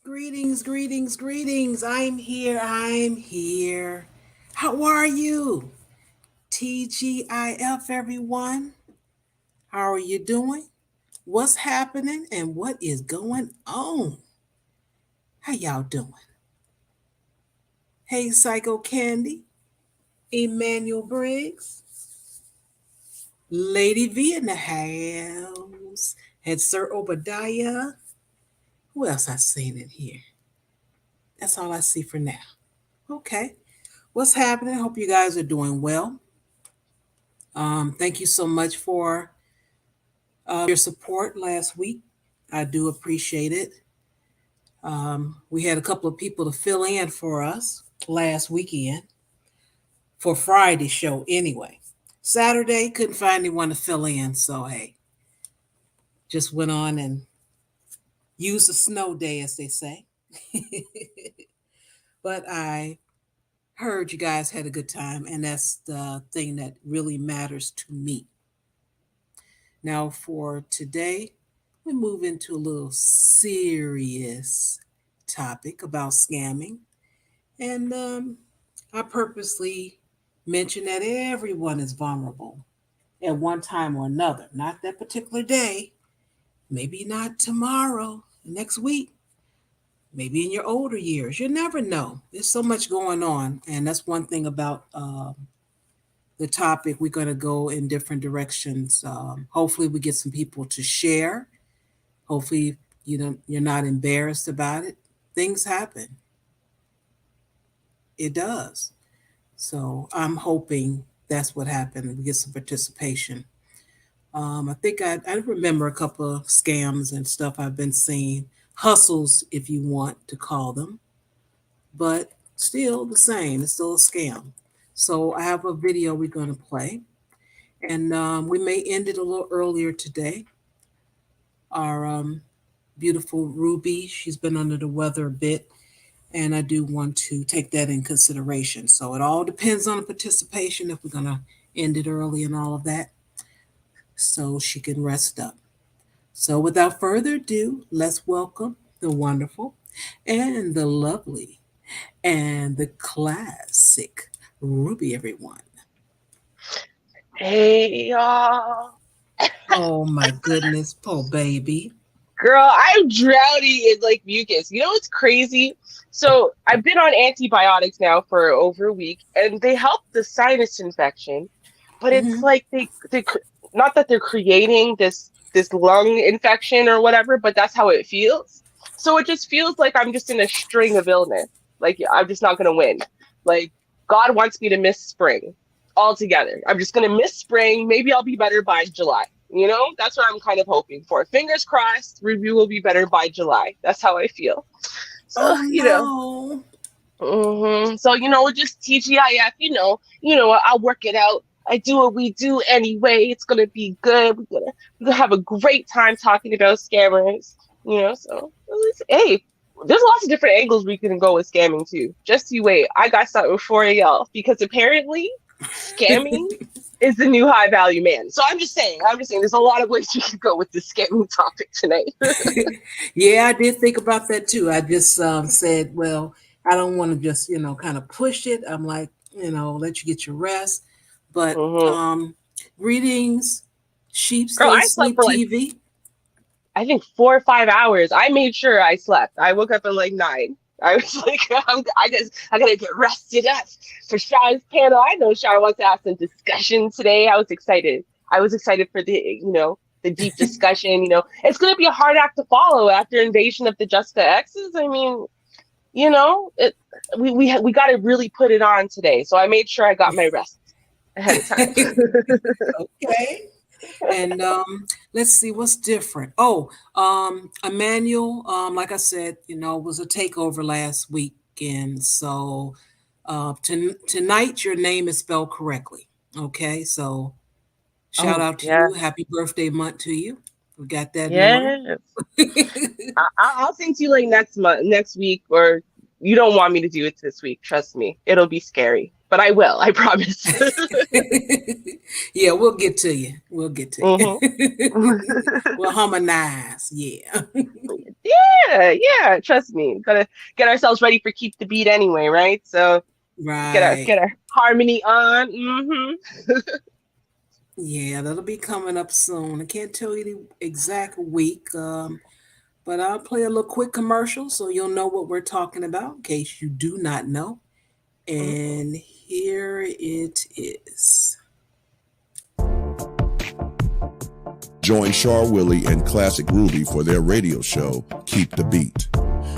Greetings, greetings, greetings. I'm here. I'm here. How are you? TGIF, everyone. How are you doing? What's happening and what is going on? How y'all doing? Hey, Psycho Candy, Emmanuel Briggs, Lady V in the house, and Sir Obadiah. Who else I seen in here? That's all I see for now. Okay. What's happening? Hope you guys are doing well. Thank you so much for your support last week. I do appreciate it. We had a couple of people to fill in for us last weekend for Friday show anyway. Saturday couldn't find anyone to fill in, so hey, just went on and used a snow day, as they say. But I heard you guys had a good time, and that's the thing that really matters to me. Now, for today, we move into a little serious topic about scamming. And I purposely mentioned that everyone is vulnerable at one time or another. Not that particular day, maybe not tomorrow, next week, maybe in your older years. You never know. There's so much going on. And that's one thing about the topic. We're going to go in different directions. Hopefully, we get some people to share. Hopefully, you're not embarrassed about it. Things happen. It does. So I'm hoping that's what happened. We get some participation. I think I remember a couple of scams and stuff I've been seeing, hustles, if you want to call them, but still the same. It's still a scam. So I have a video we're going to play, and we may end it a little earlier today. Our beautiful Ruby, she's been under the weather a bit, and I do want to take that in consideration. So it all depends on the participation if we're going to end it early and all of that, so she can rest up. So without further ado, let's welcome the wonderful and the lovely and the classic Ruby, everyone. Hey y'all. Oh my goodness, poor baby. Girl, I'm drowning in like mucus. You know what's crazy? So I've been on antibiotics now for over a week and they help the sinus infection, but it's Hmm. like not that they're creating this lung infection or whatever, but that's how it feels. So it just feels like I'm just in a string of illness. Like I'm just not gonna win. Like God wants me to miss spring altogether. I'm just gonna miss spring. Maybe I'll be better by July. That's what I'm kind of hoping for. Fingers crossed, review will be better by July. That's how I feel. So, Oh no. So, just TGIF, I'll work it out. I do what we do anyway. It's gonna be good. We're gonna have a great time talking about scammers, so hey, there's lots of different angles we can go with scamming too. Just you wait. I got something for y'all because apparently scamming is the new high value man. So I'm just saying there's a lot of ways we could go with this scamming topic tonight. Yeah, I did think about that too. I just said, well, I don't want to just, kind of push it. I'm like, let you get your rest. But hmm greetings, sheep Girl, stay I slept sleep for like TV. I think 4 or 5 hours. I made sure I slept. I woke up at like 9. I was like, I gotta get rested up for Shara's panel. I know Shara wants to have some discussion today. I was excited. I was excited for the deep discussion. It's gonna be a hard act to follow after Invasion of the Justa X's. I mean, it we got to really put it on today. So I made sure I got my rest ahead of time. Okay. And let's see what's different. Oh, Emmanuel, like I said, was a takeover last weekend. So tonight your name is spelled correctly. Okay, so shout Oh out to yeah, you. Happy birthday month to you. We got that in order. yeah. I'll sing to you like next week, or you don't want me to do it this week. Trust me, it'll be scary, but I will. I promise. Yeah, we'll get to you. We'll get to hmm you. We'll harmonize. Yeah. yeah. Trust me. Gotta get ourselves ready for keep the beat anyway, right? So get our Right. get our harmony on. Yeah, that'll be coming up soon. I can't tell you the exact week, but I'll play a little quick commercial so you'll know what we're talking about in case you do not know. Mhm. And here it is. Join Char Willie and Classic Ruby for their radio show, Keep the Beat.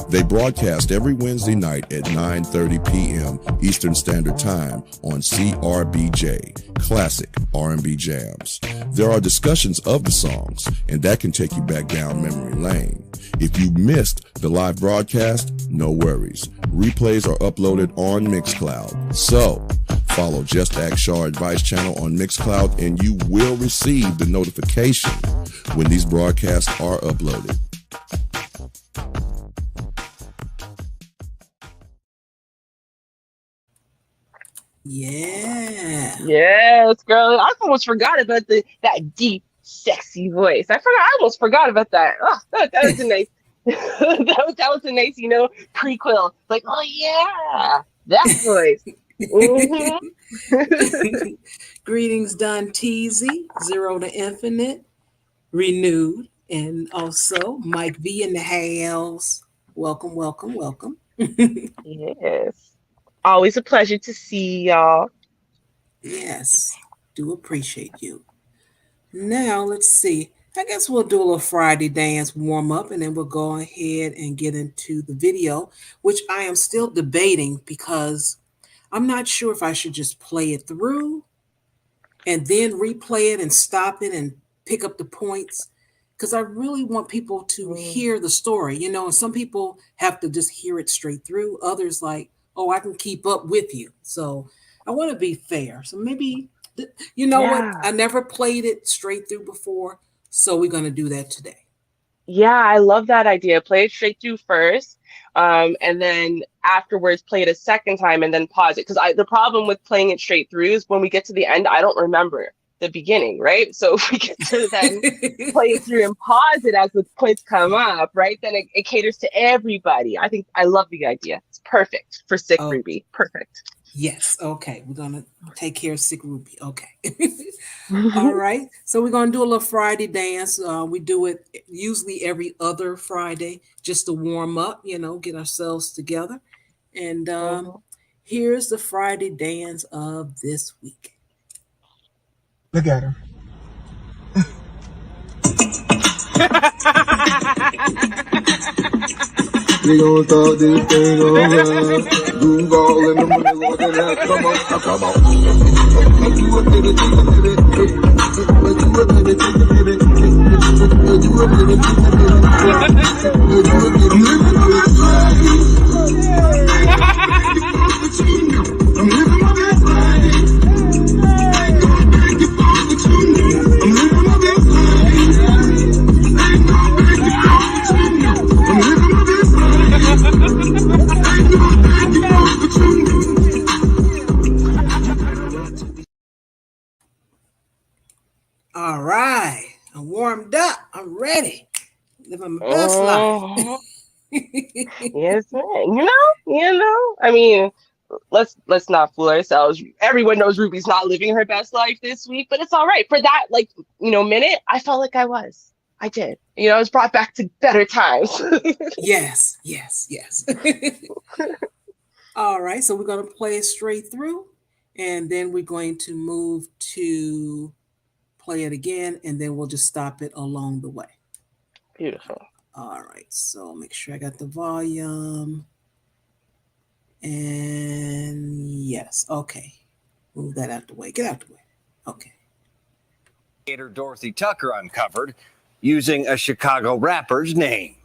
They broadcast every Wednesday night at 9:30 p.m. Eastern Standard Time on CRBJ, Classic R&B Jams. There are discussions of the songs, and that can take you back down memory lane. If you missed the live broadcast, no worries. Replays are uploaded on Mixcloud. So, follow JustAskChar Advice channel on Mixcloud and you will receive the notification when these broadcasts are uploaded. Yeah. Yes, girl. I almost forgot about that deep, sexy voice. I almost forgot about that. Oh, that was a nice that was a nice, prequel. Like, oh yeah, that voice. Mm-hmm. Greetings, Don Teasy, Zero to Infinite, Renewed, and also Mike V in the house. Welcome, welcome, welcome. Yes. Always a pleasure to see y'all. Yes, do appreciate you. Now, let's see. I guess we'll do a little Friday dance warm up and then we'll go ahead and get into the video, which I am still debating because I'm not sure if I should just play it through and then replay it and stop it and pick up the points because I really want people to hear the story, and some people have to just hear it straight through. Others like, oh, I can keep up with you. So I want to be fair. So maybe, what? I never played it straight through before. So we're going to do that today. Yeah, I love that idea. Play it straight through first, and then afterwards play it a second time and then pause it. Because the problem with playing it straight through is when we get to the end, I don't remember the beginning, right? So if we get to then play it through and pause it as the points come up, right? Then it caters to everybody. I love the idea. It's perfect for Sick Ruby. Perfect. Yes. Okay. We're going to take care of Sick Ruby. Okay. All right. So we're going to do a little Friday dance. We do it usually every other Friday just to warm up, get ourselves together. And here's the Friday dance of this week. Look at her. We gon' talk this thing over. Groove all in the middle of the night. Come on, come on. You up in it, you up in it, you up in it, I'm living my best life. I'm living my best life. Ain't no back to go. I'm living my best life. Ain't no back to go. All right. I'm warmed up. I'm ready. Living my best life. Yes, man. I mean, let's not fool ourselves. Everyone knows Ruby's not living her best life this week, but it's all right. For that, minute, I felt like I was. I did. I was brought back to better times. Yes. All right. So we're going to play it straight through, and then we're going to move to play it again, and then we'll just stop it along the way. Beautiful. All right. So make sure I got the volume. And yes, okay. Move that out the way. Get out the way. Okay. Dorothy Tucker uncovered using a Chicago rapper's name.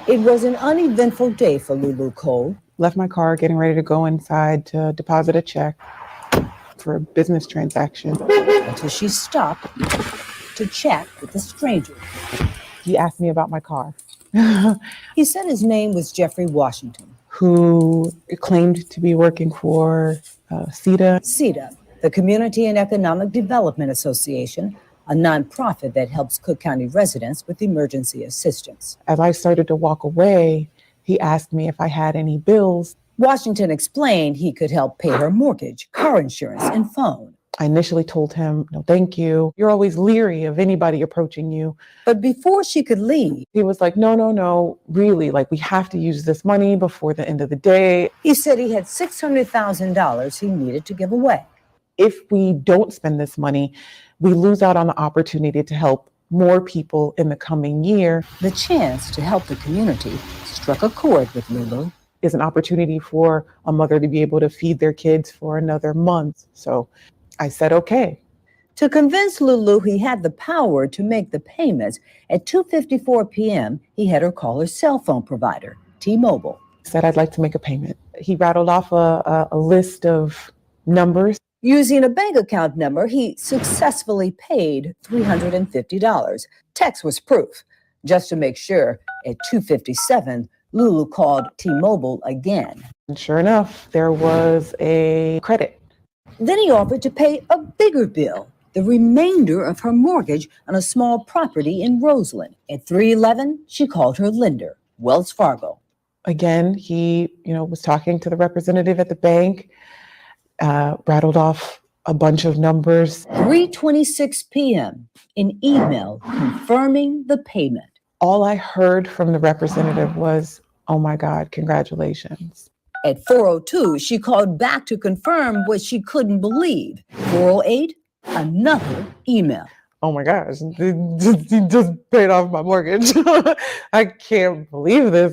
It was an uneventful day for Lulu Cole. Left my car, getting ready to go inside to deposit a check for a business transaction. Until she stopped to chat with a stranger. He asked me about my car. He said his name was Jeffrey Washington, who claimed to be working for CETA. CETA, the Community and Economic Development Association, a nonprofit that helps Cook County residents with emergency assistance. As I started to walk away, he asked me if I had any bills. Washington explained he could help pay her mortgage, car insurance, and phone. I initially told him, no, thank you. You're always leery of anybody approaching you. But before she could leave, he was like, no, really, we have to use this money before the end of the day. He said he had $600,000 he needed to give away. If we don't spend this money, we lose out on the opportunity to help more people in the coming year. The chance to help the community struck a chord with Lulu. Is an opportunity for a mother to be able to feed their kids for another month. So I said, okay. To convince Lulu he had the power to make the payments, at 2:54 p.m., he had her call her cell phone provider, T-Mobile. Said, I'd like to make a payment. He rattled off a list of numbers. Using a bank account number, he successfully paid $350. Text was proof. Just to make sure, at 2:57, Lulu called T-Mobile again. And sure enough, there was a credit. Then he offered to pay a bigger bill, the remainder of her mortgage on a small property in Roseland. At 3:11, she called her lender, Wells Fargo. Again, he, was talking to the representative at the bank, rattled off a bunch of numbers. 3:26 p.m., an email confirming the payment. All I heard from the representative was, oh my God, congratulations. At 4:02, she called back to confirm what she couldn't believe. 4:08, another email. Oh my gosh, he just paid off my mortgage. I can't believe this.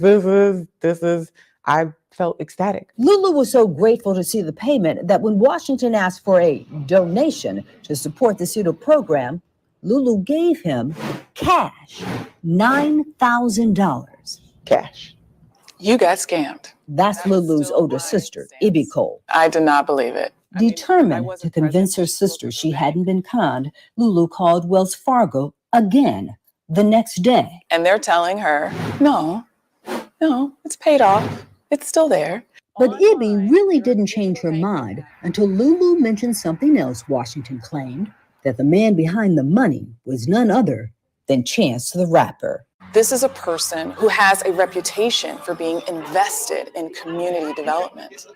This is, I felt ecstatic. Lulu was so grateful to see the payment that when Washington asked for a donation to support the CEDAR program, Lulu gave him cash, $9,000. Cash. You got scammed. That's Lulu's older sister, Ibby Cole. I did not believe it. Determined to convince her sister she hadn't been conned, Lulu called Wells Fargo again the next day. And they're telling her, no, it's paid off. It's still there. But Ibby really didn't change her mind until Lulu mentioned something else Washington claimed, that the man behind the money was none other than Chance the Rapper. This is a person who has a reputation for being invested in community development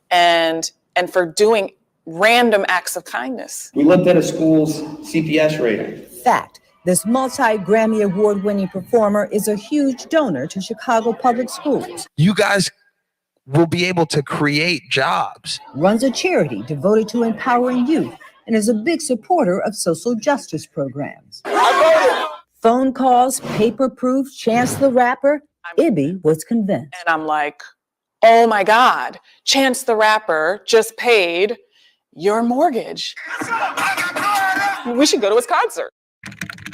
and for doing random acts of kindness. We looked at a school's CPS rating. Fact, this multi-Grammy award-winning performer is a huge donor to Chicago Public Schools. You guys will be able to create jobs. Runs a charity devoted to empowering youth and is a big supporter of social justice programs. Phone calls, paper-proof, Chance the Rapper, Ibby was convinced. And I'm like, oh my God, Chance the Rapper just paid your mortgage. We should go to his concert.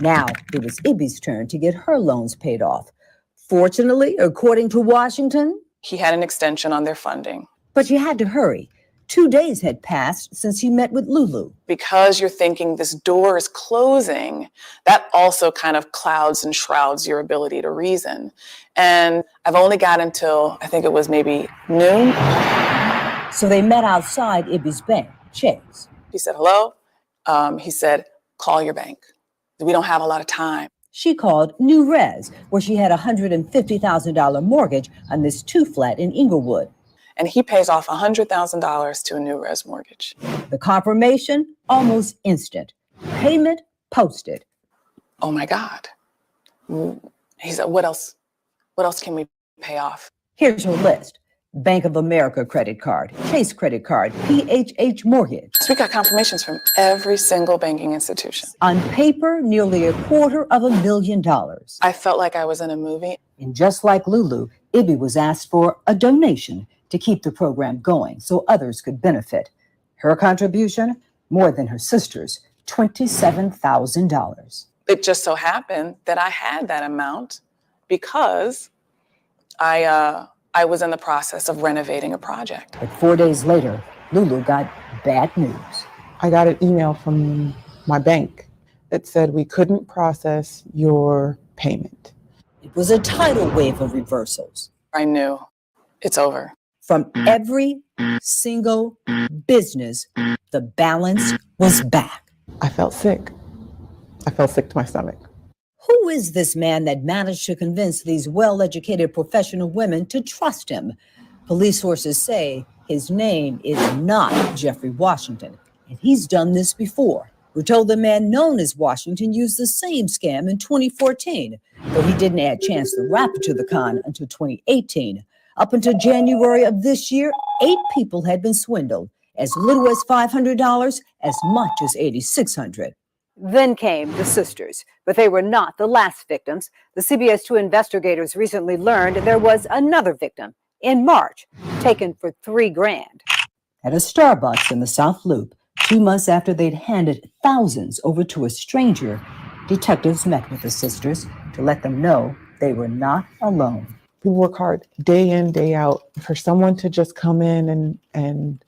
Now it was Ibby's turn to get her loans paid off. Fortunately, according to Washington, he had an extension on their funding. But you had to hurry. 2 days had passed since he met with Lulu. Because you're thinking this door is closing, that also kind of clouds and shrouds your ability to reason. And I've only got until, I think it was maybe noon. So they met outside Ibby's bank, Chase. He said, hello. He said, call your bank. We don't have a lot of time. She called New Res, where she had a $150,000 mortgage on this 2-flat in Inglewood. And he pays off $100,000 to a New Res mortgage. The confirmation, almost instant. Payment posted. Oh my God. He said, what else? What else can we pay off? Here's her list. Bank of America credit card, Chase credit card, PHH mortgage. So we got confirmations from every single banking institution. On paper, nearly $250,000. I felt like I was in a movie. And just like Lulu, Ibby was asked for a donation to keep the program going so others could benefit. Her contribution, more than her sister's, $27,000. It just so happened that I had that amount because I was in the process of renovating a project. But 4 days later, Lulu got bad news. I got an email from my bank that said we couldn't process your payment. It was a tidal wave of reversals. I knew it's over. From every single business, the balance was back. I felt sick. I felt sick to my stomach. Who is this man that managed to convince these well-educated professional women to trust him? Police sources say his name is not Jeffrey Washington, and he's done this before. We're told the man known as Washington used the same scam in 2014, though he didn't add Chance the Rapper to the con until 2018. Up until January of this year, 8 people had been swindled, as little as $500, as much as $8,600. Then came the sisters, but they were not the last victims. The CBS 2 investigators recently learned there was another victim in March, taken for $3,000. At a Starbucks in the South Loop, 2 months after they'd handed thousands over to a stranger, detectives met with the sisters to let them know they were not alone. We work hard day in, day out. For someone to just come in and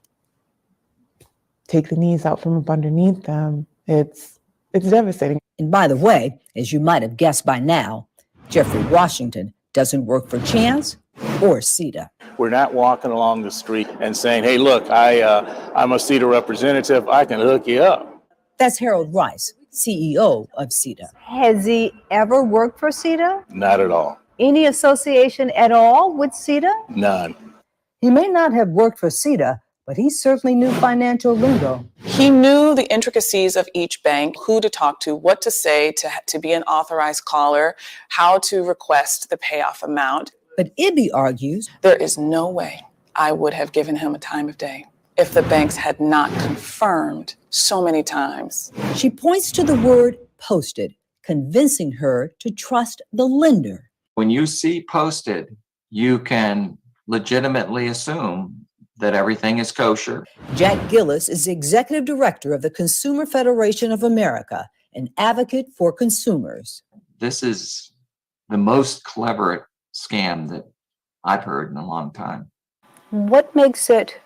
take the knees out from up underneath them, it's devastating. And by the way, as you might have guessed by now, Jeffrey Washington doesn't work for Chance or CETA. We're not walking along the street and saying, hey, look, I'm a CETA representative. I can hook you up. That's Harold Rice, CEO of CETA. Has he ever worked for CETA? Not at all. Any association at all with CETA? None. He may not have worked for CETA, but he certainly knew financial lingo. He knew the intricacies of each bank, who to talk to, what to say to be an authorized caller, how to request the payoff amount. But Ibby argues there is no way I would have given him a time of day if the banks had not confirmed so many times. She points to the word posted, convincing her to trust the lender. When you see posted, you can legitimately assume that everything is kosher. Jack Gillis is executive director of the Consumer Federation of America, an advocate for consumers. This is the most clever scam that I've heard in a long time. What makes it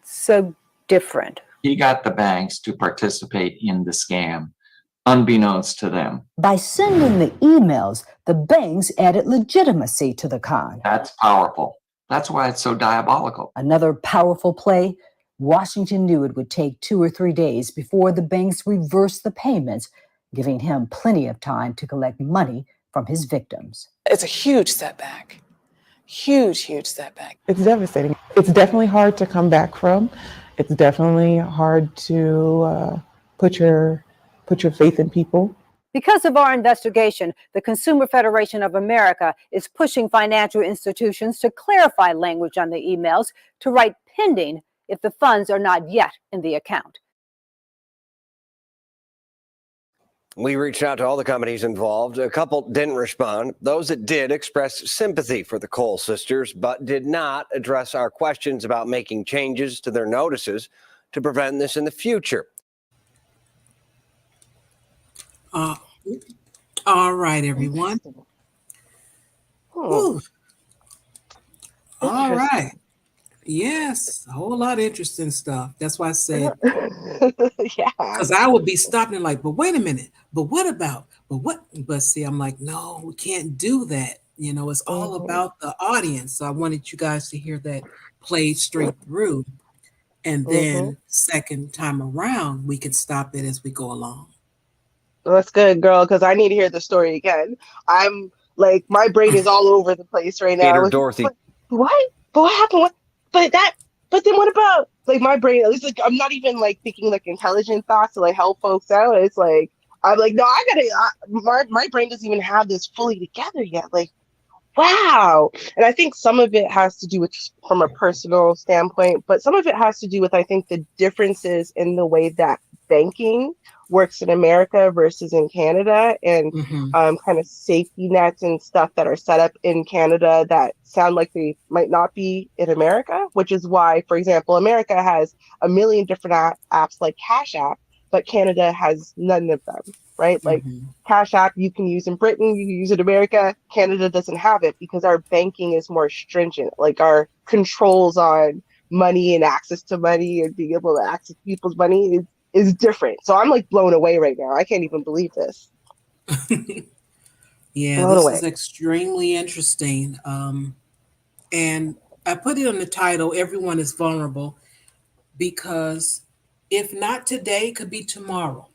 so different? He got the banks to participate in the scam, unbeknownst to them. By sending the emails, the banks added legitimacy to the con. That's powerful. That's why it's so diabolical. Another powerful play, Washington knew it would take 2 or 3 days before the banks reversed the payments, giving him plenty of time to collect money from his victims. It's a huge setback. Huge, huge setback. It's devastating. It's definitely hard to come back from. It's definitely hard to put your faith in people. Because of our investigation, the Consumer Federation of America is pushing financial institutions to clarify language on the emails to write pending if the funds are not yet in the account. We reached out to all the companies involved. A couple didn't respond. Those that did expressed sympathy for the Cole sisters, but did not address our questions about making changes to their notices to prevent this in the future. All right, everyone. Ooh. All right. Yes, a whole lot of interesting stuff. That's why I said, Yeah. because I would be stopping like, but wait a minute, but what about, but see, I'm like, no, we can't do that. You know, it's all about the audience. So I wanted you guys to hear that played straight through. And then second time around, we can stop it as we go along. Well, that's good, girl, because I need to hear the story again. I'm like, my brain is all over the place right now. Peter, Dorothy. What? But what happened? What? But then what about, like, my brain, at least, like, I'm not even, like, thinking, like, intelligent thoughts to, like, help folks out. It's like, I'm like, no, my brain doesn't even have this fully together yet. Like, wow. And I think some of it has to do with, from a personal standpoint, but some of it has to do with, I think, the differences in the way that banking works in America versus in Canada, and kind of safety nets and stuff that are set up in Canada that sound like they might not be in America, which is why, for example, America has a million different apps like Cash App, but Canada has none of them, right? Like Cash App you can use in Britain, you can use in America, Canada doesn't have it because our banking is more stringent. Like our controls on money and access to money and being able to access people's money is different. So I'm like blown away right now. I can't even believe this. Yeah, blown this away. is extremely interesting. And I put it on the title, Everyone is Vulnerable, because if not today, it could be tomorrow.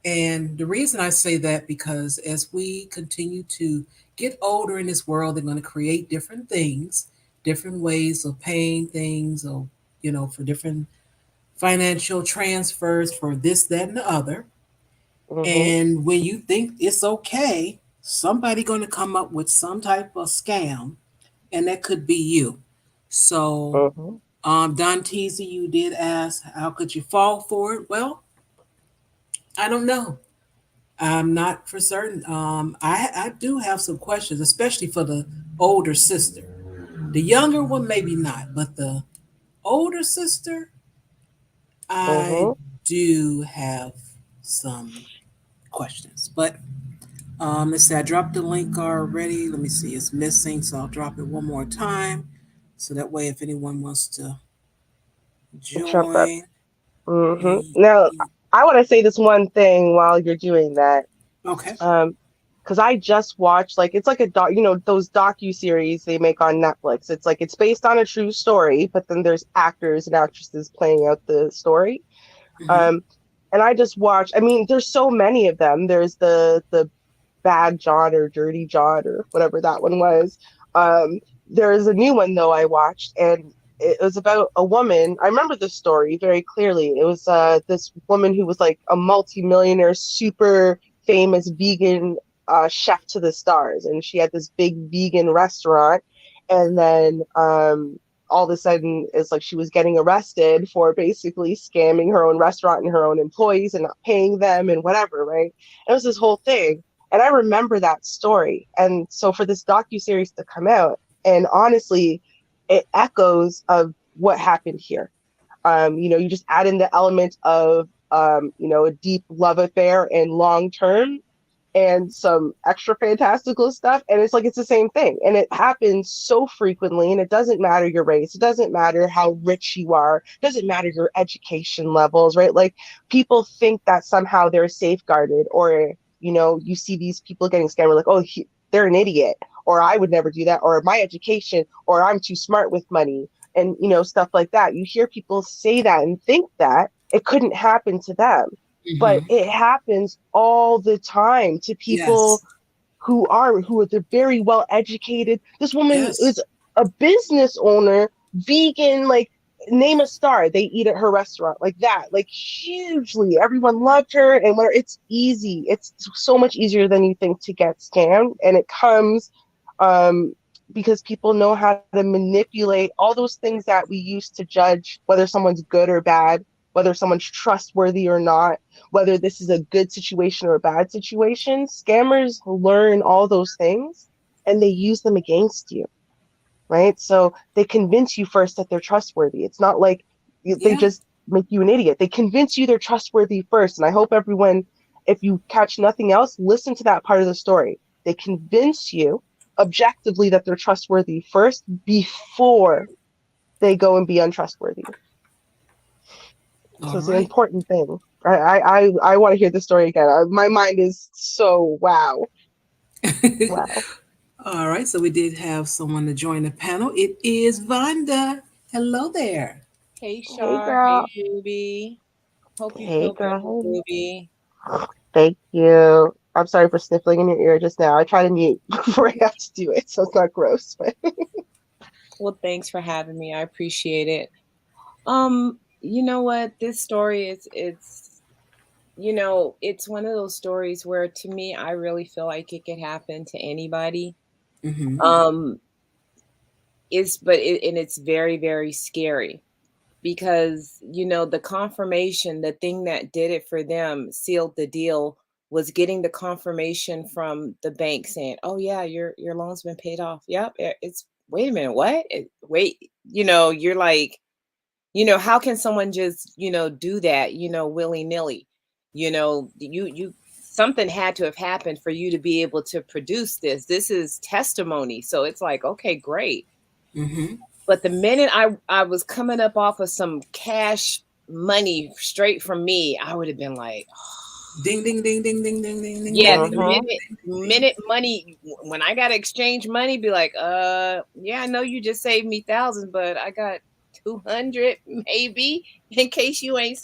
And the reason I say that, because as we continue to get older in this world, they're going to create different things, different ways of paying things, or, you know, for different financial transfers for this, that, and the other. And when you think it's okay, somebody going to come up with some type of scam, and that could be you. So, Don Teasy, you did ask, how could you fall for it? Well, I don't know. I'm not for certain. I do have some questions, especially for the older sister. The younger one, maybe not, but the older sister, I Mm-hmm. do have some questions. But let's see, I dropped the link already. Let me see, it's missing, so I'll drop it one more time. So that way, if anyone wants to Jump up. join, Mm-hmm. y- Now, I want to say this one thing while you're doing that. okay. Because I just watched, like, it's like a doc, those docu-series they make on Netflix. It's like it's based on a true story, but then there's actors and actresses playing out the story. Hmm. Um, and I just watched, I mean, there's so many of them. There's the Bad John or Dirty John or whatever that one was. There's a new one though I watched, and it was about a woman. I remember the story very clearly. It was this woman who was like a multi-millionaire, super famous vegan chef to the stars, and she had this big vegan restaurant. And then all of a sudden, it's like she was getting arrested for basically scamming her own restaurant and her own employees and not paying them and whatever, right? It was this whole thing. And I remember that story. And so for this docu-series to come out, and honestly, it echoes of what happened here. You just add in the element of a deep love affair and long term and some extra fantastical stuff. And it's like it's the same thing. And it happens so frequently. And it doesn't matter your race, it doesn't matter how rich you are, it doesn't matter your education levels, right? Like people think that somehow they're safeguarded, or you see these people getting scammed, like, oh, they're an idiot, or I would never do that, or my education, or I'm too smart with money, and stuff like that. You hear people say that and think that it couldn't happen to them, but Hmm. it happens all the time to people Yes. who are the very well educated. This woman Yes. is a business owner, vegan, like name a star, they eat at her restaurant, like that, like hugely. Everyone loved her, and where it's easy, it's so much easier than you think to get scammed, and it comes um because people know how to manipulate all those things that we use to judge whether someone's good or bad, whether someone's trustworthy or not, whether this is a good situation or a bad situation. Scammers learn all those things and they use them against you, right? So they convince you first that they're trustworthy. It's not like they Yeah. just make you an idiot. They convince you they're trustworthy first. And I hope everyone, if you catch nothing else, listen to that part of the story. They convince you objectively that they're trustworthy first before they go and be untrustworthy. All So it's an right. important thing. I want to hear the story again. My mind is so wow. Wow. All right. So we did have someone to join the panel. It is Vonda. Hello there. Hey Hey Shar, hey girl. Ruby. Hey Hope you're well, girl. Ruby. Thank you. I'm sorry for sniffling in your ear just now. I try to mute before I have to do it, so it's not gross. But Well, thanks for having me. I appreciate it. You know what? This story it's one of those stories where to me I really feel like it could happen to anybody. Hmm. Um, and it's very, very scary because the confirmation, the thing that did it for them, sealed the deal, was getting the confirmation from the bank saying, oh yeah, your loan's been paid off. Yep. It's Wait a minute, what? Wait, you're like, how can someone just do that, willy-nilly? You something had to have happened for you to be able to produce this is testimony. So it's like, okay, great. Hmm. But the minute I was coming up off of some cash money straight from me, I would have been like, Ding, ding, ding, ding, ding, ding, ding, ding, yeah, ding, the ding, ding, uh-huh. ding. minute money, when I got to exchange money, be like, yeah, I know you just saved me thousands, but I got 200 maybe, in case you ain't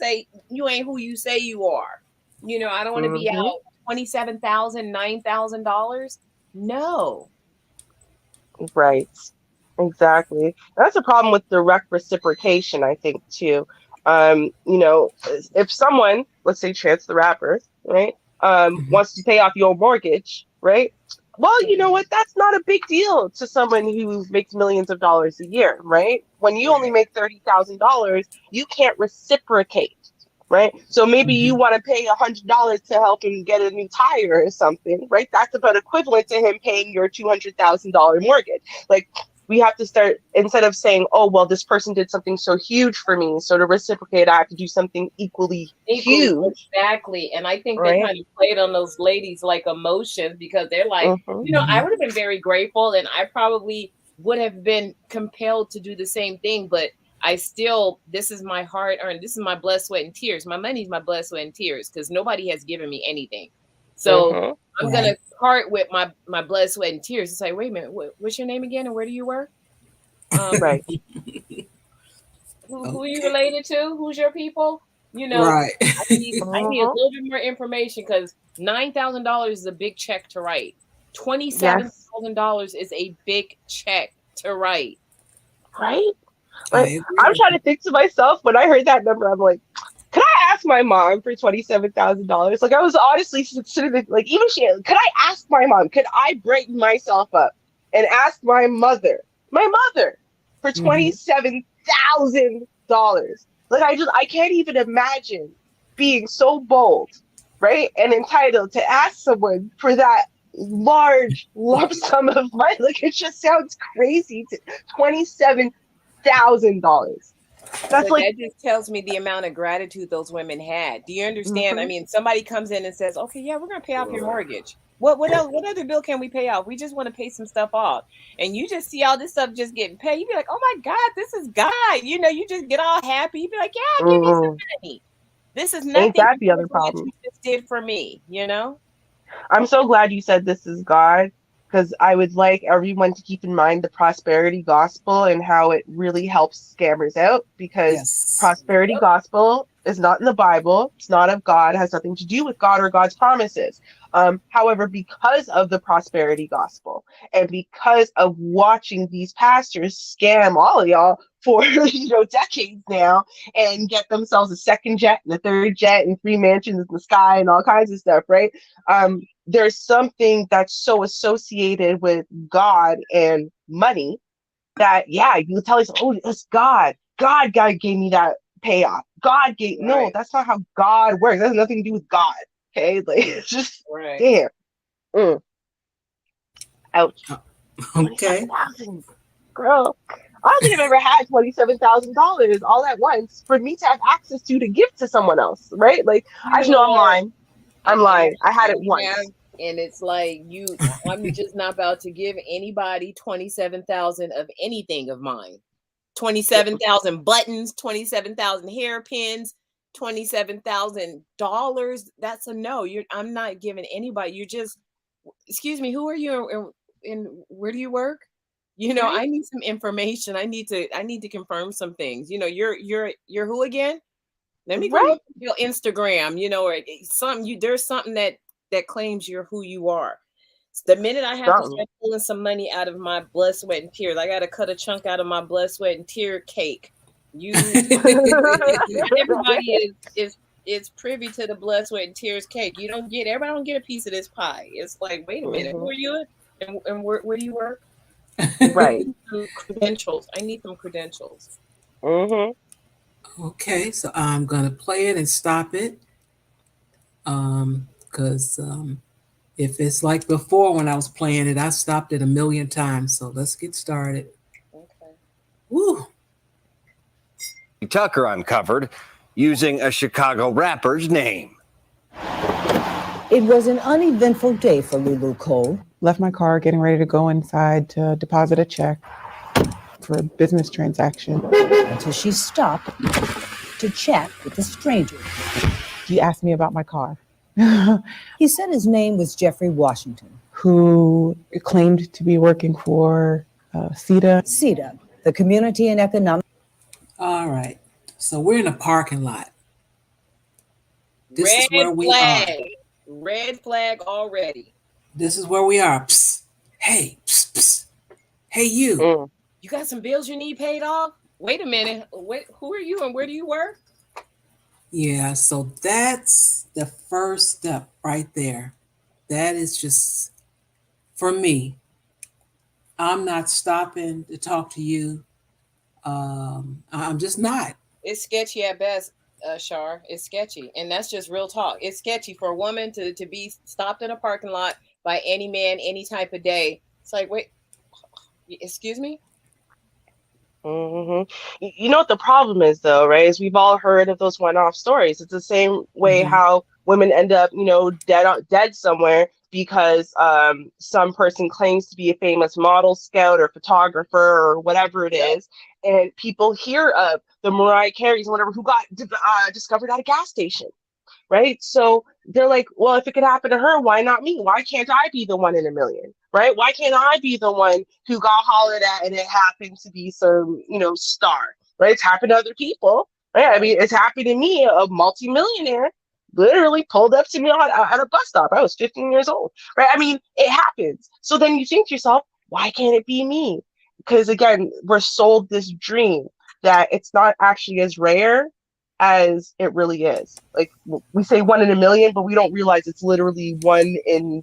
who you say you are. I don't want to be Hmm. out 27,000, $9,000. No. Right. Exactly. That's a problem with direct reciprocation, I think, too. If someone, let's say Chance the Rapper, right, Mhm. wants to pay off your mortgage, right? Well, you know what? That's not a big deal to someone who makes millions of dollars a year, right? When you only make $30,000, you can't reciprocate, right? So maybe you want to pay $100 to help him get a new tire or something, right? That's about equivalent to him paying your $200,000 mortgage. Like, we have to start, instead of saying, oh, well, this person did something so huge for me, so to reciprocate, I have to do something equally huge. Exactly. And I think Right. they kind of played on those ladies' like emotions, because they're like, you know, I would have been very grateful, and I probably would have been compelled to do the same thing, but I still, this is my hard earned, this is my blood, sweat, and tears. My money's my blood, sweat, and tears, because nobody has given me anything. So I'm gonna part with my blood, sweat, and tears. It's like, wait a minute, what's your name again, and where do you work? Right. Who are you related to? Who's your people? You know, Right. I need a little bit more information, because $9,000 is a big check to write. $27,000 is a big check to write. Right? Like, I'm trying to think to myself, when I heard that number, I'm like, could I ask my mom for $27,000? Like, I was honestly sitting there, like, even she, could I ask my mom? Could I break myself up and ask my mother for $27,000? Like, I can't even imagine being so bold, right, and entitled to ask someone for that large lump sum of money. Like, it just sounds crazy. $27,000. That's But like, that just tells me the amount of gratitude those women had. Do you understand? I mean, somebody comes in and says, okay, yeah, we're going to pay off your mortgage. What else? What other bill can we pay off? We just want to pay some stuff off. And you just see all this stuff just getting paid. You be like, oh my God, this is God. You know, you just get all happy. You be like, yeah, give me some money. This is nothing. Ain't that the other problem? You just did for me, you know? I'm so glad you said this is God, because I would like everyone to keep in mind the prosperity gospel and how it really helps scammers out, because prosperity gospel is not in the Bible. It's not of God. It has nothing to do with God or God's promises. However, because of the prosperity gospel and because of watching these pastors scam all of y'all for decades now and get themselves a second jet and a third jet and 3 mansions in the sky and all kinds of stuff, right? There's something that's so associated with God and money that, yeah, you tell yourself, oh, it's God. God gave me that payoff. God gave, no, that's not how God works. That has nothing to do with God. Okay, like, it's just damn. Ouch. Okay. Girl, I don't think I've ever had $27,000 all at once for me to have access to give to someone else, right? Like, I just know I'm lying. I'm lying. I had it once. And it's like, I'm just not about to give anybody 27,000 of anything of mine. 27,000 buttons, 27,000 hairpins, $27,000. That's a no. I'm not giving anybody. You're just, excuse me, who are you and where do you work? You know, I need some information. I need to confirm some things. You know, you're who again? Let me go look at your Instagram, you know, or something. There's something that claims you're who you are. The minute I have to start pulling some money out of my blood, sweat, and tears, I got to cut a chunk out of my blood, sweat, and tear cake. Everybody is privy to the blood, sweat, and tears cake. Everybody don't get a piece of this pie. It's like, wait a minute, who are you? And where do you work? Right. Credentials. I need some credentials. Okay, so I'm gonna play it and stop it. Because if it's like before when I was playing it, I stopped it a million times. So let's get started. Okay. Woo. Tucker uncovered using a Chicago rapper's name. It was an uneventful day for Lulu Cole. Left my car, getting ready to go inside to deposit a check for a business transaction. Until she stopped to chat with a stranger. He asked me about my car. He said his name was Jeffrey Washington, who claimed to be working for CETA. CETA, the Community and Economic. All right. So we're in a parking lot. This Red is where we flag. are. Red flag already. This is where we are. Psst. Hey, psst, psst. Hey, you. You got some bills you need paid off? Wait a minute. Who are you and where do you work? Yeah, so that's the first step right there. That is just, for me, I'm not stopping to talk to you. I'm just not. It's sketchy at best. Shar. It's sketchy, and that's just real talk. It's sketchy for a woman to be stopped in a parking lot by any man, any type of day. It's like, wait, excuse me. You know what the problem is, though, right? Is we've all heard of those one-off stories. It's the same way Mm-hmm. how women end up, dead somewhere because some person claims to be a famous model, scout, or photographer, or whatever it is, and people hear of the Mariah Careys or whatever who got discovered at a gas station, right? So they're like, well, if it could happen to her, why not me? Why can't I be the one in a million, right? Why can't I be the one who got hollered at and it happened to be some, star, right? It's happened to other people, right? I mean, it's happened to me, a multimillionaire literally pulled up to me at a bus stop. I was 15 years old, right? I mean, it happens. So then you think to yourself, why can't it be me? Because again, we're sold this dream that it's not actually as rare as it really is. Like we say 1 in a million, but we don't realize it's literally 1 in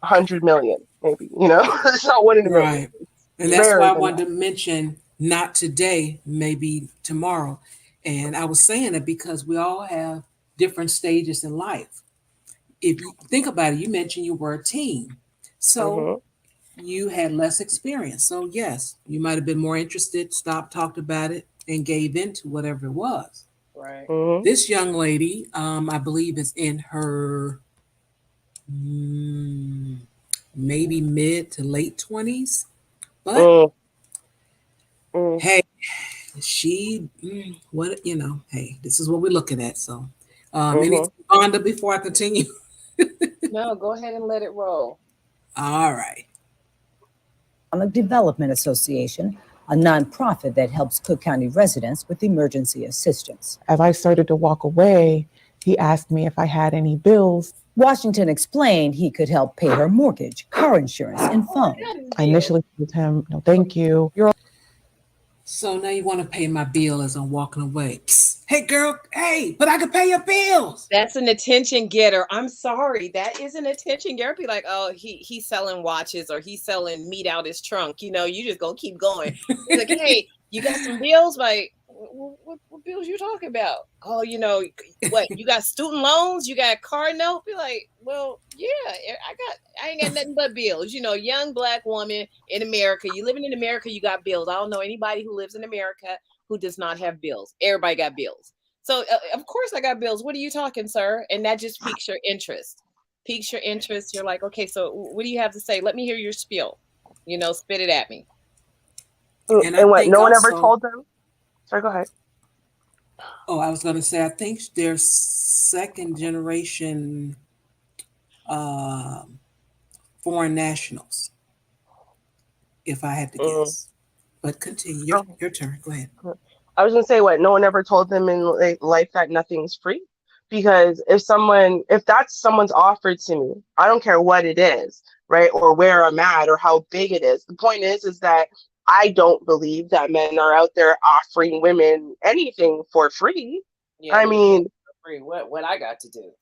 100 million, maybe, it's not 1 in a million. Right. And It's that's why rarer I than wanted that. to mention not today, maybe tomorrow. And I was saying it because we all have different stages in life. If you think about it, you mentioned you were a teen. So Mm-hmm. you had less experience. So yes, you might have been more interested, stopped, talked about it, and gave into whatever it was. Right. Mm-hmm. This young lady, I believe, is in her mm, maybe mid to late 20s. But Mm-hmm. hey, she, what, hey, this is what we're looking at. So, anything, Mm-hmm. Vonda, before I continue? No, go ahead and let it roll. All right. Economic Development Association, a nonprofit that helps Cook County residents with emergency assistance. As I started to walk away, he asked me if I had any bills. Washington explained he could help pay her mortgage, car insurance, and phone. I initially told him, no, thank you. So now you want to pay my bill as I'm walking away. Psst, hey, girl, hey, but I can pay your bills. That's an attention getter. I'm sorry. That is an attention getter. Be like, oh, he's selling watches or he's selling meat out his trunk. You just gonna keep going. He's like, hey, you got some bills? Like, what bills you talking about? Oh, what? You got student loans? You got car note? Be like, well, yeah, I ain't got nothing but bills. Young Black woman in America. You living in America, you got bills. I don't know anybody who lives in America who does not have bills. Everybody got bills. So of course I got bills. What are you talking, sir? And that just piques your interest. Piques your interest. You're like, okay, so what do you have to say? Let me hear your spiel. Spit it at me. And I And what? think No one ever also, told them. Sorry, go ahead. oh, I was going to say, I think they're second generation foreign nationals, if I had to Mm-hmm. guess. But continue. Your turn. Go ahead. I was gonna say what? No one ever told them in life that nothing's free, because if that's someone's offered to me, I don't care what it is, right, or where I'm at, or how big it is. The point is that I don't believe that men are out there offering women anything for free. Yeah, I mean, free. What I got to do?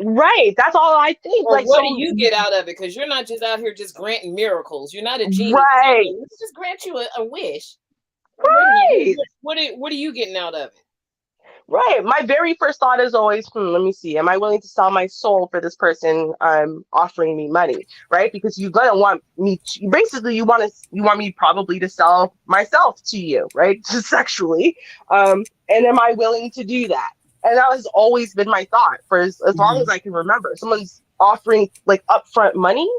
right? That's all I think. Or Like, what do so, you get out of it? Because you're not just out here just granting miracles. You're not a genie. right, Let's just grant you a wish. right. What are you getting out of it? Right. My very first thought is always, let me see. Am I willing to sell my soul for this person offering me money? Right? Because you're gonna want me to, basically you want me probably to sell myself to you, right? Sexually. And am I willing to do that? And that has always been my thought for as long as I can remember. Someone's offering like upfront money,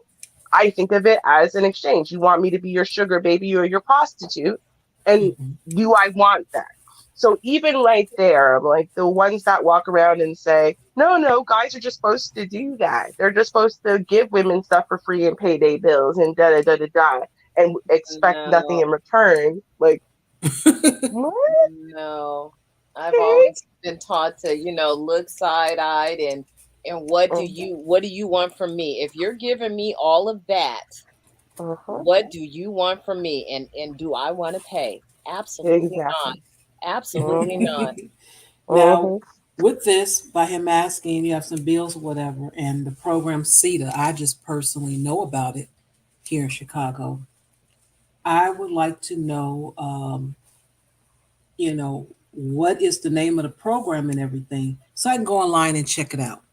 I think of it as an exchange. You want me to be your sugar baby or your prostitute, and do I want that? So even right there, like the ones that walk around and say, no, guys are just supposed to do that. They're just supposed to give women stuff for free and pay their bills and da da da da da and expect nothing No. in return. Like, what? No. I've always been taught to, look side-eyed and what do you want from me? If you're giving me all of that, what do you want from me? And do I want to pay? Absolutely not. Exactly. Absolutely not. Now, with this, by him asking, you have some bills or whatever, and the program CETA, I just personally know about it here in Chicago. I would like to know, what is the name of the program and everything, so I can go online and check it out.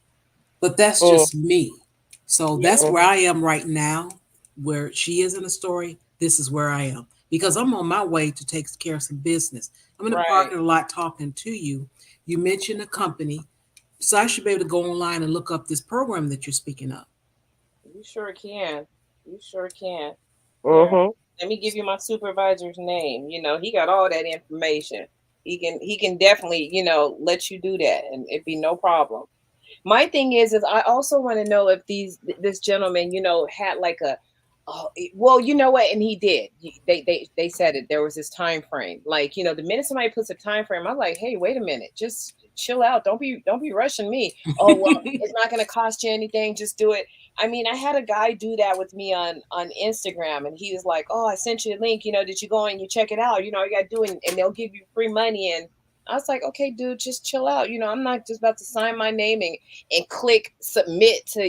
But that's Mm, just me. So yeah. that's where I am right now, where she is in the story. This is where I am because I'm on my way to take care of some business. I'm in the Right. parking lot talking to you. You mentioned a company, so I should be able to go online and look up this program that you're speaking of. You sure can. You sure can. Here, Mm-hmm. let me give you my supervisor's name. He got all that information. He can definitely, let you do that and it'd be no problem. My thing is I also want to know if this gentleman, had like a, oh, well, you know what, and he did. They said it. There was this time frame. Like, the minute somebody puts a time frame, I'm like, hey, wait a minute, just chill out. Don't be rushing me. Oh well, it's not going to cost you anything. Just do it. I mean, I had a guy do that with me on Instagram, and he was like, "Oh, I sent you a link. Did you go and you check it out? You got to do it, and they'll give you free money." And I was like, "Okay, dude, just chill out. I'm not just about to sign my name and click submit to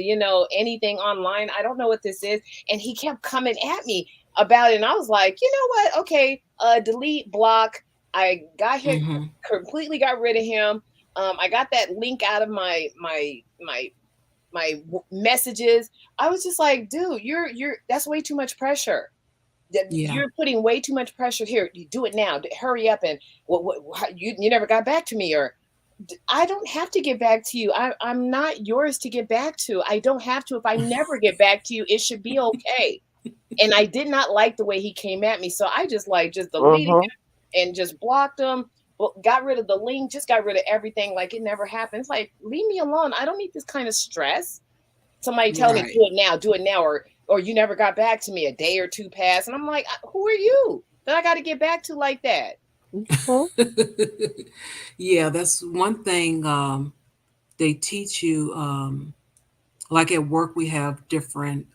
anything online. I don't know what this is." And he kept coming at me about it, and I was like, "You know what? Okay, delete, block." I got him, Mm-hmm. completely got rid of him. I got that link out of my messages. I was just like, dude, you're that's way too much pressure. Yeah. You're putting way too much pressure here. You do it now. Hurry up and you never got back to me, or I don't have to get back to you. I'm not yours to get back to. I don't have to. If I never get back to you, it should be okay. And I did not like the way he came at me, so I just deleted Mm-hmm. him and just blocked him. Got rid of the link, just got rid of everything like it never happened. It's like, leave me alone. I don't need this kind of stress. Somebody telling me Right. do it now, or you never got back to me, a day or two passed, and I'm like, who are you that I got to get back to like that? Yeah, that's one thing they teach you. Like at work, we have different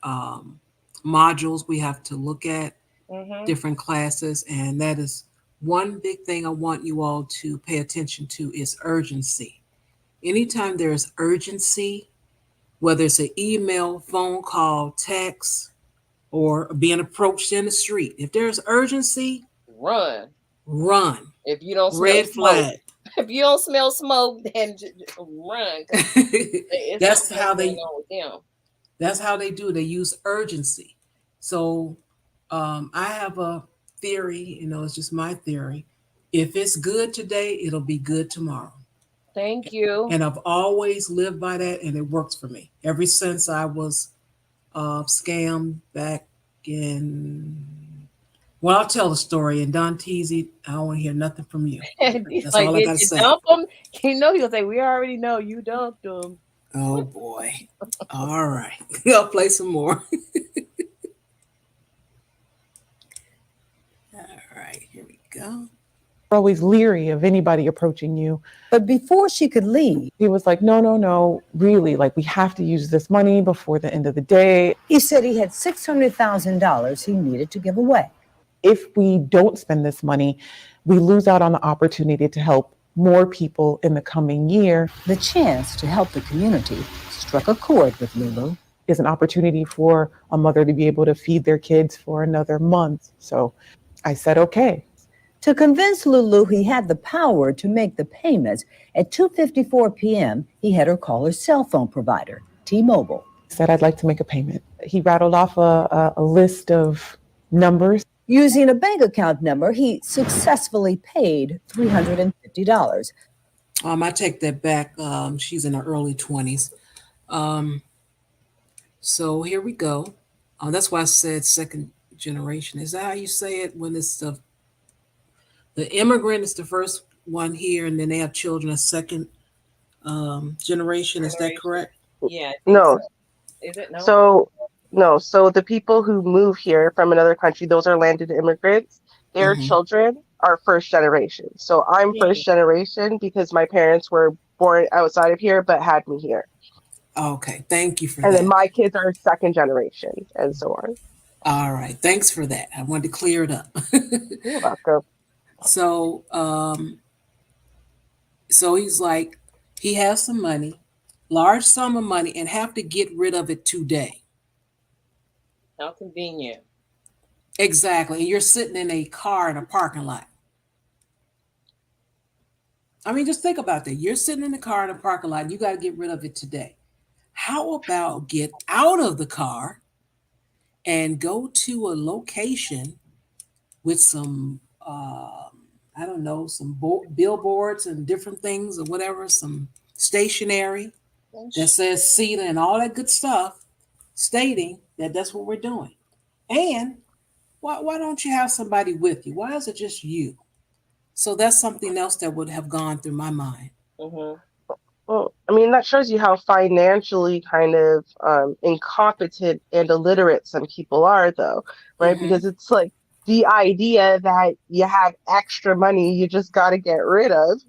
modules we have to look at, Mm-hmm. different classes, and that is one big thing I want you all to pay attention to is urgency. Anytime there's urgency, whether it's an email, phone call, text, or being approached in the street, if there's urgency, Run. run. If you don't smell Red smoke, flag. if you don't smell smoke, then run, because it's that's something else how going they on with them. that's how they do. They use urgency. So I have a theory, it's just my theory. If it's good today, it'll be good tomorrow. Thank you. And I've always lived by that, and it works for me. Ever since I was scammed back in, well, I'll tell the story. And Don Teasy, I don't want to hear nothing from you. He's That's like, all I did got to you say. dump them? He'll say, we already know you dumped them. Oh, boy. All right. I'll play some more. All right. Here we go. Always leery of anybody approaching you. But before she could leave, He was like, no, no, no, really, like we have to use this money before the end of the day. he said he had $600,000 he needed to give away. If we don't spend this money, we lose out on the opportunity to help more people in the coming year. The chance to help the community struck a chord with Lulu. Is an opportunity for a mother to be able to feed their kids for another month. So I said, okay. To convince Lulu he had the power to make the payments, at 2:54 p.m., he had her call her cell phone provider, T-Mobile. Said, I'd like to make a payment. He rattled off a list of numbers. Using a bank account number, he successfully paid $350. I take that back. She's in her early 20s. So here we go. That's why I said second generation. Is that how you say it when it's the immigrant is the first one here, and then they have children a second generation? Is that correct? Yeah, I think No. so. Is it? No. So no. So the people who move here from another country, those are landed immigrants. Their Mhm. children are first generation. So I'm first generation because my parents were born outside of here but had me here. Okay, thank you for And then that. my kids are second generation and so on. All right, thanks for that. I wanted to clear it up. You're welcome. So, so he's like, he has some money, large sum of money, and have to get rid of it today. How convenient. Exactly. And you're sitting in a car in a parking lot. I mean, just think about that. You're sitting in the car in a parking lot and you got to get rid of it today. How about get out of the car and go to a location with some, I don't know, some billboards and different things or whatever, some stationery that says CETA and all that good stuff, stating that that's what we're doing. And why don't you have somebody with you? Why is it just you? So that's something else that would have gone through my mind. Hmm. Well, I mean, that shows you how financially kind of incompetent and illiterate some people are, though, right? Mm-hmm. Because it's like the idea that you have extra money you just got to get rid of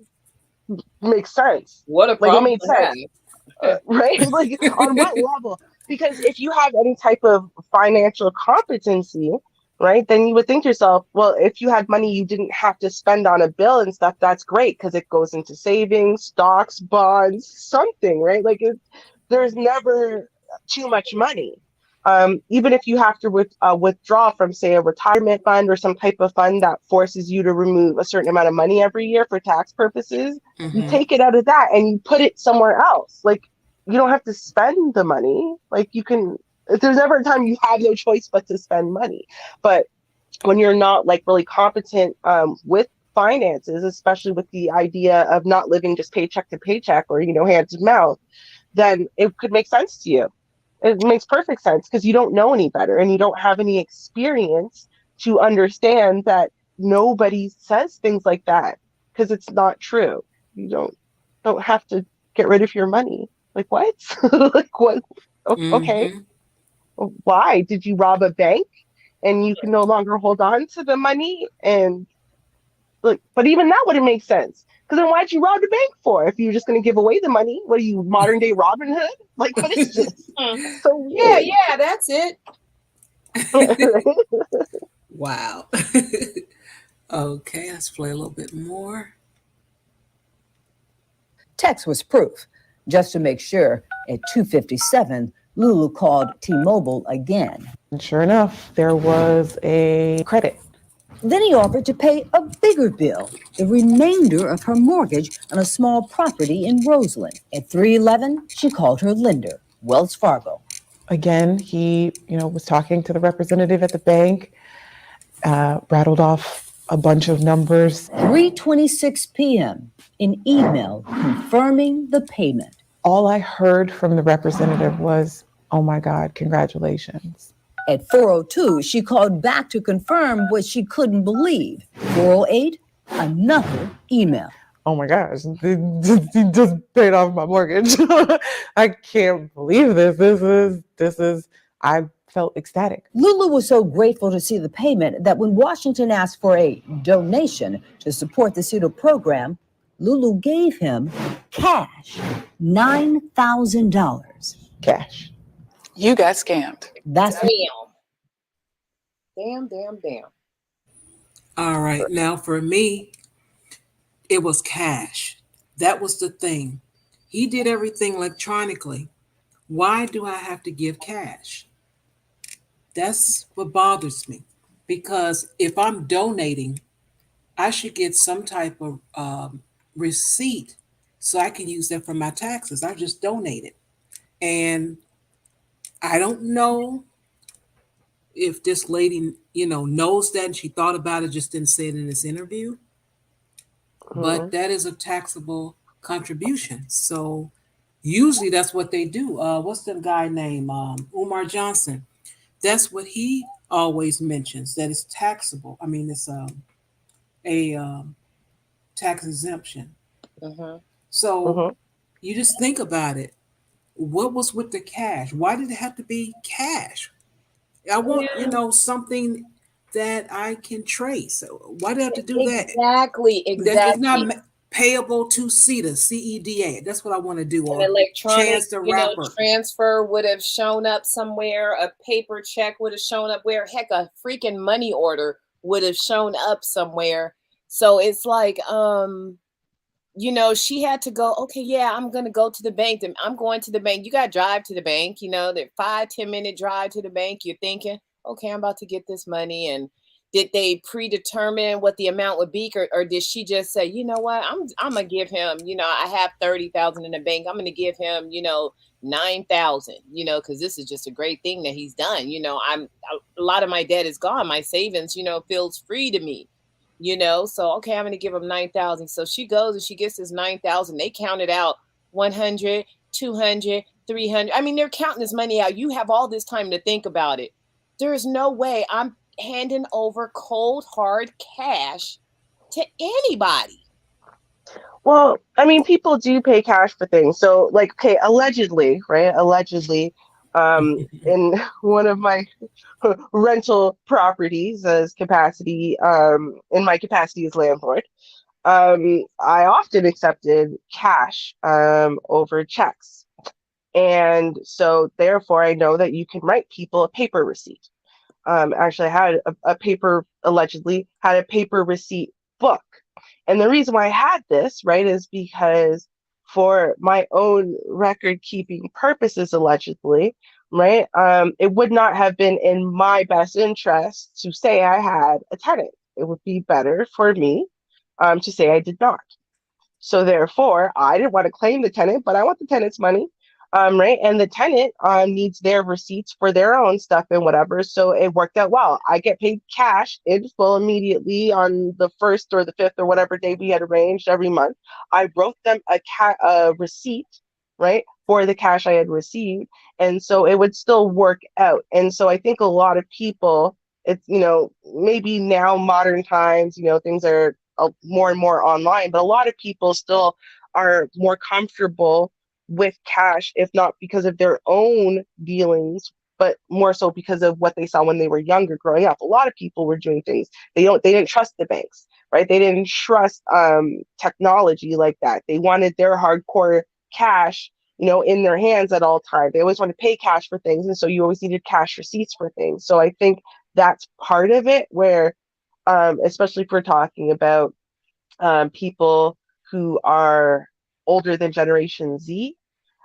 makes sense. What a Like, it problem made to sense. have. Right? Like, on what level? Because if you have any type of financial competency, right, then you would think to yourself, well, if you had money you didn't have to spend on a bill and stuff, that's great because it goes into savings, stocks, bonds, something, right? Like, there's never too much money. Even if you have to withdraw from, say, a retirement fund or some type of fund that forces you to remove a certain amount of money every year for tax purposes, you Mm-hmm. take it out of that and you put it somewhere else. Like, you don't have to spend the money. Like, you can, there's never a time you have no choice but to spend money. But when you're not like really competent with finances, especially with the idea of not living just paycheck to paycheck or, hand to mouth, then it could make sense to you. It makes perfect sense because you don't know any better and you don't have any experience to understand that nobody says things like that because it's not true. You don't have to get rid of your money. Like, what? Like, what? Okay. Mm-hmm. Why? Did you rob a bank and you can no longer hold on to the money? And look, but even that wouldn't make sense. Because then why'd you rob the bank for? If you're just going to give away the money, what are you, modern day Robin Hood? Like, what is this? So Yeah, weird. yeah, that's it. Wow. Okay, let's play a little bit more. Text was proof. Just to make sure, at 2:57, Lulu called T-Mobile again. And sure enough, there was a credit. Then he offered to pay a bigger bill, the remainder of her mortgage on a small property in Roseland. At 3:11, she called her lender, Wells Fargo. Again, he, was talking to the representative at the bank, rattled off a bunch of numbers. 3:26 p.m., an email confirming the payment. All I heard from the representative was, "Oh my God, congratulations." At 4:02, she called back to confirm what she couldn't believe. 4:08, another email. "Oh my gosh, he just paid off my mortgage." I can't believe this. This is, I felt ecstatic. Lulu was so grateful to see the payment that when Washington asked for a donation to support the CETA program, Lulu gave him cash, $9,000. Cash. You got scammed. That's Damn. All right. Now, for me, it was cash. That was the thing. He did everything electronically. Why do I have to give cash? That's what bothers me. Because if I'm donating, I should get some type of receipt so I can use that for my taxes. I just donated. And I don't know if this lady, knows that and she thought about it, just didn't say it in this interview. But that is a taxable contribution. So usually that's what they do. What's the guy name? Umar Johnson. That's what he always mentions, that it's taxable. I mean, it's a tax exemption. So you just think about it. What was with the cash? Why did it have to be cash? I want, something that I can trace. Why do I have to do that? Exactly. That it's not payable to CETA, CEDA. That's what I want to do. An Or electronic, Chance the Rapper. transfer would have shown up somewhere. A paper check would have shown up where, heck, a freaking money order would have shown up somewhere. So it's like, she had to go, okay, yeah, I'm going to go to the bank. I'm going to the bank. You got to drive to the bank, the 5-10 minute drive to the bank. You're thinking, okay, I'm about to get this money. And Did they predetermine what the amount would be, or did she just say, you know what, I'm gonna give him, I have 30,000 in the bank. I'm gonna give him, 9,000, because this is just a great thing that he's done. A lot of my debt is gone. My savings, feels free to me. So okay, I'm gonna give him 9,000. So she goes and she gets his 9,000. They counted out 100, 200, 300. I mean, they're counting this money out. You have all this time to think about it. There's no way I'm handing over cold hard cash to anybody. Well, I mean, people do pay cash for things. So, like, pay allegedly, right? Allegedly, in one of my rental properties as capacity, in my capacity as landlord, I often accepted cash over checks. And so, therefore, I know that you can write people a paper receipt. Actually, I had a paper, allegedly, had a paper receipt book. And the reason why I had this, right, is because for my own record keeping purposes, allegedly, right, it would not have been in my best interest to say I had a tenant. It would be better for me to say I did not. So therefore, I didn't want to claim the tenant, but I want the tenant's money, right? And the tenant needs their receipts for their own stuff and whatever. So it worked out well. I get paid cash in full immediately on the 1st or the 5th or whatever day we had arranged every month. I wrote them a receipt, right, for the cash I had received, and so it would still work out. And so I think a lot of people, it's maybe now modern times, things are more and more online, but a lot of people still are more comfortable with cash, if not because of their own dealings, but more so because of what they saw when they were younger growing up. A lot of people were doing things they didn't trust the banks, right? They didn't trust technology like that. They wanted their hardcore cash, in their hands at all times. They always wanted to pay cash for things, and so you always needed cash receipts for things. So I think that's part of it, where especially if we're talking about people who are older than Generation Z,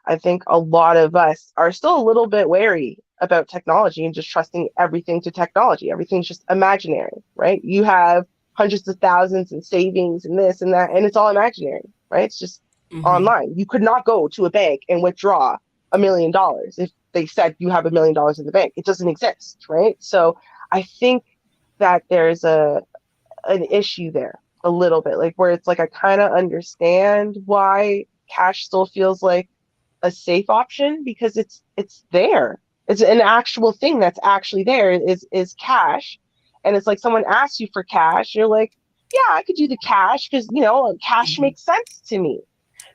I think a lot of us are still a little bit wary about technology and just trusting everything to technology. Everything's just imaginary, right? You have hundreds of thousands in savings and this and that, and it's all imaginary, right? It's just online. You could not go to a bank and withdraw $1 million if they said you have $1 million in the bank. It doesn't exist, right? So I think that there's an issue there a little bit, like where it's like I kind of understand why cash still feels like a safe option, because it's there. It's an actual thing that's actually there, is cash. And it's like someone asks you for cash, you're like, yeah, I could do the cash because cash makes sense to me,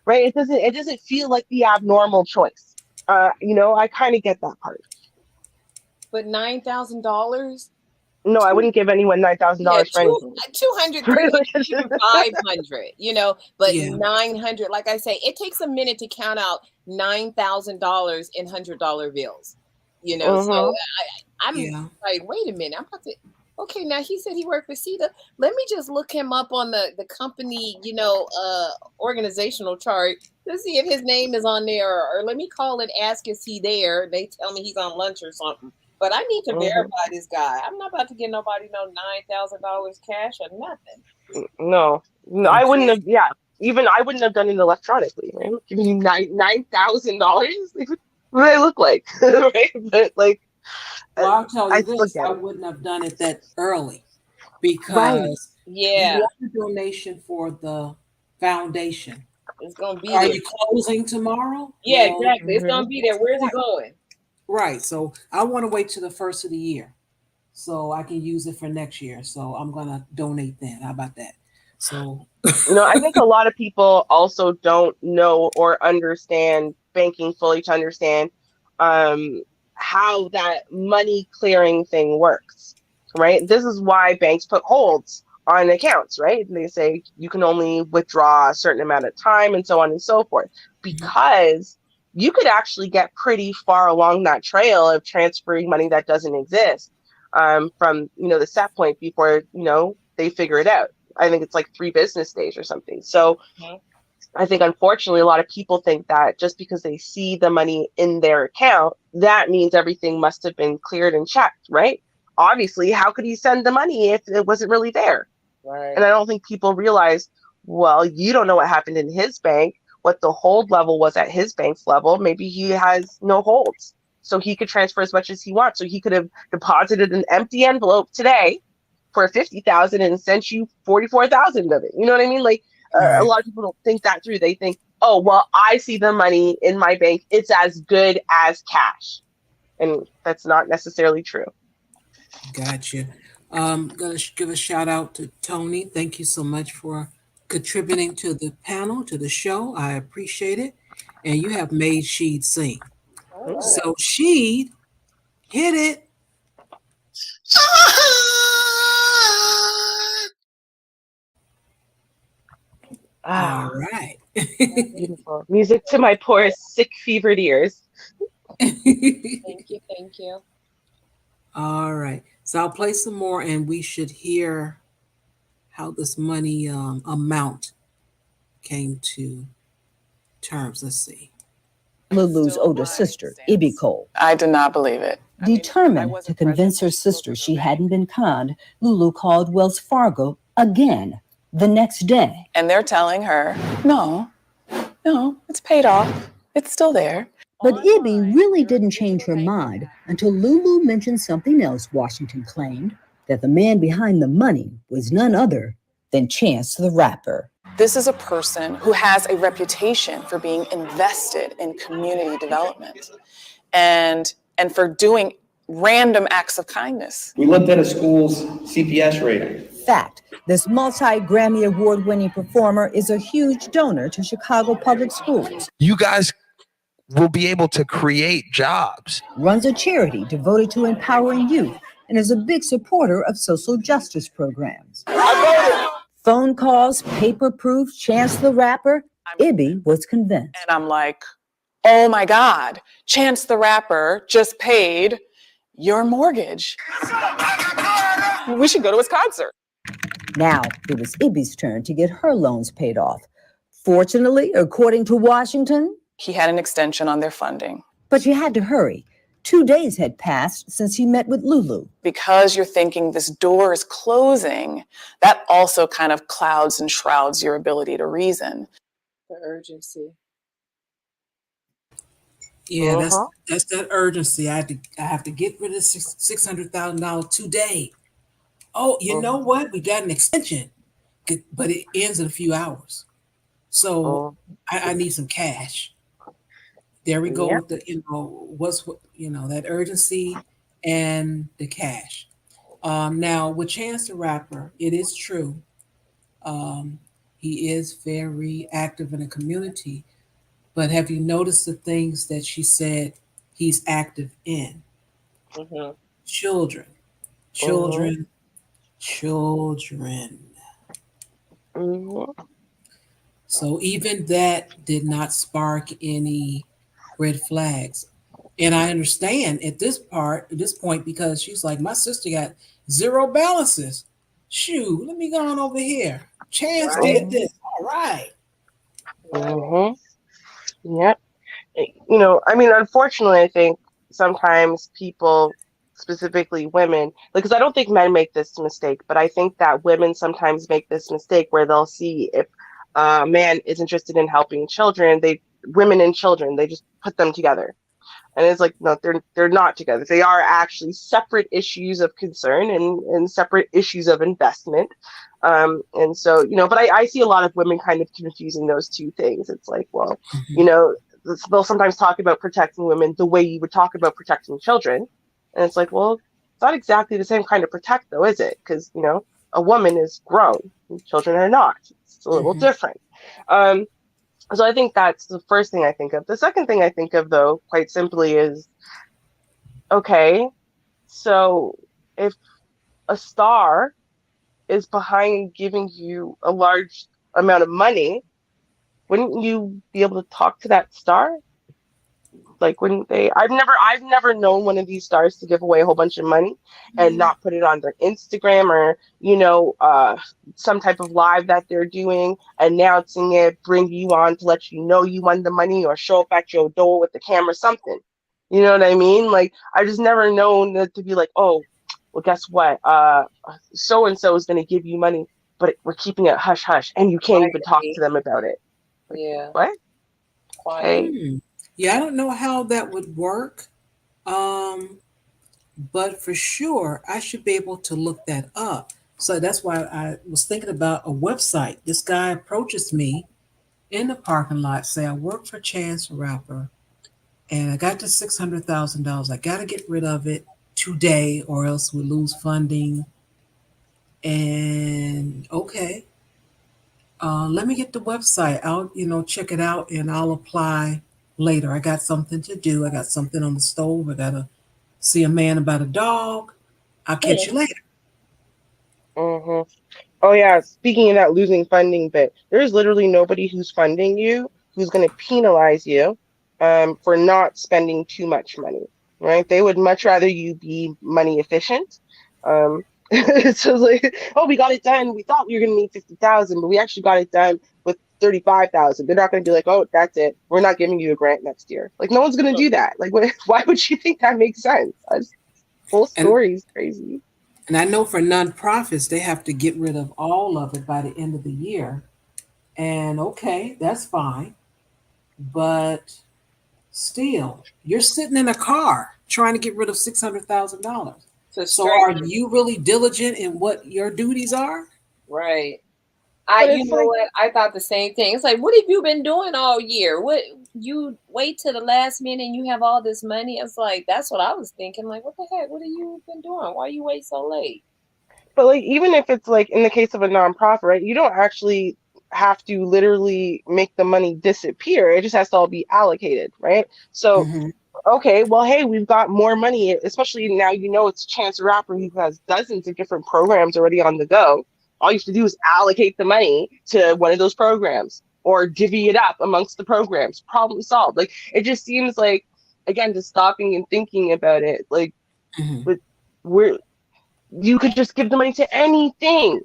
right? It doesn't feel like the abnormal choice. I kind of get that part. But $9,000? No, I wouldn't give anyone $9,000 for anything. 200, 300, even 500, but Yeah. 900, like I say, it takes a minute to count out $9,000 in $100 bills, so I'm like, wait a minute, I'm about to, okay, now he said he worked for CETA. Let me just look him up on the company, organizational chart to see if his name is on there, or let me call and ask, is he there? They tell me he's on lunch or something. But I need to verify this guy. I'm not about to give nobody no $9,000 cash or nothing. No, I wouldn't have. Yeah, even I wouldn't have done it electronically. Right? Giving you $9,000. Like, what do they look like? Right? But like, Well, I'll tell you I this: I wouldn't have done it that early because yeah, you want a donation for the foundation. It's gonna be Are there. you closing tomorrow? Yeah, exactly. It's gonna be there. Where's it going? Right. So I want to wait till the first of the year so I can use it for next year. So I'm gonna donate then. How about that? So I think a lot of people also don't know or understand banking fully to understand how that money clearing thing works. Right. This is why banks put holds on accounts, right? They say you can only withdraw a certain amount of time and so on and so forth, because you could actually get pretty far along that trail of transferring money that doesn't exist from, the set point before, they figure it out. I think it's like 3 business days or something. So I think, unfortunately, a lot of people think that just because they see the money in their account, that means everything must have been cleared and checked, right? obviously, how could he send the money if it wasn't really there? Right. And I don't think people realize, well, you don't know what happened in his bank, what the hold level was at his bank's level. Maybe he has no holds, so he could transfer as much as he wants. So he could have deposited an empty envelope today for 50,000 and sent you 44,000 of it. You know what I mean? Like a lot of people don't think that through. They think, oh, well, I see the money in my bank. It's as good as cash. And that's not necessarily true. Gotcha. Gonna give a shout out to Tony. Thank you so much for contributing to the panel, to the show. I appreciate it. And you have made Sheed sing. So Sheed, hit it. All right. Beautiful. Music to my poor, sick, fevered ears. Thank you. Thank you. All right. So I'll play some more and we should hear how this money amount came to terms. Let's see. Lulu's older sister, Ibby Cole. I did not believe it. Determined to convince her sister she hadn't been conned, Lulu called Wells Fargo again the next day. And they're telling her, no, it's paid off. It's still there. But Ibby really didn't change her mind until Lulu mentioned something else Washington claimed, that the man behind the money was none other than Chance the Rapper. This is a person who has a reputation for being invested in community development and for doing random acts of kindness. We looked at a school's CPS rating. Fact, this multi-Grammy award-winning performer is a huge donor to Chicago public schools. You guys will be able to create jobs. Runs a charity devoted to empowering youth and is a big supporter of social justice programs. Phone calls, paper-proof, Chance the Rapper, Ibby was convinced. And I'm like, oh my God, Chance the Rapper just paid your mortgage. We should go to his concert. Now it was Ibby's turn to get her loans paid off. Fortunately, according to Washington, he had an extension on their funding. But you had to hurry. 2 days had passed since he met with Lulu. Because you're thinking this door is closing, that also kind of clouds and shrouds your ability to reason. The urgency. Yeah, that's that urgency. I have to get rid of $600,000 today. Oh, you know what? We got an extension, but it ends in a few hours. So I need some cash. There we go with the, that urgency and the cash. Now with Chance the Rapper, it is true. He is very active in the community, but have you noticed the things that she said he's active in? Mm-hmm. Children. Mm-hmm. So even that did not spark any red flags. And I understand at this point, because she's like, my sister got zero balances. Shoot, let me go on over here. Chance did this. All right. Mm-hmm. Yep. Unfortunately, I think sometimes people, specifically women, because I don't think men make this mistake, but I think that women sometimes make this mistake where they'll see if a man is interested in helping children, women and children, they just put them together. And it's like, no, they're not together. They are actually separate issues of concern and separate issues of investment. And so, but I see a lot of women kind of confusing those two things. It's like, well, they'll sometimes talk about protecting women the way you would talk about protecting children. And it's like, well, it's not exactly the same kind of protect though, is it? Because, a woman is grown and children are not. It's a little different. So I think that's the first thing I think of. The second thing I think of, though, quite simply is, okay, so if a star is behind giving you a large amount of money, wouldn't you be able to talk to that star? Like, wouldn't they? I've never known one of these stars to give away a whole bunch of money and not put it on their Instagram or, some type of live that they're doing, announcing it, bring you on to let you know you won the money or show up at your door with the camera, something. You know what I mean? Like, I've just never known that to be like, oh, well, guess what? So and so is going to give you money, but we're keeping it hush hush, and you can't even talk Quietly. to them about it. Yeah. What? Hey, Quietly. Yeah, I don't know how that would work. Um, but for sure, I should be able to look that up. So that's why I was thinking about a website. This guy approaches me in the parking lot, say, I work for Chance the Rapper, and I got this $600,000. I got to get rid of it today, or else we lose funding. And okay, let me get the website. I'll check it out, and I'll apply later. I got something to do. I got something on the stove. I gotta see a man about a dog. I'll catch you later. mm-hmm. Oh yeah, speaking of that losing funding bit, there's literally nobody who's funding you who's going to penalize you for not spending too much money, right? They would much rather you be money efficient. Um, so it's like, oh, we got it done. We thought we were going to need 50,000, but we actually got it done with 35,000. They're not going to be like, oh, that's it. We're not giving you a grant next year. Like no one's going to do that. Like, why would you think that makes sense? Whole And story is crazy. and I know for nonprofits, they have to get rid of all of it by the end of the year. And okay, that's fine. But still, you're sitting in a car trying to get rid of $600,000. To So are stranger. you really diligent in what your duties are? Right. But You it's know like, what? I thought the same thing. It's like, what have you been doing all year? What you wait till the last minute and you have all this money? It's like that's what I was thinking. Like, what the heck? What have you been doing? Why you wait so late? but like even if it's like in the case of a nonprofit, right? You don't actually have to literally make the money disappear. It just has to all be allocated, right? So Mm-hmm. okay, well, hey, we've got more money, especially now it's Chance the Rapper who has dozens of different programs already on the go. All you have to do is allocate the money to one of those programs or divvy it up amongst the programs. Problem solved. Like it just seems like again, just stopping and thinking about it, like Mm-hmm. but we're you could just give the money to anything.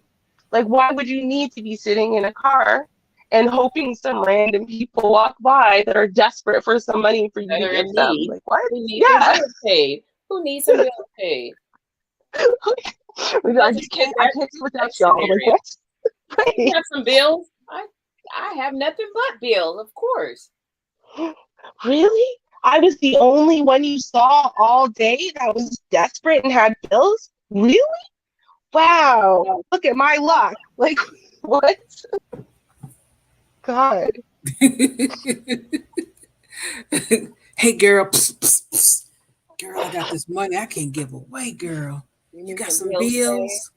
Like, why would you need to be sitting in a car and hoping some random people walk by that are desperate for some money for you That to are give in them? need. Like, what? Who need their Yeah. bills paid? Who needs some bills paid? I Let's just take can't. I that can't do without next y'all. Like, scenario. what? You Right. have some bills. I have nothing but bills, of course. Really? I was the only one you saw all day that was desperate and had bills? Really? Wow. Look at my luck. Like, what? God. Hey, girl. Psst, psst, psst. Girl, I got this money I can't give away, girl. You You need got some some bills paid. bills?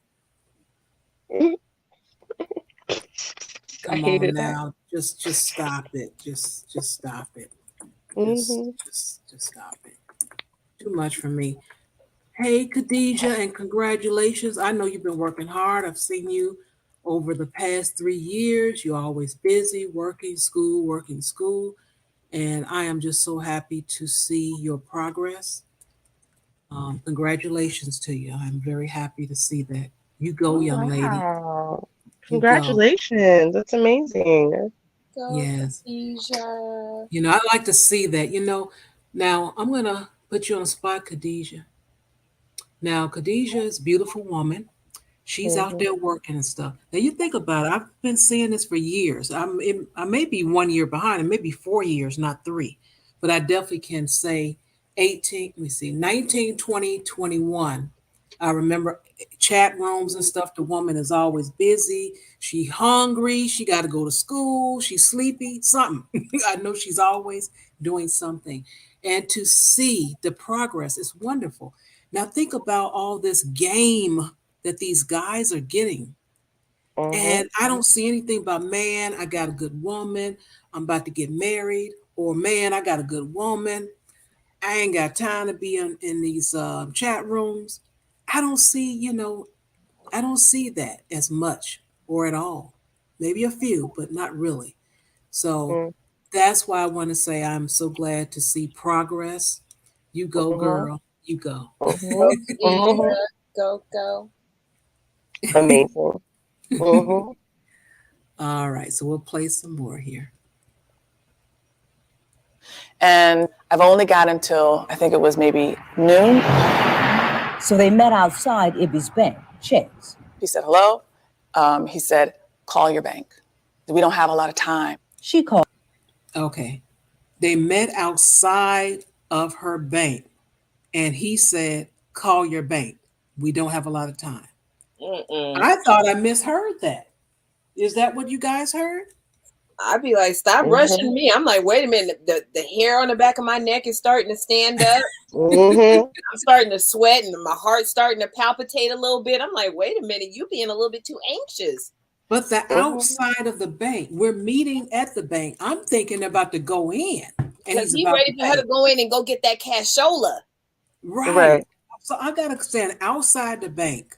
I Come on hated that. now. Just stop it. Just stop it. Just Hmm. just stop it. Too much for me. Hey, Khadijah, and congratulations. I know you've been working hard. I've seen you over the past 3 years. You're always busy working school. And I am just so happy to see your progress. Congratulations to you. I'm very happy to see that. You go, Oh, young lady. wow. You go. Congratulations. That's amazing. Go, Yes. Khadijah. I like to see that. Now I'm going to put you on the spot, Khadijah. Now, Khadijah is a beautiful woman. She's out Hmm. there working and stuff. Now you think about it. I've been seeing this for years. I may be 1 year behind, and maybe 4 years, not three, but I definitely can say 18. Let me see, 19, 20, 21. I remember chat rooms and stuff. The woman is always busy. She hungry. She got to go to school. She's sleepy. Something. I know she's always doing something. And to see the progress is wonderful. Now think about all this game that these guys are getting. Hmm. And I don't see anything about, man, I got a good woman. I'm about to get married. Or, man, I got a good woman. I ain't got time to be in these chat rooms. I don't see, I don't see that as much or at all. Maybe a few, but not really. So that's why I want to say I'm so glad to see progress. You go, Hmm. girl. You go. Hmm. Go, Hmm. Khadijah. Go, go. Amazing. Hmm. All right. So we'll play some more here. And I've only got until I think it was maybe noon. So they met outside Ibby's bank, Chase. He said, hello. He said, call your bank. We don't have a lot of time. She called. Okay. They met outside of her bank, and he said, call your bank. We don't have a lot of time. I thought I misheard that. Is that what you guys heard? I'd be like, stop rushing me. I'm like, wait a minute. The hair on the back of my neck is starting to stand up. I'm starting to sweat and my heart's starting to palpitate a little bit. I'm like, wait a minute, you being a little bit too anxious. But the outside of the bank, we're meeting at the bank. I'm thinking about to go in. Because he's ready for her to go in and go get that cashola. Right. So I got to stand outside the bank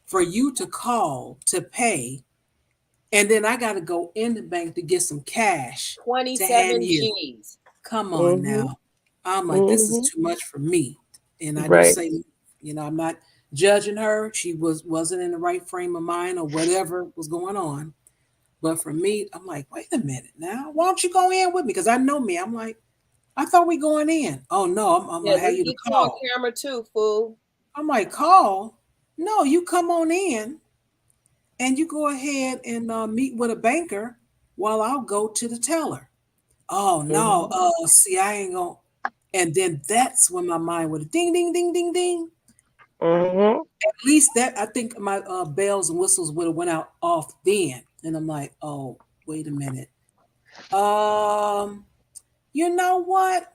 for you to call to pay. And then I got to go in the bank to get some cash. 27 G's. Come on now. I'm like, this is too much for me. And I just say, I'm not judging her. She wasn't in the right frame of mind or whatever was going on. But for me, I'm like, wait a minute now. Why don't you go in with me? Because I know me. I'm like, I thought we going in. Oh no, I'm gonna have you to call. On camera too, fool. I'm like, call? No, you come on in. And you go ahead and meet with a banker while I'll go to the teller. Oh, no. See, I ain't going to. And then that's when my mind would ding, ding, ding, ding, ding. At least that, I think my bells and whistles would have went out off then. And I'm like, oh, wait a minute. You know what?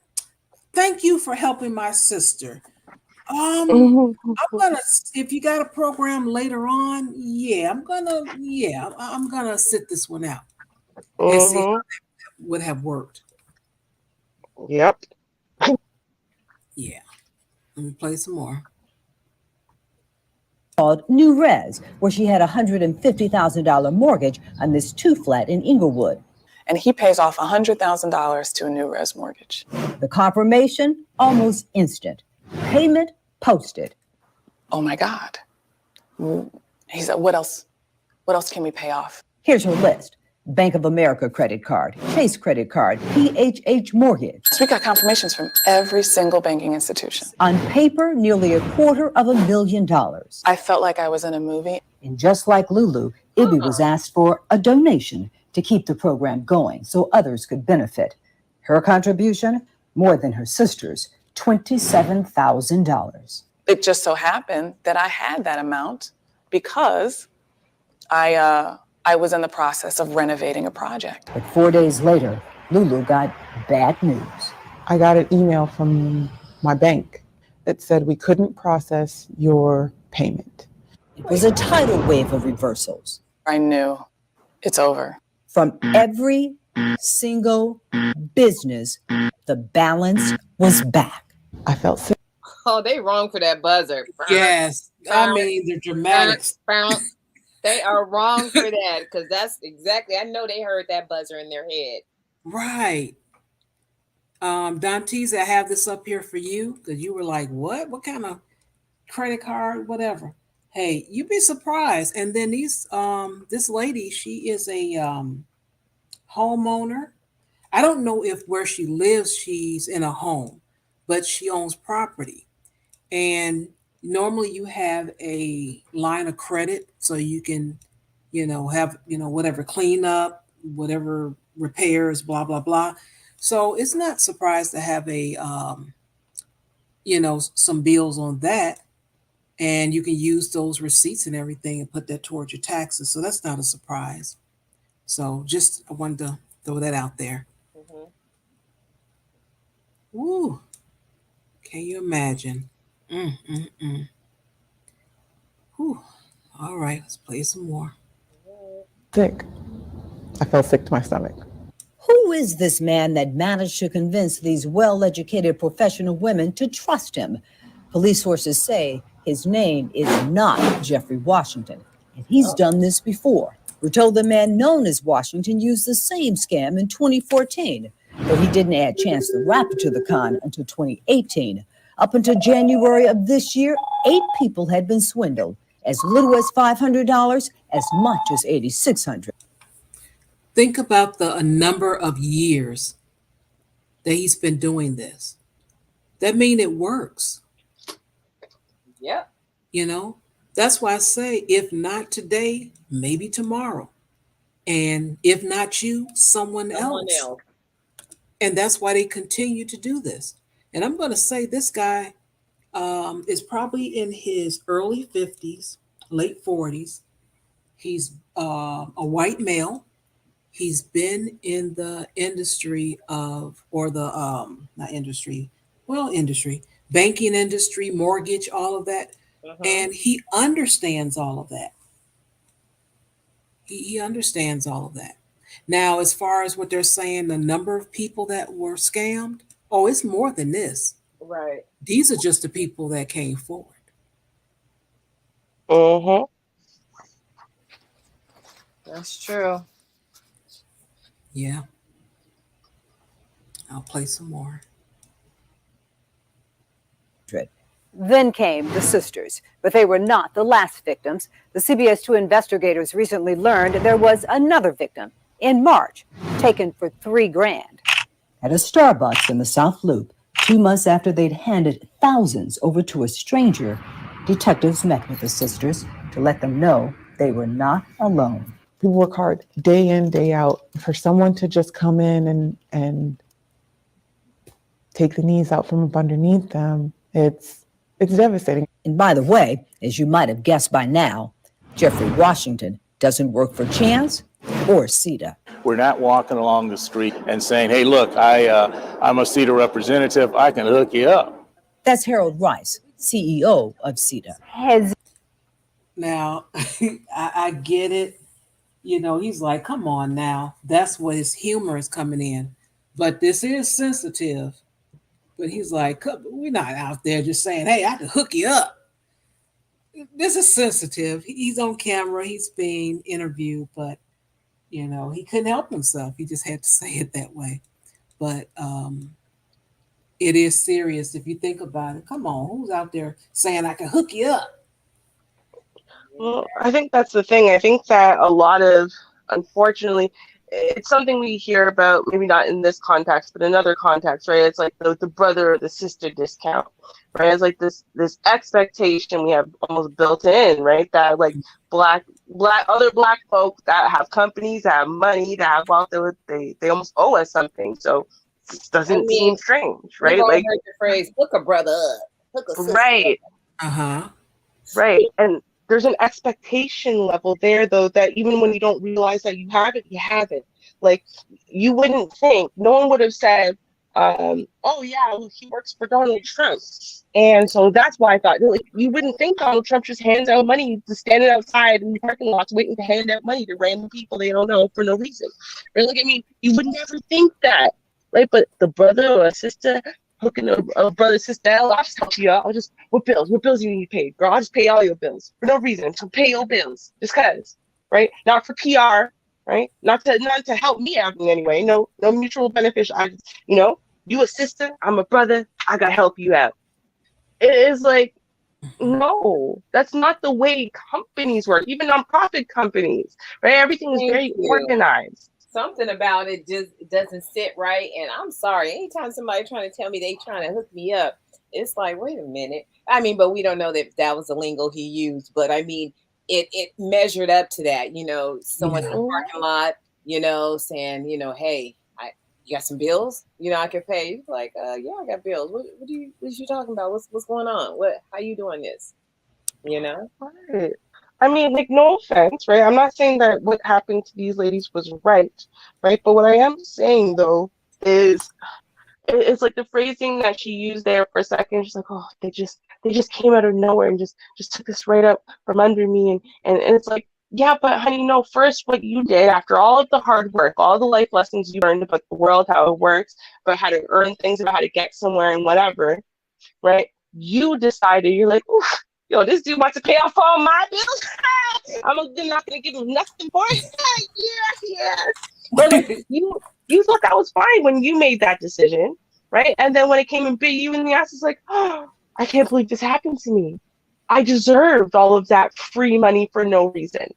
Thank you for helping my sister. I'm gonna, if you got a program later on, I'm gonna sit this one out and see how that would have worked. Yep. Yeah. Let me play some more. Called New Res, where she had a $150,000 mortgage on this 2-flat in Inglewood. And he pays off $100,000 to a New Res mortgage. The confirmation, almost instant. Payment posted. Oh my God. He said, what else? What else can we pay off? Here's her list. Bank of America credit card, Chase credit card, PHH mortgage. So we got confirmations from every single banking institution. On paper, nearly $250,000. I felt like I was in a movie. And just like Lulu, Ibby was asked for a donation to keep the program going so others could benefit. Her contribution, more than her sister's, $27,000. It just so happened that I had that amount because I was in the process of renovating a project. But 4 days later, Lulu got bad news. I got an email from my bank that said we couldn't process your payment. It was a tidal wave of reversals. I knew it's over. From every single business, the balance was back. I felt sick. Oh, they wrong for that buzzer. Yes. I mean, the dramatics. They are wrong for that because that's exactly, I know they heard that buzzer in their head. Right. Dantes, I have this up here for you because you were like, what? What kind of credit card? Whatever. Hey, you'd be surprised. And then this lady, she is a homeowner. I don't know if where she lives, she's in a home, but she owns property. And normally you have a line of credit so you can, have, whatever cleanup, whatever repairs, blah, blah, blah. So it's not surprised to have a, some bills on that. And you can use those receipts and everything and put that towards your taxes. So that's not a surprise. So I wanted to throw that out there. Woo. Can you imagine? Whew. All right, let's play some more. Sick. I felt sick to my stomach. Who is this man that managed to convince these well-educated professional women to trust him? Police sources say his name is not Jeffrey Washington, and he's done this before. We're told the man known as Washington used the same scam in 2014, but he didn't add Chance the Rapper to the con until 2018. Up until January of this year, 8 people had been swindled, as little as $500, as much as $8,600. Think about the number of years that he's been doing this. That means it works. Yep. You know, that's why I say, if not today, maybe tomorrow. And if not you, someone Someone else. else. And that's why they continue to do this. And I'm going to say this guy is probably in his early 50s, late 40s. He's a white male. He's been in the industry of, or the, not industry, well, industry, banking industry, mortgage, all of that. Uh-huh. And he understands all of that. He understands all of that. Now, as far as what they're saying, the number of people that were scammed, oh, it's more than this. Right. These are just the people that came forward. Mm-hmm. That's true. Yeah, I'll play some more. Then came the sisters, but they were not the last victims. The CBS 2 investigators recently learned there was another victim in March, taken for $3,000 at a Starbucks in the South Loop. 2 months after they'd handed thousands over to a stranger, detectives met with the sisters to let them know they were not alone. We work hard day in, day out. For someone to just come in and take the knees out from up underneath them, it's devastating. And by the way, as you might have guessed by now, Jeffrey Washington doesn't work for Chance or CETA. We're not walking along the street and saying, hey, look, I'm a CETA representative. I can hook you up. That's Harold Rice, CEO of CETA. Now, I get it. You know, he's like, come on now. That's what his humor is coming in. But this is sensitive. But he's like, we're not out there just saying, hey, I can hook you up. This is sensitive. He's on camera. He's being interviewed, but, you know, he couldn't help himself. He just had to say it that way. But it is serious if you think about it. Come on, who's out there saying I can hook you up? Well, I think that's the thing. I think that a lot of, unfortunately, it's something we hear about, maybe not in this context, but in other contexts, right? It's like the brother or the sister discount, right? It's like this expectation we have almost built in, right? That like other black folk that have companies, that have money, that have wealth, they almost owe us something. So it doesn't seem strange, We've right? all Like, heard the phrase, hook a brother up, hook a sister right. up. Uh-huh. Right. And there's an expectation level there, though, that even when you don't realize that you have it, you have it. Like, you wouldn't think, no one would have said, oh, yeah, well, he works for Donald Trump. And so that's why I thought, like, you wouldn't think Donald Trump just hands out money to standing outside in the parking lots waiting to hand out money to random people they don't know for no reason. Right? Like, I mean, you would never think that. Right. But the brother or a sister hooking a brother, sister, I'll just help you out. What bills you need paid? Girl, I'll just pay all your bills for no reason. So pay your bills. Just cause, right? Not for PR, right? Not to help me out in any way. No mutual beneficial. You a sister, I'm a brother, I gotta help you out. It is like, no, that's not the way companies work, even nonprofit companies, right? Everything is Thank very you. organized. Something about it just doesn't sit right. And I'm sorry, anytime somebody trying to tell me they trying to hook me up, it's like, wait a minute. I mean, but we don't know that was the lingo he used. But I mean, it measured up to that. You know, someone in the parking lot, you know, saying, you know, hey, you got some bills? You know, I can pay. You're like, yeah, I got bills. What you talking about? What's going on? How you doing this? You know? Right. I mean, like, no offense, right? I'm not saying that what happened to these ladies was right, right? But what I am saying, though, is it's like the phrasing that she used there for a second. She's like, oh, they just came out of nowhere and just took this right up from under me. And it's like, yeah, but honey, no, first what you did after all of the hard work, all the life lessons you learned about the world, how it works, about how to earn things, about how to get somewhere and whatever, right? You decided, you're like, oof, yo, this dude wants to pay off all my bills. I'm not gonna give him nothing for it. yeah. But like, you thought that was fine when you made that decision, right? And then when it came and bit you in the ass, it's like, oh, I can't believe this happened to me. I deserved all of that free money for no reason.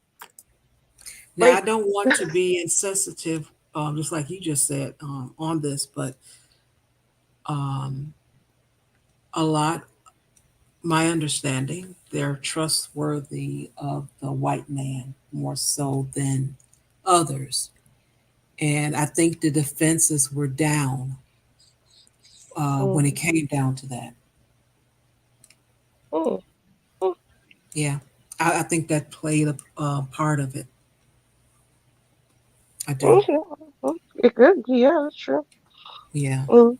Now, I don't want to be insensitive, just like you just said on this, but a lot my understanding, they're trustworthy of the white man more so than others. And I think the defenses were down when it Mm, came down to that. mm, mm, Yeah, I think that played a part of it. I do. okay. It could, yeah, that's true. Yeah, Mm.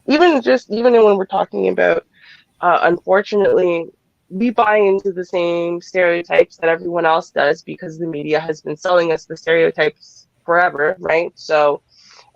Even when we're talking about, unfortunately, we buy into the same stereotypes that everyone else does because the media has been selling us the stereotypes forever, right? So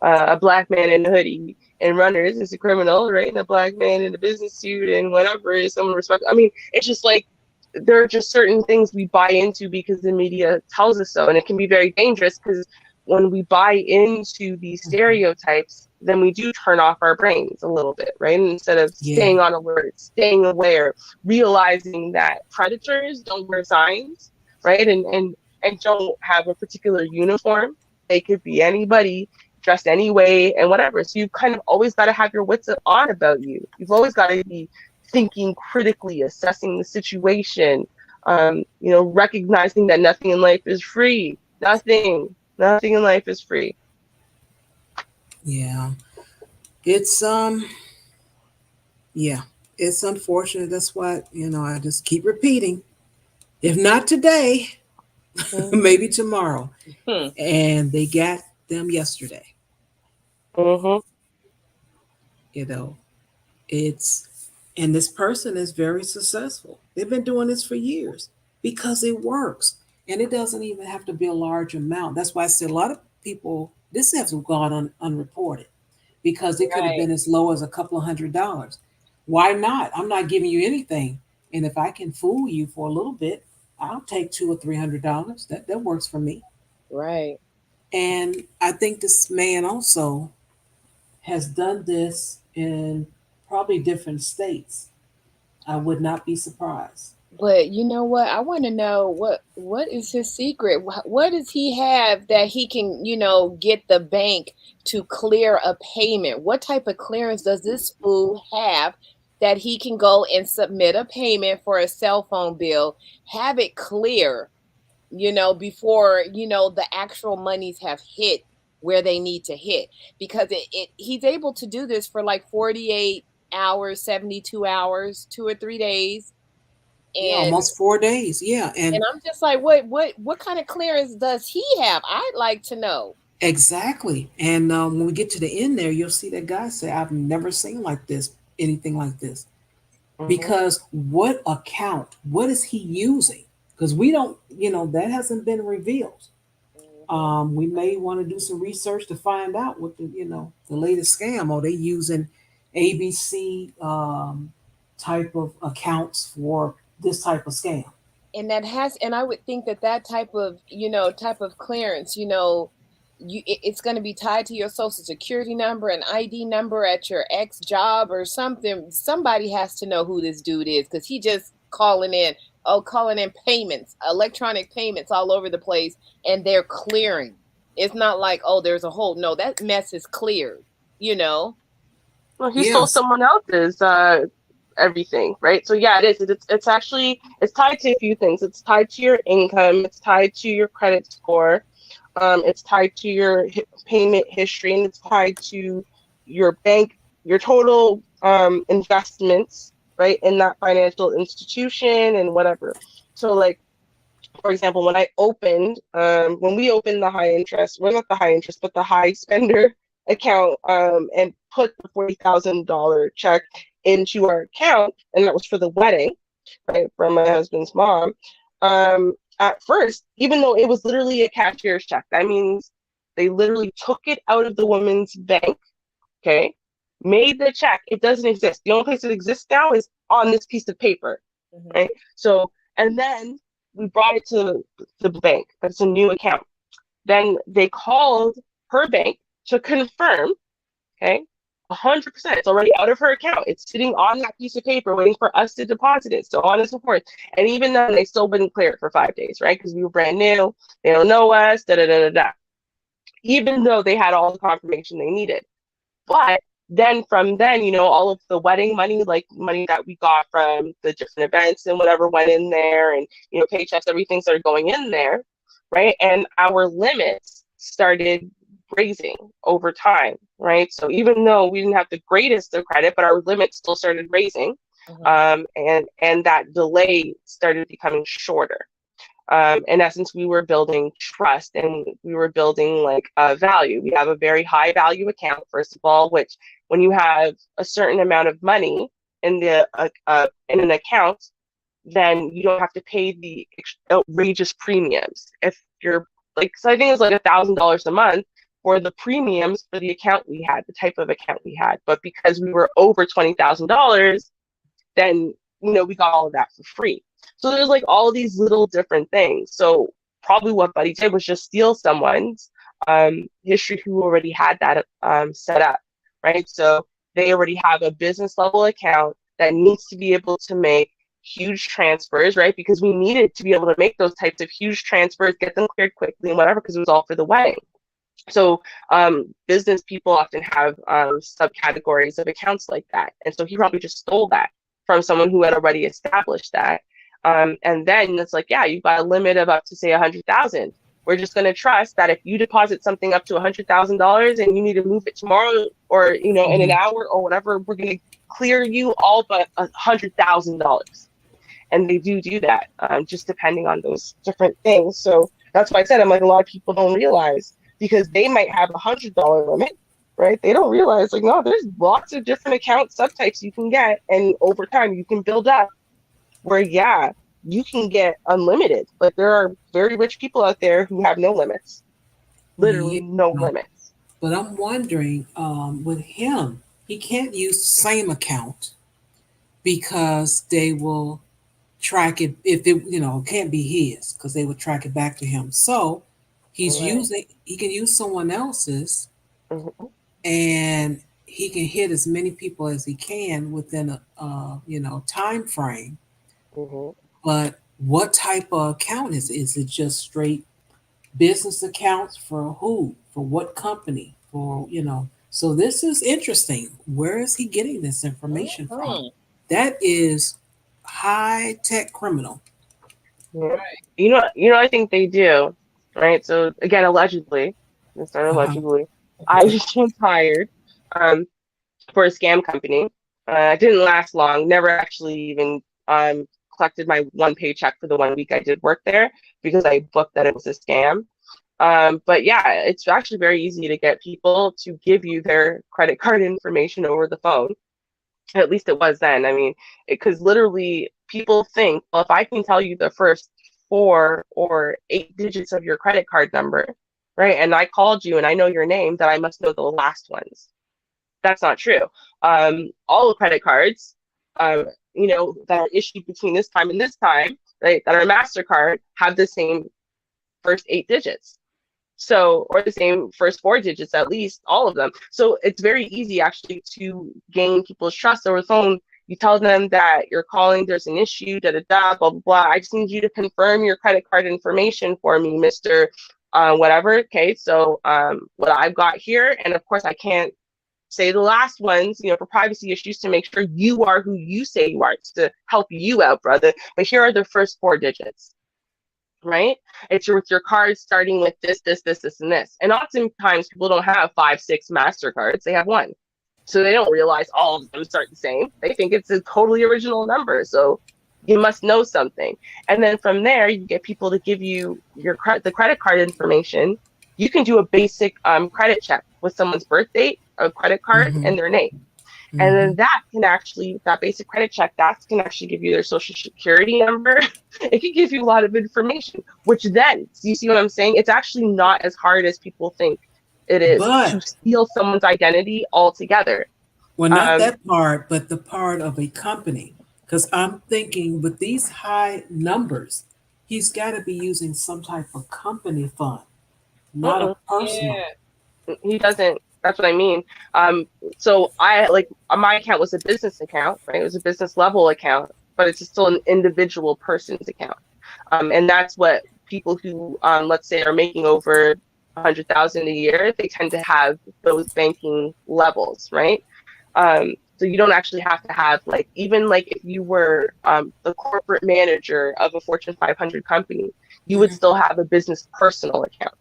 a black man in a hoodie and runners is a criminal, right? And a black man in a business suit and whatever is someone respect. I mean, it's just like there are just certain things we buy into because the media tells us so, and it can be very dangerous because when we buy into these stereotypes, then we do turn off our brains a little bit, right? And instead of yeah, staying on alert, staying aware, realizing that predators don't wear signs, right? And don't have a particular uniform. They could be anybody dressed any way and whatever. So you've kind of always got to have your wits on about you. You've always got to be thinking critically, assessing the situation, recognizing that nothing in life is free. Nothing in life is free. yeah. It's yeah, it's unfortunate. That's why I just keep repeating. If not today, Mm-hmm. maybe tomorrow. Hmm. And they got them yesterday. Mm-hmm. You know, it's and this person is very successful. They've been doing this for years because it works. And it doesn't even have to be a large amount. That's why I said a lot of people, this has gone unreported because it could have Right. been as low as a couple of $100s. Why not? I'm not giving you anything. And if I can fool you for a little bit, I'll take $200 or $300. That works for me. Right. And I think this man also has done this in probably different states. I would not be surprised. But you know what? I want to know what is his secret? What does he have that he can, get the bank to clear a payment? What type of clearance does this fool have that he can go and submit a payment for a cell phone bill, have it clear, before, the actual monies have hit where they need to hit? Because he's able to do this for like 48 hours, 72 hours, 2 or 3 days. Yeah, And almost 4 days. Yeah, and I'm just like, what kind of clearance does he have? I'd like to know. exactly. And when we get to the end there, you'll see that guy say, "I've never seen like this, anything like this." Mm-hmm. Because what account? What is he using? Because we don't, that hasn't been revealed. Mhm. We may want to do some research to find out what the latest scam. Are they using ABC type of accounts for this type of scam? And I would think that type of clearance, it's going to be tied to your social security number and ID number at your ex job or something. Somebody has to know who this dude is because he just calling in payments, electronic payments all over the place, and they're clearing. It's not like, oh, there's a hole. No, that mess is cleared, you know? Well, he stole Yes, someone else's everything, right? So yeah, it is. It's actually it's tied to a few things. It's tied to your income. It's tied to your credit score. It's tied to your payment history, and it's tied to your bank, your total investments, right, in that financial institution and whatever. So, like, for example, when we opened the high interest, well, not the high interest, but the high spender account, and put the $40,000 check into our account, and that was for the wedding, right, from my husband's mom. At first, even though it was literally a cashier's check, that means they literally took it out of the woman's bank, okay, made the check. It doesn't exist. The only place it exists now is on this piece of paper, Mhm. right? So, and then we brought it to the bank. That's a new account. Then they called her bank to confirm, okay, 100%. It's already out of her account. It's sitting on that piece of paper waiting for us to deposit it, so on and so forth. And even then, they still wouldn't clear it for 5 days, right? Because we were brand new. They don't know us, da da da da da. Even though they had all the confirmation they needed. But then from then, all of the wedding money, like money that we got from the different events and whatever went in there, and paychecks, everything started going in there, right? And our limits started raising over time, right? So even though we didn't have the greatest of credit, but our limits still started raising, and that delay started becoming shorter. In essence, we were building trust, and we were building like value. We have a very high value account, first of all, which when you have a certain amount of money in the in an account, then you don't have to pay the outrageous premiums. If you're so I think it was like $1,000 a month for the premiums for the account we had, the type of account we had. But because we were over $20,000, then we got all of that for free. So there's like all these little different things. So probably what Buddy did was just steal someone's history who already had that set up, right? So they already have a business level account that needs to be able to make huge transfers, right? Because we needed to be able to make those types of huge transfers, get them cleared quickly and whatever, because it was all for the wedding. So business people often have subcategories of accounts like that. And so he probably just stole that from someone who had already established that. And then it's like, yeah, you've got a limit of up to say 100,000. We're just going to trust that if you deposit something up to $100,000 and you need to move it tomorrow or, in an hour or whatever, we're going to clear you all but $100,000. And they do that, just depending on those different things. So that's why I said, I'm like, a lot of people don't realize, because they might have $100 limit, right? They don't realize, like, no, there's lots of different account subtypes you can get. And over time you can build up where, yeah, you can get unlimited. But there are very rich people out there who have no limits, literally no limits. But I'm wondering, with him, he can't use the same account because they will track it. If it, can't be his, because they would track it back to him. So he's he can use someone else's, and he can hit as many people as he can within a time frame. But what type of account is it? Is it just straight business accounts for who? For what company? So this is interesting. Where is he getting this information from? That is high tech criminal. Yeah. I think they do, right? So again, allegedly, I just was hired for a scam company. It didn't last long. Never actually even collected my one paycheck for the 1 week I did work there, because I booked that it was a scam. But yeah, it's actually very easy to get people to give you their credit card information over the phone. At least it was then. I mean, because literally people think, well, if I can tell you the first 4 or 8 digits of your credit card number, right, and I called you and I know your name, that I must know the last ones. That's not true. All the credit cards, that are issued between this time and this time, right, that are MasterCard, have the same first 8 digits. So, or the same first 4 digits, at least, all of them. So it's very easy actually to gain people's trust over the phone. You tell them that you're calling, there's an issue, blah, blah, blah. I just need you to confirm your credit card information for me, Mr. Whatever. Okay, so what I've got here, and of course I can't say the last ones, for privacy issues, to make sure you are who you say you are. It's to help you out, brother. But here are the first 4 digits. Right? It's with your cards starting with this, and this. And oftentimes people don't have 5, 6 MasterCards. They have 1. So they don't realize all of them start the same. They think it's a totally original number. So you must know something. And then from there, you get people to give you the credit card information. You can do a basic credit check with someone's birth date, a credit card, and their name. And then that basic credit check, that can actually give you their social security number. It can give you a lot of information, which then, you see what I'm saying? It's actually not as hard as people think it is to steal someone's identity altogether. Well, not that part, but the part of a company. Because I'm thinking with these high numbers, he's got to be using some type of company fund, not a personal. Yeah. He doesn't. That's what I mean. So my account was a business account, right? It was a business level account, but it's still an individual person's account. And that's what people who, let's say, are making over 100,000 a year, they tend to have those banking levels, right? So you don't actually have to have like, even like if you were the corporate manager of a Fortune 500 company, you would still have a business personal account,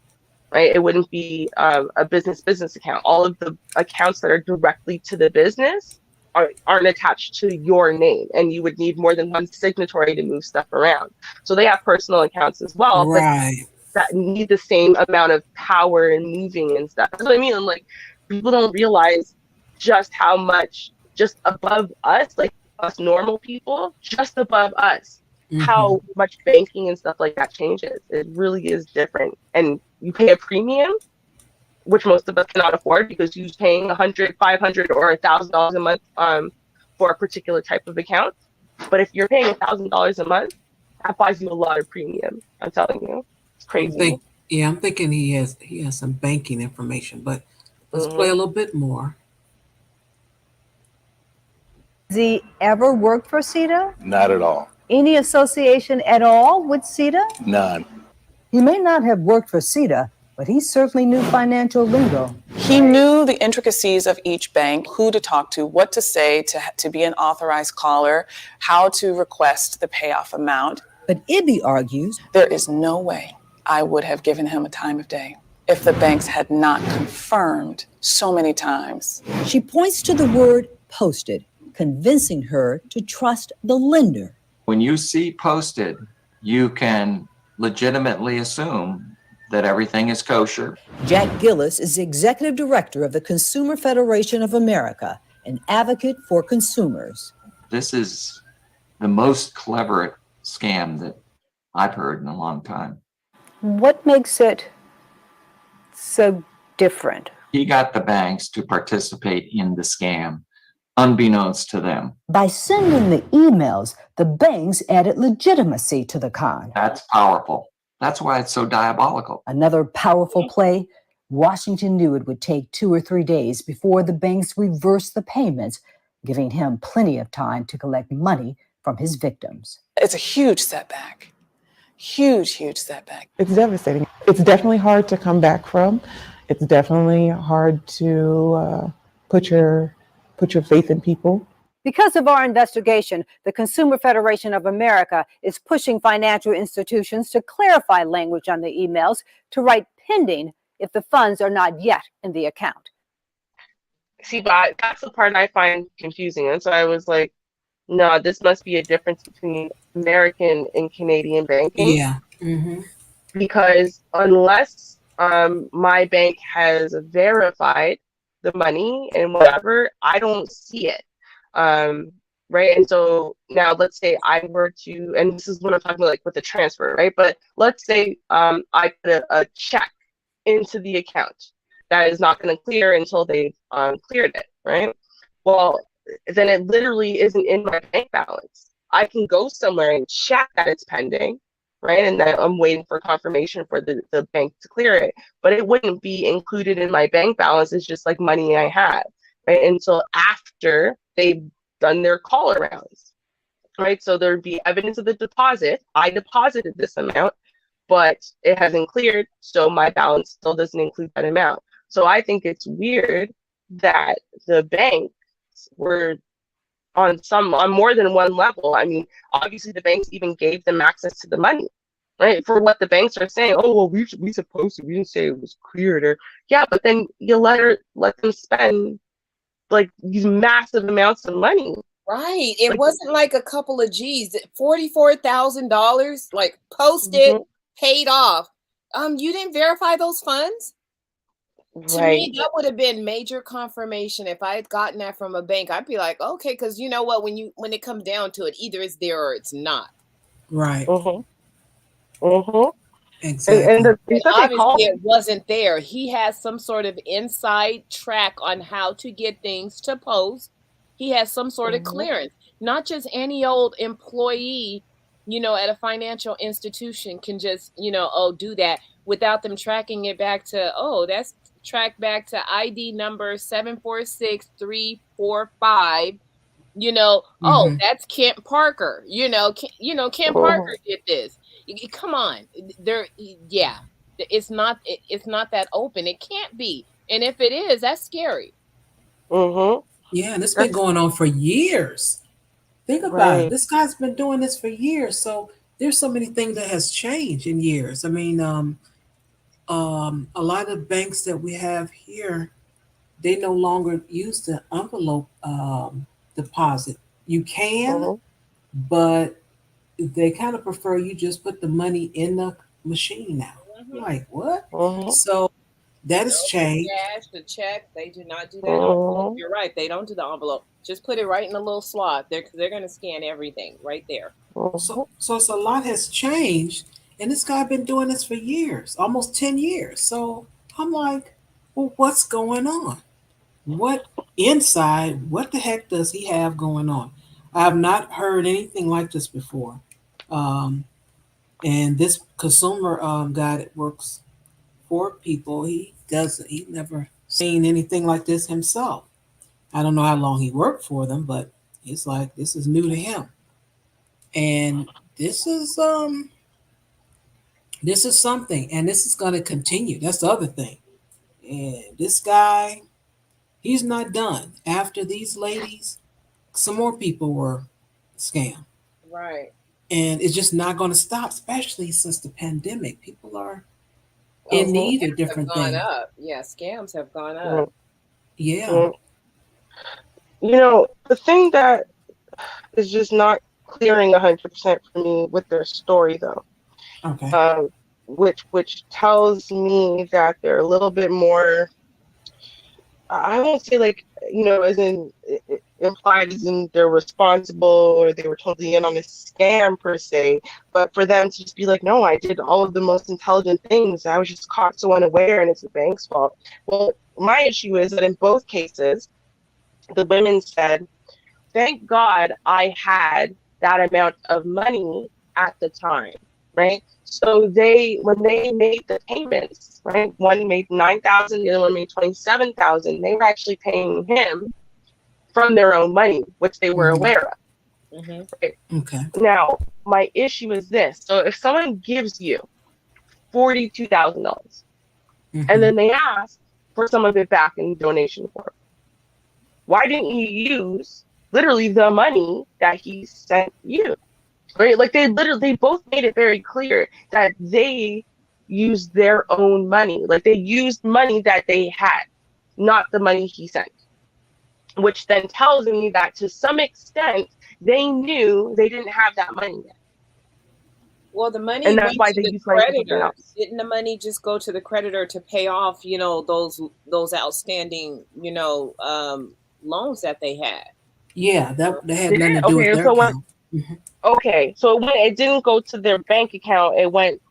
right? It wouldn't be a business account. All of the accounts that are directly to the business aren't attached to your name, and you would need more than one signatory to move stuff around. So they have personal accounts as well, but Right. that need the same amount of power and moving and stuff. That's what I mean. And like, people don't realize just how much just above us, like us normal people, just above us, how much banking and stuff like that changes. It really is different. And you pay a premium, which most of us cannot afford because you're paying $100, $500, or $1,000 a month for a particular type of account. But if you're paying $1,000 a month, that buys you a lot of premium. I'm telling you, it's crazy. I'm thinking he has some banking information, but let's play a little bit more. Has he ever worked for CETA? Not at all. Any association at all with CETA? None. He may not have worked for CETA, but he certainly knew financial lingo. He knew the intricacies of each bank, who to talk to, what to say to be an authorized caller, how to request the payoff amount. But Ibby argues there is no way I would have given him a time of day if the banks had not confirmed so many times. She points to the word posted, convincing her to trust the lender. When you see posted, you can legitimately assume that everything is kosher. Jack Gillis is executive director of the Consumer Federation of America, an advocate for consumers. This is the most clever scam that I've heard in a long time. What makes it so different? He got the banks to participate in the scam, unbeknownst to them. By sending the emails, the banks added legitimacy to the con. That's powerful. That's why it's so diabolical. Another powerful play, Washington knew it would take 2 or 3 days before the banks reversed the payments, giving him plenty of time to collect money from his victims. It's a huge setback. Huge setback. It's devastating. It's definitely hard to come back from. It's definitely hard to put your faith in people. Because of our investigation, the Consumer Federation of America is pushing financial institutions to clarify language on the emails to write pending if the funds are not yet in the account. See, but that's the part I find confusing. And so I was like, no, this must be a difference between American and Canadian banking. Yeah. Because unless my bank has verified the money and whatever, I don't see it. Right. And so now let's say I were to, and this is what I'm talking about, like with the transfer, right? But let's say I put a check into the account that is not going to clear until they've cleared it, right? Well, then it literally isn't in my bank balance. I can go somewhere and check that it's pending, right? And that I'm waiting for confirmation for the bank to clear it, but it wouldn't be included in my bank balance. It's just like money I have, right? Until after they've done their call arounds, right? So there'd be evidence of the deposit. I deposited this amount, but it hasn't cleared, so my balance still doesn't include that amount. So I think it's weird that the banks were on more than one level. I mean, obviously the banks even gave them access to the money, right? For what the banks are saying, oh, well, we supposed to, we didn't say it was cleared, or yeah, but then you let them spend like these massive amounts of money. Right. It wasn't like a couple of G's, $44,000, like posted, paid off. You didn't verify those funds? To me, that would have been major confirmation. If I had gotten that from a bank, I'd be like, okay, because you know what, when it comes down to it, either it's there or it's not. Right. Exactly. And obviously it wasn't there. He has some sort of inside track on how to get things to post. He has some sort of clearance. Not just any old employee, at a financial institution can just, do that without them tracking it back to, that's tracked back to ID number 746345. That's Kent Parker. Kent Parker did this. Come on, it's not that open. It can't be, and if it is, that's scary. Yeah, and it's been going on for years. Think about it. This guy's been doing this for years. So there's so many things that has changed in years. I mean, a lot of banks that we have here, they no longer use the envelope deposit. You can, but they kind of prefer you just put the money in the machine now. Like what? So that has The changed. cash, the check, they do not do that envelope. You're right. They don't do the envelope. Just put it right in the little slot. They're going to scan everything right there. So it's a lot has changed, and this guy been doing this for years, almost 10 years. So I'm like, well, what's going on? What inside? What the heck does he have going on? I have not heard anything like this before. Um, and this consumer guy that works for people, he never seen anything like this himself. I don't know how long he worked for them, but it's like this is new to him. And this is um this is something, and this is going to continue. That's the other thing. And this guy, he's not done. After these ladies, some more people were scammed. Right. And it's just not going to stop, especially since the pandemic. People are in need of Scams have different gone things. up. Yeah, scams have gone up. Yeah. The thing that is just not clearing 100% for me with their story, though, Okay. which tells me that they're a little bit more. I won't say like as in implied as in they're responsible or they were totally in on a scam per se, but for them to just be like, no, I did all of the most intelligent things. I was just caught so unaware, and it's the bank's fault. Well, my issue is that in both cases, the women said, thank God I had that amount of money at the time, right? So when they made the payments, right, one made $9,000, the other one made $27,000. They were actually paying him from their own money, which they were aware of. Right? Okay. Now, my issue is this: so if someone gives you $42,000, and then they ask for some of it back in donation form, why didn't you use literally the money that he sent you? Right? Like they both made it very clear that they used their own money. Like they used money that they had, not the money he sent. Which then tells me that to some extent they knew they didn't have that money yet. Well, the money And that's went why to they the used money for something creditor. else. Didn't the money just go to the creditor to pay off, those outstanding, loans that they had? Yeah, that had Did nothing it? to do with Okay, their account. okay, so it didn't go to their bank account. It went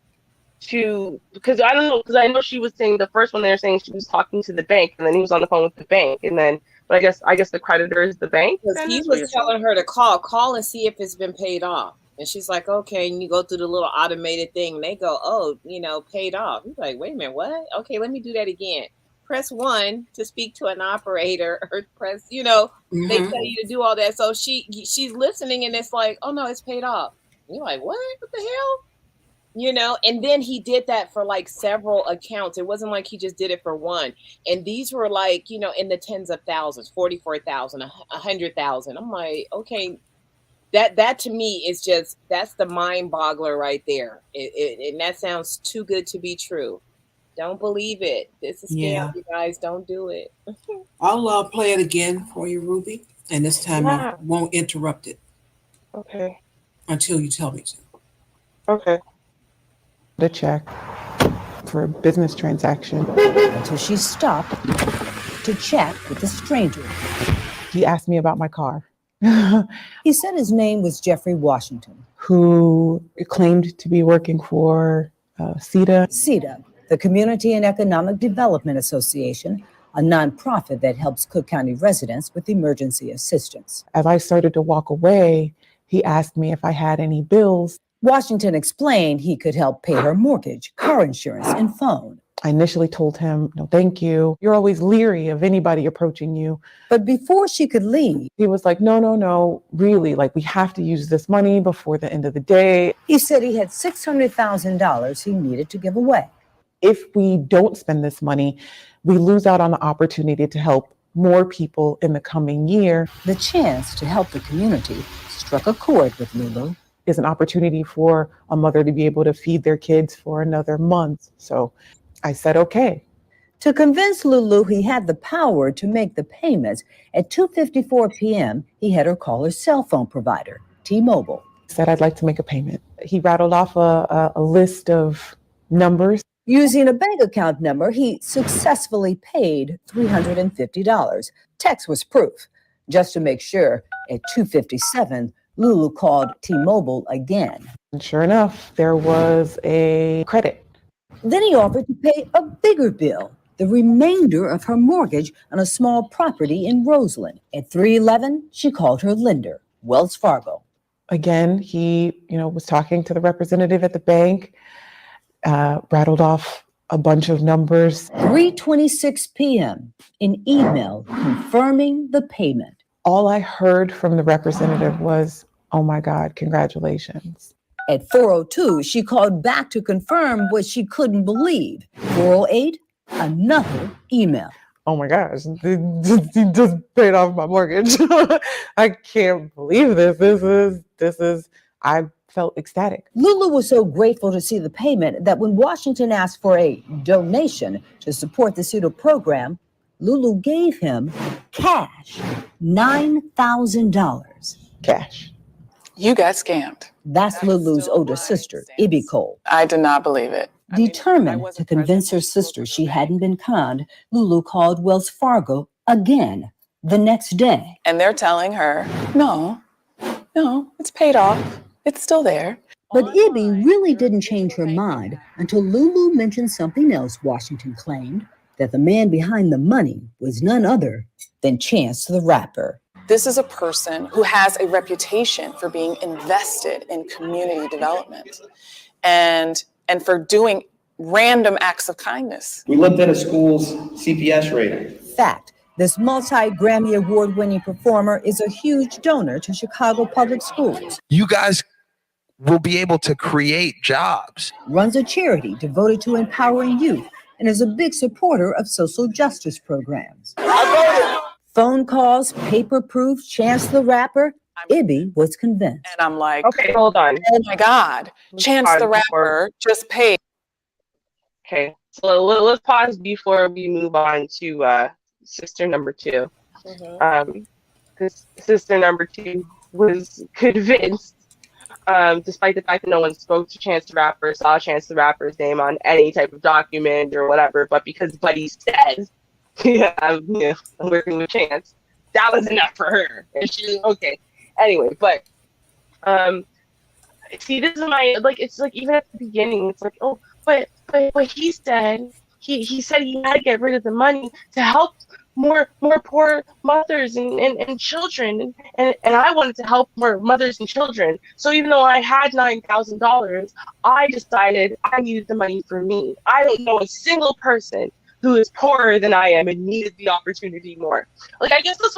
to, because I don't know, because I know she was saying the first one, they were saying she was talking to the bank, and then he was on the phone with the bank, and then, but I guess the creditor is the bank. Because Then he is what you're was saying? telling her to call and see if it's been paid off. And she's like, okay, and you go through the little automated thing, and they go, oh, paid off. He's like, wait a minute, what? Okay, let me do that again. Press 1 to speak to an operator, or press, they tell you to do all that. So she's listening, and it's like, oh no, it's paid off. And you're like, what? What the hell? And then he did that for like several accounts. It wasn't like he just did it for one. And these were like, in the tens of thousands, 44,000, 100,000. I'm like, okay, that to me is just, that's the mind boggler right there. And that sounds too good to be true. Don't believe it. This is a scam, you guys. Don't do it. I'll play it again for you, Ruby, and this time I won't interrupt it. Okay. Until you tell me to. Okay. The check for a business transaction. Until she stopped to chat with the stranger. He asked me about my car. He said his name was Jeffrey Washington, who claimed to be working for CETA. CETA, the Community and Economic Development Association, a nonprofit that helps Cook County residents with emergency assistance. As I started to walk away, he asked me if I had any bills. Washington explained he could help pay her mortgage, car insurance, and phone. I initially told him, no, thank you. You're always leery of anybody approaching you. But before she could leave, he was like, no, really, like we have to use this money before the end of the day. He said he had $600,000 he needed to give away. If we don't spend this money, we lose out on the opportunity to help more people in the coming year. The chance to help the community struck a chord with Lulu. Is an opportunity for a mother to be able to feed their kids for another month. So I said, okay. To convince Lulu he had the power to make the payments, at 2:54 p.m., he had her call her cell phone provider, T-Mobile. Said, I'd like to make a payment. He rattled off a list of numbers. Using a bank account number, he successfully paid $350. Text was proof. Just to make sure, at 2:57, Lulu called T-Mobile again. And sure enough, there was a credit. Then he offered to pay a bigger bill, the remainder of her mortgage on a small property in Roseland. At 3:11, she called her lender, Wells Fargo. Again, he, was talking to the representative at the bank, rattled off a bunch of numbers. 3:26 p.m., an email confirming the payment. All I heard from the representative was, oh my God, congratulations. At 4:02, she called back to confirm what she couldn't believe. 4:08, another email. Oh my gosh, he just paid off my mortgage. I can't believe this. This is, I felt ecstatic. Lulu was so grateful to see the payment that when Washington asked for a donation to support the CEDAR program, Lulu gave him cash, $9,000. Cash. You got scammed. That's Lulu's older sister, Ibby Cole. I did not believe it. Determined to convince her sister she hadn't been conned, Lulu called Wells Fargo again the next day. And they're telling her, no, it's paid off. It's still there. But Ibby really didn't change her mind until Lulu mentioned something else Washington claimed, that the man behind the money was none other than Chance the Rapper. This is a person who has a reputation for being invested in community development and for doing random acts of kindness. We looked at a school's CPS rating. Fact, this multi-Grammy award-winning performer is a huge donor to Chicago Public Schools. You guys will be able to create jobs. Runs a charity devoted to empowering youth and is a big supporter of social justice programs. Phone calls, paper proof, Chance the Rapper. Ibby was convinced. And I'm like, Okay, hold on. oh my God, Chance the Rapper just paid. Okay, so let's pause before we move on to sister number 2. Because sister number 2 was convinced, despite the fact that no one spoke to Chance the Rapper, saw Chance the Rapper's name on any type of document or whatever, but because Buddy said, I'm working with Chance, that was enough for her. And she was okay. Anyway, but see, this is my, it's like, even at the beginning, it's like, oh, but he said he said he had to get rid of the money to help more poor mothers and children, and I wanted to help more mothers and children. So even though I had $9,000, I decided I needed the money for me. I don't know a single person who is poorer than I am and needed the opportunity more. I guess that's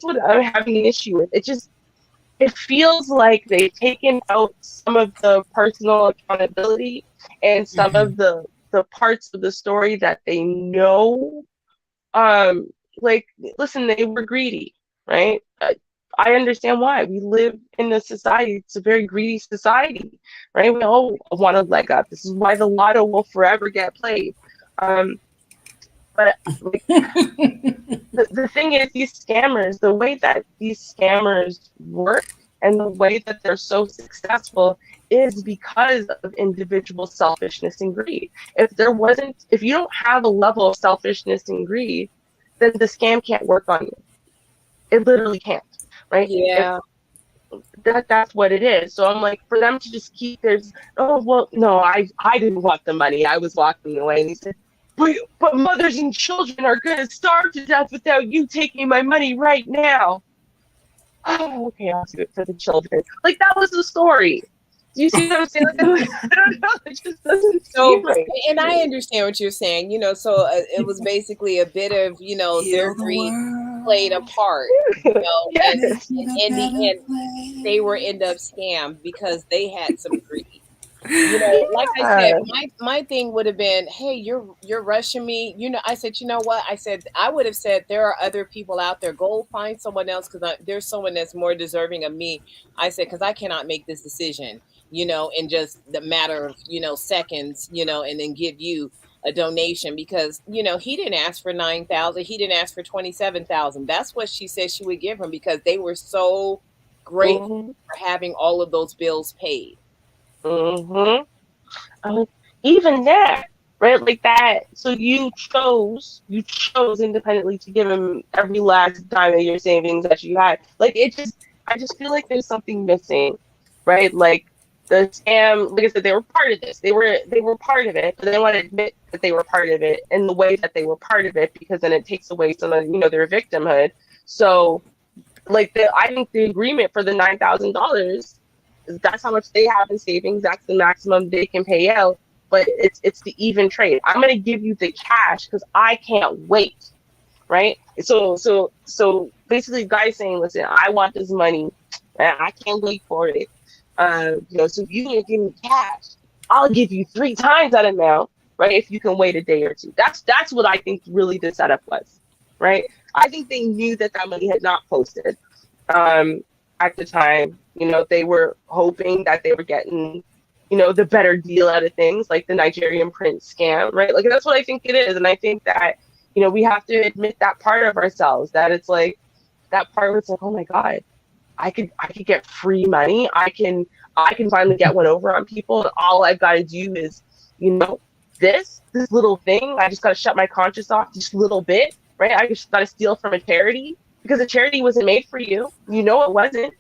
what I'm having an issue with. It feels like they've taken out some of the personal accountability and some of the parts of the story that they know. Listen, they were greedy, right? I understand why. We live in a society, it's a very greedy society, right? We all want a leg up. This is why the lotto will forever get played. But the thing is, these scammers, the way that these scammers work and the way that they're so successful is because of individual selfishness and greed. If you don't have a level of selfishness and greed, then the scam can't work on you. It literally can't, right? Yeah. That's what it is. So I'm like, for them to just keep I didn't want the money. I was walking away. And he said, but mothers and children are going to starve to death without you taking my money right now. Oh, okay, I'll do it for the children. That was the story. Do you see what I'm saying? I don't know. It just doesn't seem right. And I understand what you're saying. So it was basically a bit of, their greed played a part. Yes. And in the end, they were end up scammed because they had some greed. You know, like I said, Yeah. my thing would have been, hey, you're rushing me. You know, I said, you know what? I said I would have said there are other people out there. Go find someone else because there's someone that's more deserving of me. I said because I cannot make this decision. You know, in just the matter of seconds. And then give you a donation because he didn't ask for 9,000. He didn't ask for 27,000. That's what she said she would give him because they were so grateful Mm-hmm. for having all of those bills paid. Mm-hmm. Even that, right? Like that. So you chose independently to give him every last dime of your savings that you had. Like I just feel like there's something missing, right? Like the scam, like I said, they were part of this. They were part of it, but they don't want to admit that they were part of it in the way that they were part of it because then it takes away some of their victimhood. So like I think the agreement for the $9,000, that's how much they have in savings. That's the maximum they can pay out. But it's the even trade. I'm gonna give you the cash because I can't wait, right? So basically, guys saying, listen, I want this money, and I can't wait for it. So if you can give me cash, I'll give you 3 times that amount, right? If you can wait a day or two. That's what I think really the setup was, right? I think they knew that money had not posted um, at the time. They were hoping that they were getting, the better deal out of things like the Nigerian prince scam, right? Like that's what I think it is. And I think that, we have to admit that part of ourselves, that it's like that part where it's like, oh my God, I could get free money. I can finally get one over on people. And all I've got to do is, this little thing, I just got to shut my conscience off just a little bit, right? I just got to steal from a charity because the charity wasn't made for you. It wasn't,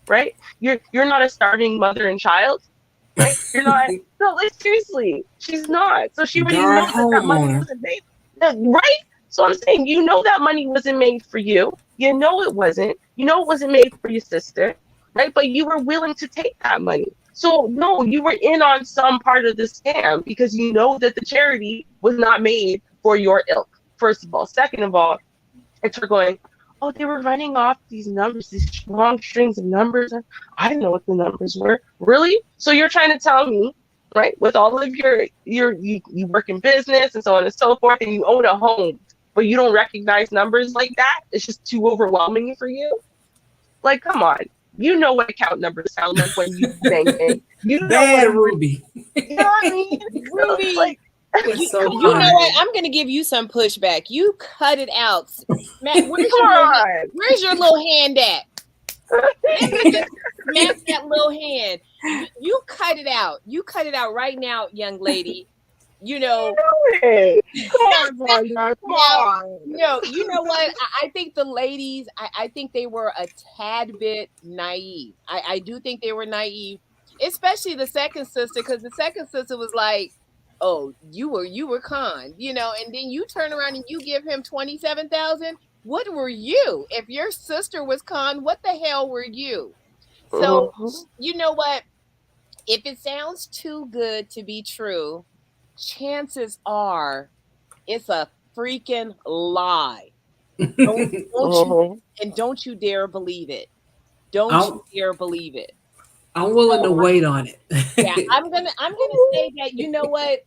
right? You're not a starving mother and child, right? You're not. No, like seriously, she's not. So she already You're a knows that money homeowner. wasn't made, right? So I'm saying, that money wasn't made for you. It wasn't. It wasn't made for your sister, right? But you were willing to take that money. So no, you were in on some part of the scam because you know that the charity was not made for your ilk. First of all, second of all, it's for going, oh, they were running off these numbers, these long strings of numbers. I didn't know what the numbers were. Really? So you're trying to tell me, right, with all of you work in business and so on and so forth, and you own a home, but you don't recognize numbers like that? It's just too overwhelming for you? Like, come on. You know what account numbers sound like when you banking. You know what Bad a Ruby. you know what I mean? So it's Ruby, like, It's so you know funny. what? I'm gonna give you some pushback. You cut it out, Matt. come on. Where's your little hand at? Let me just smack that little hand. You cut it out. You cut it out right now, young lady. Come on, Vonda. Come on. No, you know what? I think the ladies, I think they were a tad bit naive. I do think they were naive, especially the second sister, because the second sister was like, oh, you were con, and then you turn around and you give him 27,000. What were you? If your sister was con, what the hell were you? So, you know what? If it sounds too good to be true, chances are it's a freaking lie. Don't you dare believe it. Don't you dare believe it. I'm willing to wait on it. Yeah, I'm gonna say that you know what,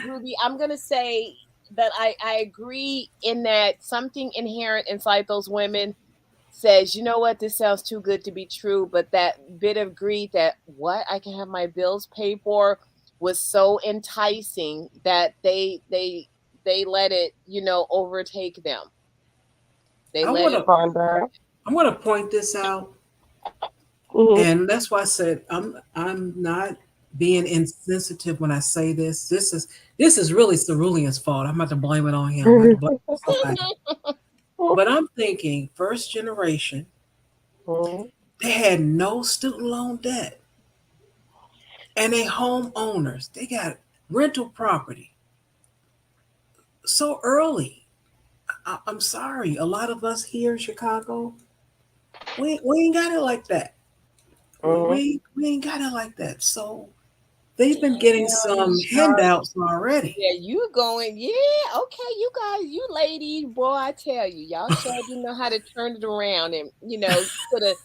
Ruby, I'm gonna say that I agree in that something inherent inside those women says, you know what, this sounds too good to be true, but that bit of greed that what I can have my bills paid for was so enticing that they let it, overtake them. They let it. I'm gonna point this out. And that's why I said I'm not being insensitive when I say this. This is really Cerulean's fault. I'm about to blame it on him. I'm about to blame it on somebody. But I'm thinking first generation, they had no student loan debt. And they homeowners. They got rental property. So early. I'm sorry. A lot of us here in Chicago, we ain't got it like that. We ain't got it like that. So they've been getting some handouts already. Yeah, you going, yeah, okay, you guys, you ladies, boy, I tell you, y'all sure do know how to turn it around and, put a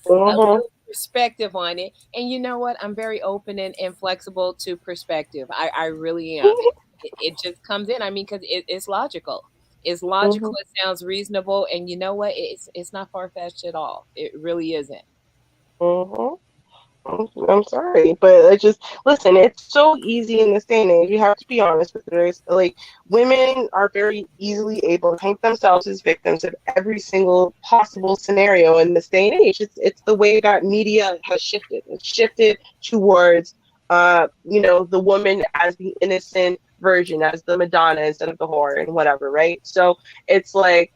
perspective on it. And you know what? I'm very open and flexible to perspective. I really am. It just comes in. I mean, because it's logical. It's logical. It sounds reasonable. And you know what? It's not far fetched at all. It really isn't. I'm sorry, but I just listen. It's so easy in this day and age. You have to be honest with this. Like, women are very easily able to paint themselves as victims of every single possible scenario in this day and age. It's the way that media has shifted. It's shifted towards, the woman as the innocent version, as the Madonna instead of the whore and whatever, right? So it's like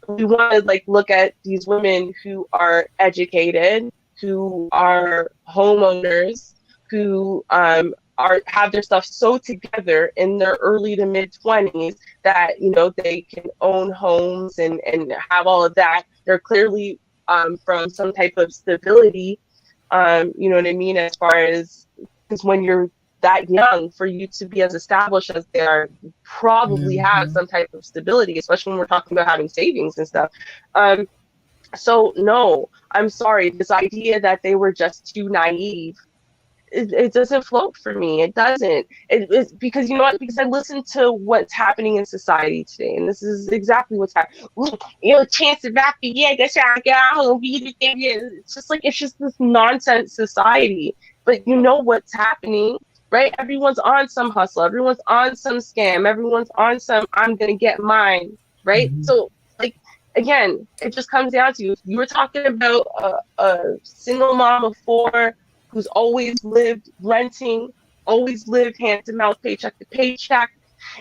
we want to like look at these women who are educated, who are homeowners, who have their stuff so together in their early to mid 20s that they can own homes and have all of that. They're clearly from some type of stability. You know what I mean? As far as, because when you're that young, for you to be as established as they are, you probably have some type of stability, especially when we're talking about having savings and stuff. So no, I'm sorry. This idea that they were just too naive, it doesn't float for me. It doesn't. It's because, you know what? Because I listen to what's happening in society today, and this is exactly what's happening. Chance of back, yeah, that's how I got. It's just this nonsense society. But you know what's happening, right? Everyone's on some hustle. Everyone's on some scam. Everyone's on some I'm gonna get mine, right? So like, again, it just comes down to, you were talking about a single mom of 4 who's always lived renting, always lived hand to mouth, paycheck to paycheck,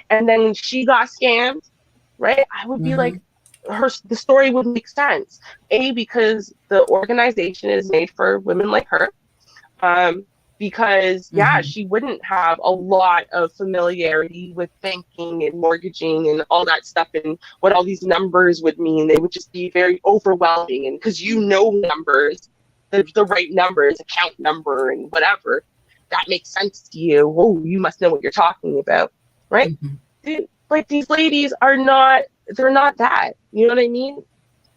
and then she got scammed, right? I would be like, the story would make sense. Because the organization is made for women like her. Because she wouldn't have a lot of familiarity with banking and mortgaging and all that stuff and what all these numbers would mean. They would just be very overwhelming. And because numbers, the right numbers, account number and whatever, that makes sense to you. Oh, you must know what you're talking about, right? Like, these ladies they're not that. You know what I mean?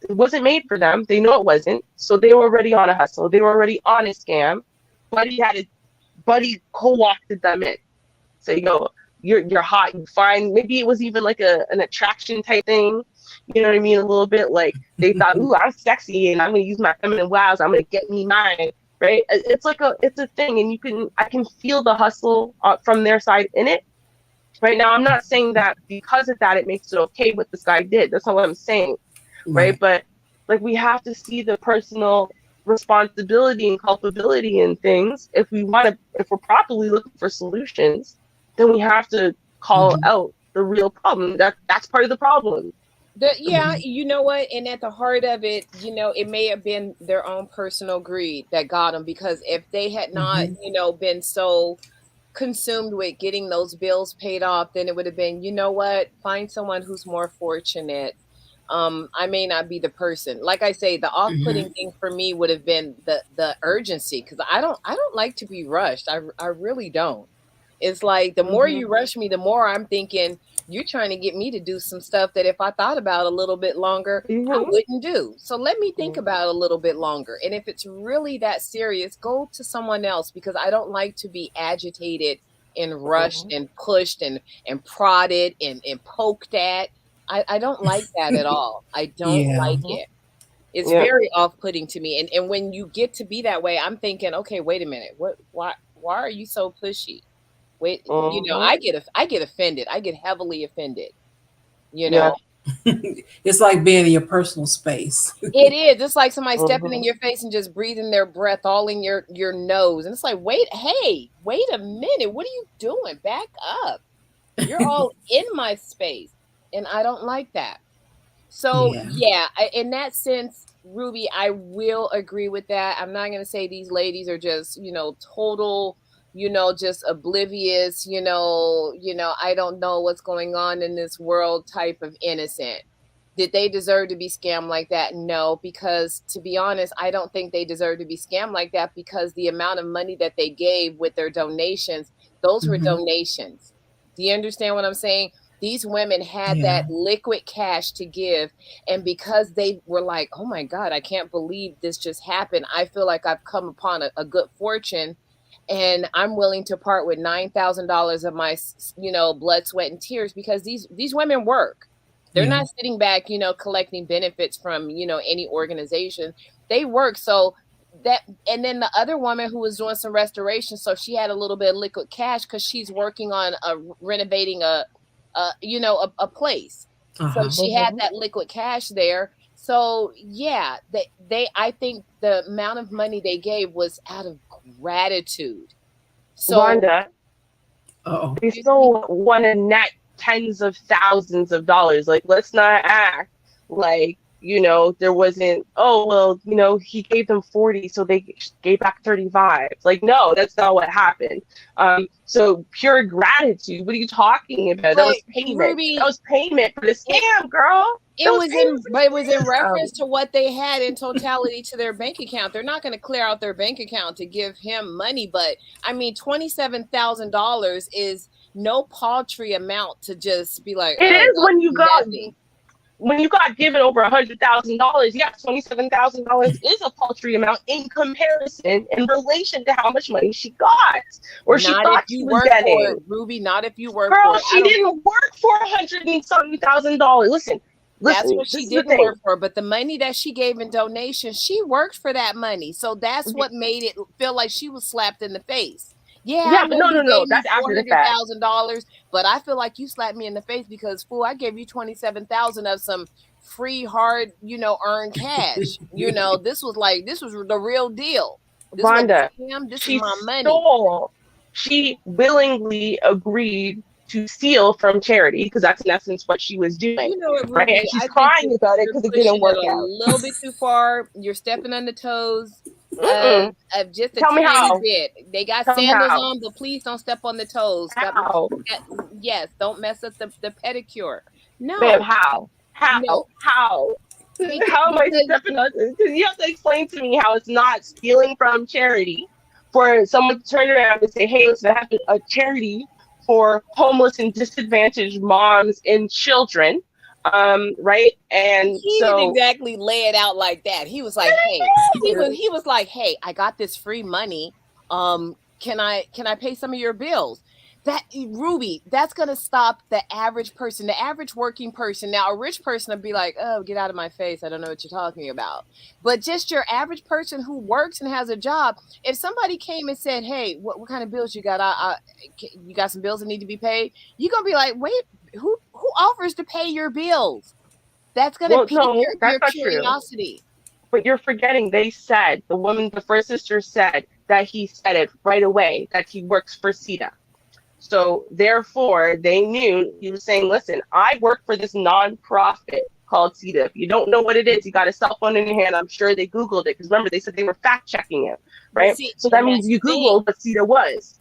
It wasn't made for them. They know it wasn't. So they were already on a hustle. They were already on a scam. Buddy co-opted them in. So you're hot, you fine. Maybe it was even like an attraction type thing. You know what I mean? A little bit like they thought, ooh, I'm sexy and I'm gonna use my feminine wiles. I'm gonna get me mine, right? It's a thing, and I can feel the hustle from their side in it. Right now, I'm not saying that because of that it makes it okay what this guy did. That's not what I'm saying, right? But like, we have to see the personal responsibility and culpability in things. If we're properly looking for solutions, then we have to call out the real problem. That's part of the problem. You know what? And at the heart of it, it may have been their own personal greed that got them, because if they had not, been so consumed with getting those bills paid off, then it would have been, you know what, find someone who's more fortunate. I may not be the person. Like I say, the off-putting thing for me would have been the urgency, because I don't like to be rushed. I really don't. It's like, the more you rush me, the more I'm thinking you're trying to get me to do some stuff that if I thought about a little bit longer, I wouldn't do. So let me think about it a little bit longer. And if it's really that serious, go to someone else, because I don't like to be agitated and rushed and pushed and prodded and poked at. I don't like that at all. I don't like it. It's very off-putting to me. And when you get to be that way, I'm thinking, okay, wait a minute. Why are you so pushy? Wait, I get offended. I get heavily offended. It's like being in your personal space. It is. It's like somebody stepping in your face and just breathing their breath all in your nose. And it's like, wait a minute. What are you doing? Back up. You're all in my space. And I don't like that. So in that sense, Ruby, I will agree with that. I'm not going to say these ladies are just, total, just oblivious, I don't know what's going on in this world type of innocent. Did they deserve to be scammed like that? No, because to be honest, I don't think they deserve to be scammed like that, because the amount of money that they gave with their donations, those were donations. Do you understand what I'm saying? These women had Yeah. that liquid cash to give. And because they were like, oh my God, I can't believe this just happened. I feel like I've come upon a good fortune, and I'm willing to part with $9,000 of my, blood, sweat, and tears, because these women work. They're Yeah. not sitting back, collecting benefits from, any organization. They work. So that, and then the other woman who was doing some restoration, so she had a little bit of liquid cash because she's working on renovating a place. So Uh-huh. she had that liquid cash there. So yeah, I think the amount of money they gave was out of gratitude. So Rhonda, Uh-oh. they still want to net tens of thousands of dollars. Like, let's not act like, there wasn't, oh, well, he gave them 40, so they gave back 35. Like, no, that's not what happened. So pure gratitude. What are you talking about? That but was payment. Ruby, That was payment for the scam, girl. it was in scam. reference to what they had in totality to their bank account. They're not going to clear out their bank account to give him money, but I mean, $27,000 is no paltry amount to just be like, It is when you got nothing. when you got given over $100,000. Yes, $27,000 is a paltry amount in comparison, in relation to how much money she got, or she Not thought if she you was work getting. for it, Ruby. Not if you work Girl, for it. she didn't work for $170,000. Listen, That's what this she is the didn't thing. work for, but the money that she gave in donation, she worked for that money. So that's what made it feel like she was slapped in the face. Yeah, I Yeah, but know you no. gave me That's after the fact. $400,000, but I feel like you slapped me in the face because, fool, I gave you 27,000 of some free, hard, earned cash. This was the real deal. This wasn't Rhonda, a scam. This is she my money. stole. She willingly agreed to steal from charity, because that's in essence what she was doing. You know what, Right? Ruby? And she's I think crying about it you're because it pushing didn't work it a out. little bit too far. You're stepping on the toes Mm-mm. of just a Tell me tiny how. bit. They got Tell me sandals how. on, but please don't step on the toes. How? Yes, don't mess up the pedicure. Ma'am, No, how? no, How? How am I because stepping on this? Because you have to explain to me how it's not stealing from charity for someone to turn around and say, hey, listen, I have a charity for homeless and disadvantaged moms and children. Right? And he didn't so exactly lay it out like that. He was like, hey, he was like, hey, I got this free money. Can I pay some of your bills? That, Ruby, that's gonna stop the average person, the average working person. Now, a rich person would be like, oh, get out of my face, I don't know what you're talking about. But just your average person who works and has a job, if somebody came and said, hey, what kind of bills you got? You got some bills that need to be paid, you're gonna be like, wait, who offers to pay your bills? That's gonna pique no, your that's not true. curiosity. But you're forgetting, the first sister said that he said it right away, that he works for CETA. So therefore, they knew he was saying, listen, I work for this nonprofit called CETA. If you don't know what it is, you got a cell phone in your hand. I'm sure they Googled it, because remember, they said they were fact checking it, right? See, so that means you Googled what CETA was.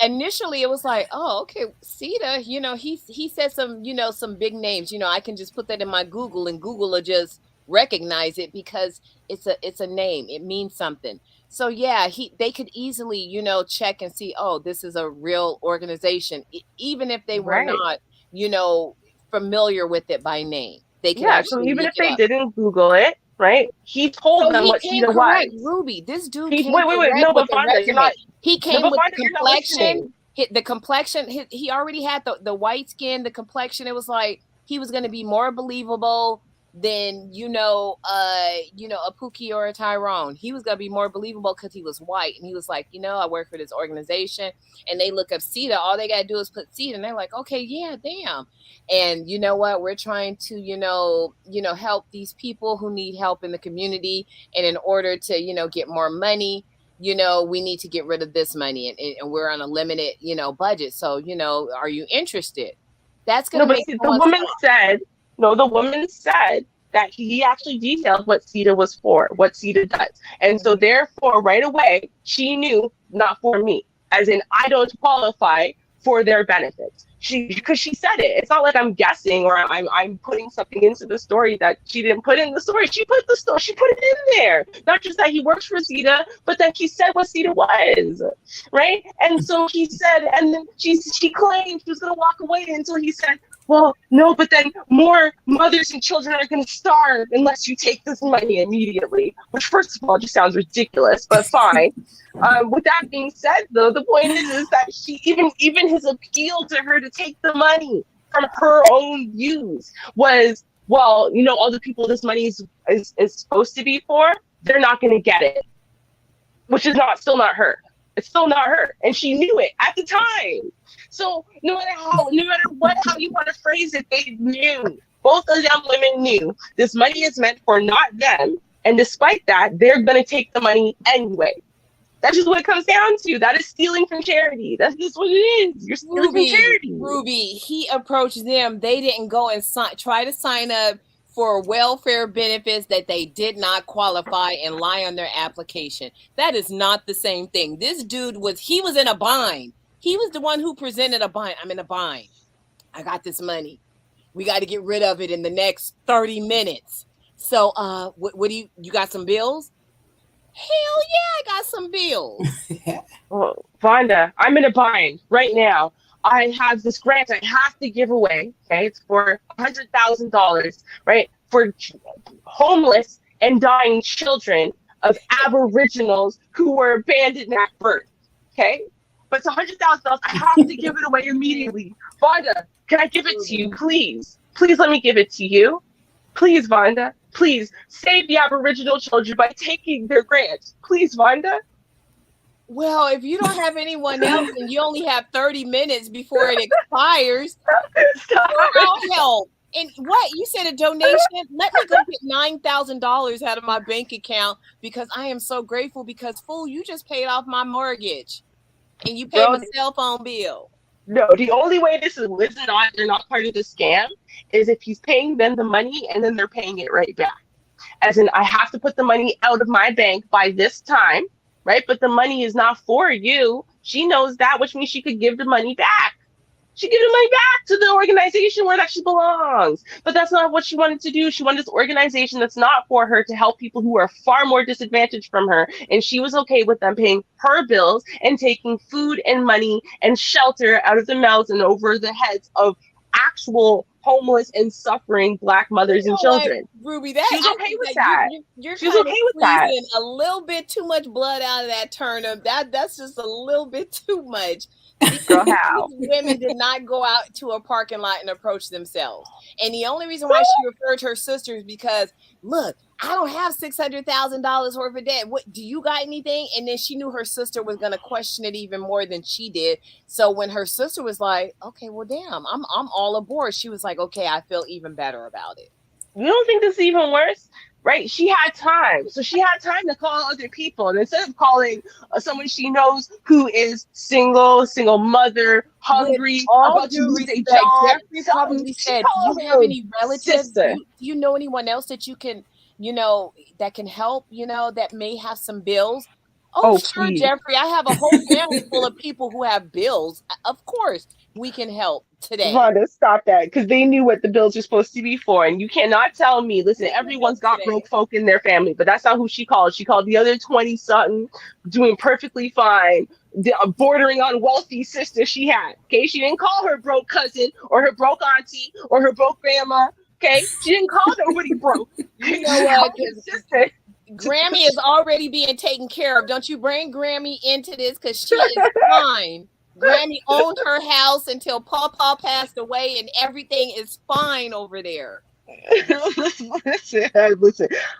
Initially, it was like, oh, okay, CETA, he said some big names. I can just put that in my Google, and Google will just recognize it because it's a name. It means something. So yeah, they could easily, check and see, oh, this is a real organization, even if they were not, familiar with it by name. They could so actually even look if they it up. didn't Google it, right? He told them what CETA was. Ruby, this dude Wait, came no, with but a Fonda, resume. you're not. He came but with Fonda, the you're not complexion. listening. The complexion, he already had the white skin, the complexion. It was like he was going to be more believable than a Pookie or a Tyrone. He was going to be more believable because he was white, and he was like, I work for this organization, and they look up CETA. All they got to do is put CETA, and they're like, okay, yeah, damn. And you know what? We're trying to help these people who need help in the community, and in order to get more money, we need to get rid of this money, and we're on a limited, budget. So, are you interested? That's going to make the woman said, the woman said that he actually detailed what CETA was for, what CETA does. And so therefore, right away, she knew, not for me, as in I don't qualify for their benefits. Because she said it. It's not like I'm guessing or I'm putting something into the story that she didn't put in the story. She put it in there. Not just that he works for CETA, but that she said what CETA was, right? And so he said, and then she claimed she was gonna walk away until he said, well, no, but then more mothers and children are going to starve unless you take this money immediately, which first of all just sounds ridiculous, but fine. With that being said, though, the point is that she even his appeal to her to take the money from her own views was, well, you know, all the people this money is supposed to be for, they're not going to get it, which is still not her. It's still not her, and she knew it at the time. So no matter how you want to phrase it, they knew. Both of them women knew this money is meant for not them, and despite that, they're gonna take the money anyway. That's just what it comes down to. That is stealing from charity. That's just what it is. You're stealing from charity. Ruby, he approached them. They didn't go and try to sign up for welfare benefits that they did not qualify and lie on their application. That is not the same thing. This dude was in a bind. He was the one who presented a bind. I'm in a bind. I got this money. We got to get rid of it in the next 30 minutes. So, what do you got some bills? Hell yeah, I got some bills. Well, Vonda, I'm in a bind right now. I have this grant I have to give away. Okay, it's for $100,000, right? For homeless and dying children of Aboriginals who were abandoned at birth. Okay, but it's $100,000. I have to give it away immediately. Vonda, can I give it to you, please? Please let me give it to you. Please, Vonda. Please save the Aboriginal children by taking their grant. Please, Vonda. Well, if you don't have anyone else and you only have 30 minutes before it expires, I'll help. And what? You said a donation? Let me go get $9,000 out of my bank account because I am so grateful because, fool, you just paid off my mortgage and you paid my cell phone bill. No, the only way they're not part of the scam is if he's paying them the money and then they're paying it right back. As in, I have to put the money out of my bank by this time, right? But the money is not for you. She knows that, which means she could give the money back. She give the money back to the organization where it actually belongs. But that's not what she wanted to do. She wanted this organization that's not for her to help people who are far more disadvantaged from her. And she was okay with them paying her bills and taking food and money and shelter out of the mouths and over the heads of actual homeless and suffering Black mothers and children. Ruby, she's okay with that. She's okay with that. A little bit too much blood out of that turnip. That's just a little bit too much. Girl, how? Women did not go out to a parking lot and approach themselves. And the only reason why she referred to her sister is because, look, I don't have $600,000 worth of debt. What do you got anything? And then she knew her sister was going to question it even more than she did. So when her sister was like, okay, well, damn, I'm all aboard. She was like, okay, I feel even better about it. You don't think this is even worse? Right? She had time. So she had time to call other people. And instead of calling someone she knows who is single mother, hungry, about to lose a job. Jeffrey probably said, do you have any relatives? Do you know anyone else that you can, that can help, that may have some bills? Oh, sure, please. Jeffrey. I have a whole family full of people who have bills. Of course, we can help today. Vonda, stop that, because they knew what the bills are supposed to be for. And you cannot tell me, listen, everyone's got broke folk in their family, but that's not who she called. She called the other 20-something, doing perfectly fine, bordering on wealthy sister she had. Okay, she didn't call her broke cousin or her broke auntie or her broke grandma. Okay, she didn't call nobody broke. You know what? Sister. Grammy is already being taken care of. Don't you bring Grammy into this because she is fine. Grammy owned her house until Pawpaw passed away, and everything is fine over there. Listen.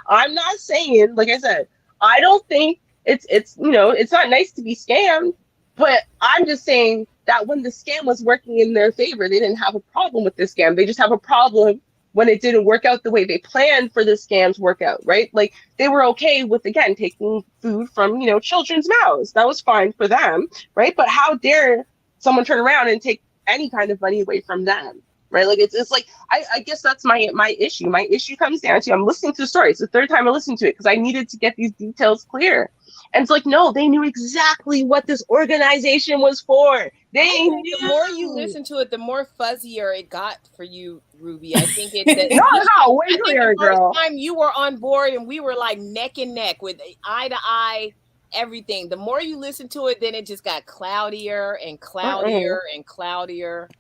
I'm not saying, like I said, I don't think it's not nice to be scammed, but I'm just saying that when the scam was working in their favor, they didn't have a problem with the scam. They just have a problem when it didn't work out the way they planned for the scams work out, right? Like they were okay with, again, taking food from, children's mouths. That was fine for them, right? But how dare someone turn around and take any kind of money away from them? right? Like it's like I guess that's my issue. My issue comes down to I'm listening to the story. It's the third time I listened to it because I needed to get these details clear. And it's like, no, they knew exactly what this organization was for. They knew. The more you listen to it, the more fuzzier it got for you, Ruby. I think it. No, way clearer, the first girl. time you were on board and we were like neck and neck with eye to eye, everything. The more you listen to it, then it just got cloudier and cloudier and cloudier.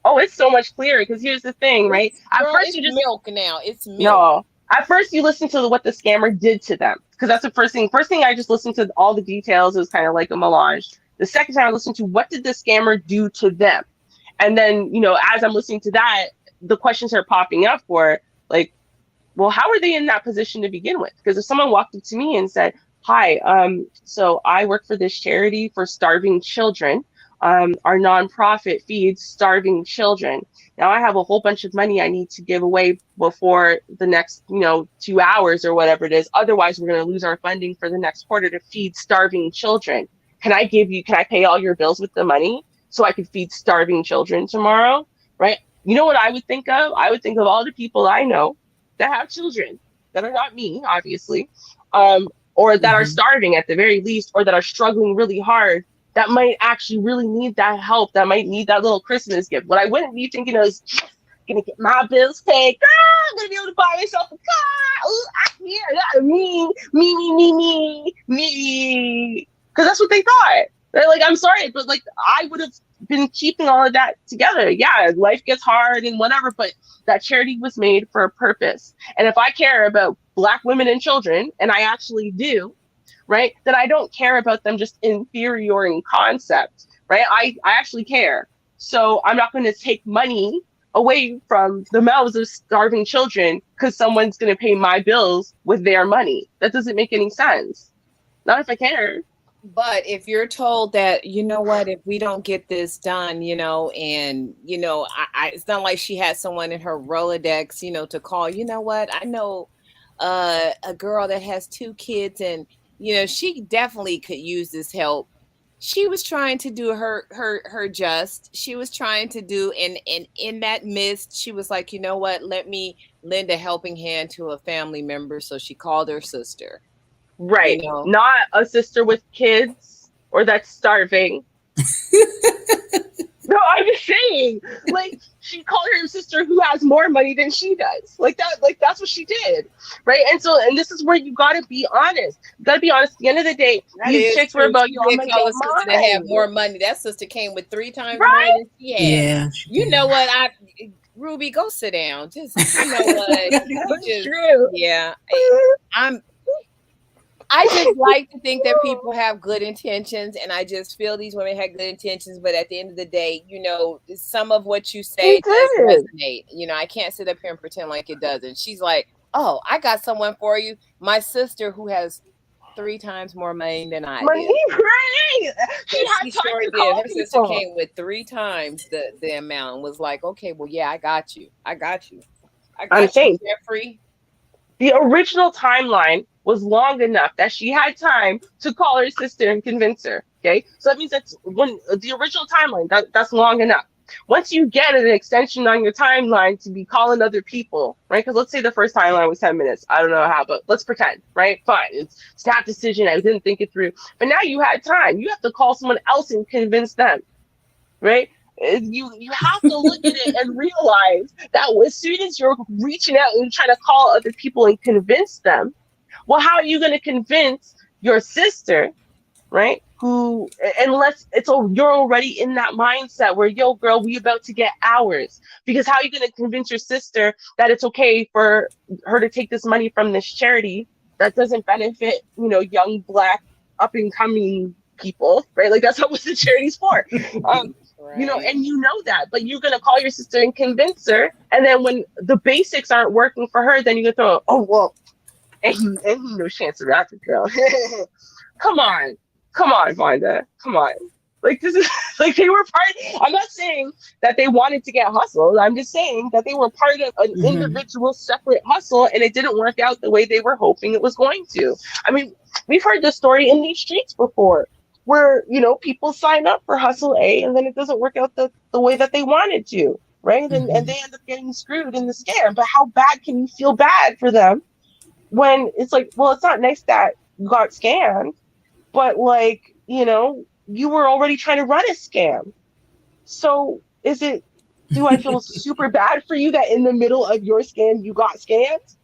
Oh, it's so much clearer because here's the thing, right? At first, it's you just milk now. It's milk. No. At first, you listen to what the scammer did to them because that's the first thing. First thing, I just listened to all the details. It was kind of like a melange. The second time, I listened to what did the scammer do to them, and then as I'm listening to that, the questions are popping up for like, well, how are they in that position to begin with? Because if someone walked up to me and said, "Hi, so I work for this charity for starving children. Our nonprofit feeds starving children. Now I have a whole bunch of money I need to give away before the next, 2 hours or whatever it is. Otherwise, we're going to lose our funding for the next quarter to feed starving children. Can I pay all your bills with the money so I could feed starving children tomorrow?" Right? You know what I would think of? I would think of all the people I know that have children that are not me, obviously, or that are starving at the very least, or that are struggling really hard, that might actually really need that help, that might need that little Christmas gift. What I wouldn't be thinking is, gonna get my bills paid, girl, I'm gonna be able to buy myself a car. Ooh, me. Because that's what they thought. They're like, I'm sorry, but like I would have been keeping all of that together. Yeah, life gets hard and whatever, but that charity was made for a purpose. And if I care about Black women and children, and I actually do, right, then I don't care about them just inferior in concept, right? I actually care. So I'm not going to take money away from the mouths of starving children because someone's going to pay my bills with their money. That doesn't make any sense. Not if I care. But if you're told that, you know what, if we don't get this done, and, it's not like she had someone in her Rolodex, to call, you know what, I know a girl that has 2 kids and, she definitely could use this help. She was trying to do her just. She was trying to do, and in that midst, she was like, you know what, let me lend a helping hand to a family member. So she called her sister. Right. Not a sister with kids or that's starving. No, I'm just saying, like, she called her sister who has more money than she does. Like that's what she did. Right. And this is where you gotta be honest. You gotta be honest. At the end of the day, these chicks were about you did call a sister that had more money. That sister came with 3 times more than she had. Yeah. You know what? Ruby, go sit down. Just true. Yeah. I just like to think that people have good intentions, and I just feel these women had good intentions, but at the end of the day, some of what you say does resonate. I can't sit up here and pretend like it doesn't. She's like, oh, I got someone for you. My sister who has 3 times more money than I did. Right. She sure did. Her sister came with 3 times the amount and was like, okay, well, yeah, I got you. I'm saying, Jeffrey. The original timeline was long enough that she had time to call her sister and convince her. Okay, so that means that's when the original timeline, that's long enough. Once you get an extension on your timeline to be calling other people, right? Because let's say the first timeline was 10 minutes. I don't know how, but let's pretend, right? Fine. It's snap decision. I didn't think it through. But now you had time. You have to call someone else and convince them, right? You have to look at it and realize that as soon as you're reaching out and trying to call other people and convince them, well, how are you going to convince your sister, right? Who, unless you're already in that mindset where, yo, girl, we about to get ours. Because how are you going to convince your sister that it's okay for her to take this money from this charity that doesn't benefit, young Black up and coming people, right? Like that's what the charity's for. Right. And that, but you're going to call your sister and convince her. And then when the basics aren't working for her, then you're going to throw, oh, well, and no chance of that, girl. Come on, Vonda. Come on. Like, this is like they were part. I'm not saying that they wanted to get hustled. I'm just saying that they were part of an individual separate hustle, and it didn't work out the way they were hoping it was going to. I mean, we've heard this story in these streets before, where people sign up for hustle A and then it doesn't work out the way that they wanted to. right? And they end up getting screwed in the scam. But how bad can you feel bad for them when it's like, well, it's not nice that you got scammed, but like, you were already trying to run a scam. So do I feel super bad for you that in the middle of your scam, you got scammed?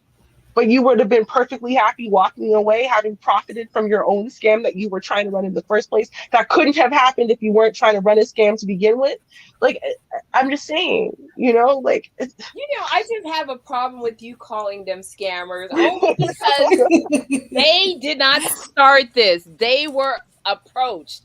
But you would have been perfectly happy walking away, having profited from your own scam that you were trying to run in the first place. That couldn't have happened if you weren't trying to run a scam to begin with. Like, I'm just saying, like. I just have a problem with you calling them scammers only because they did not start this. They were approached.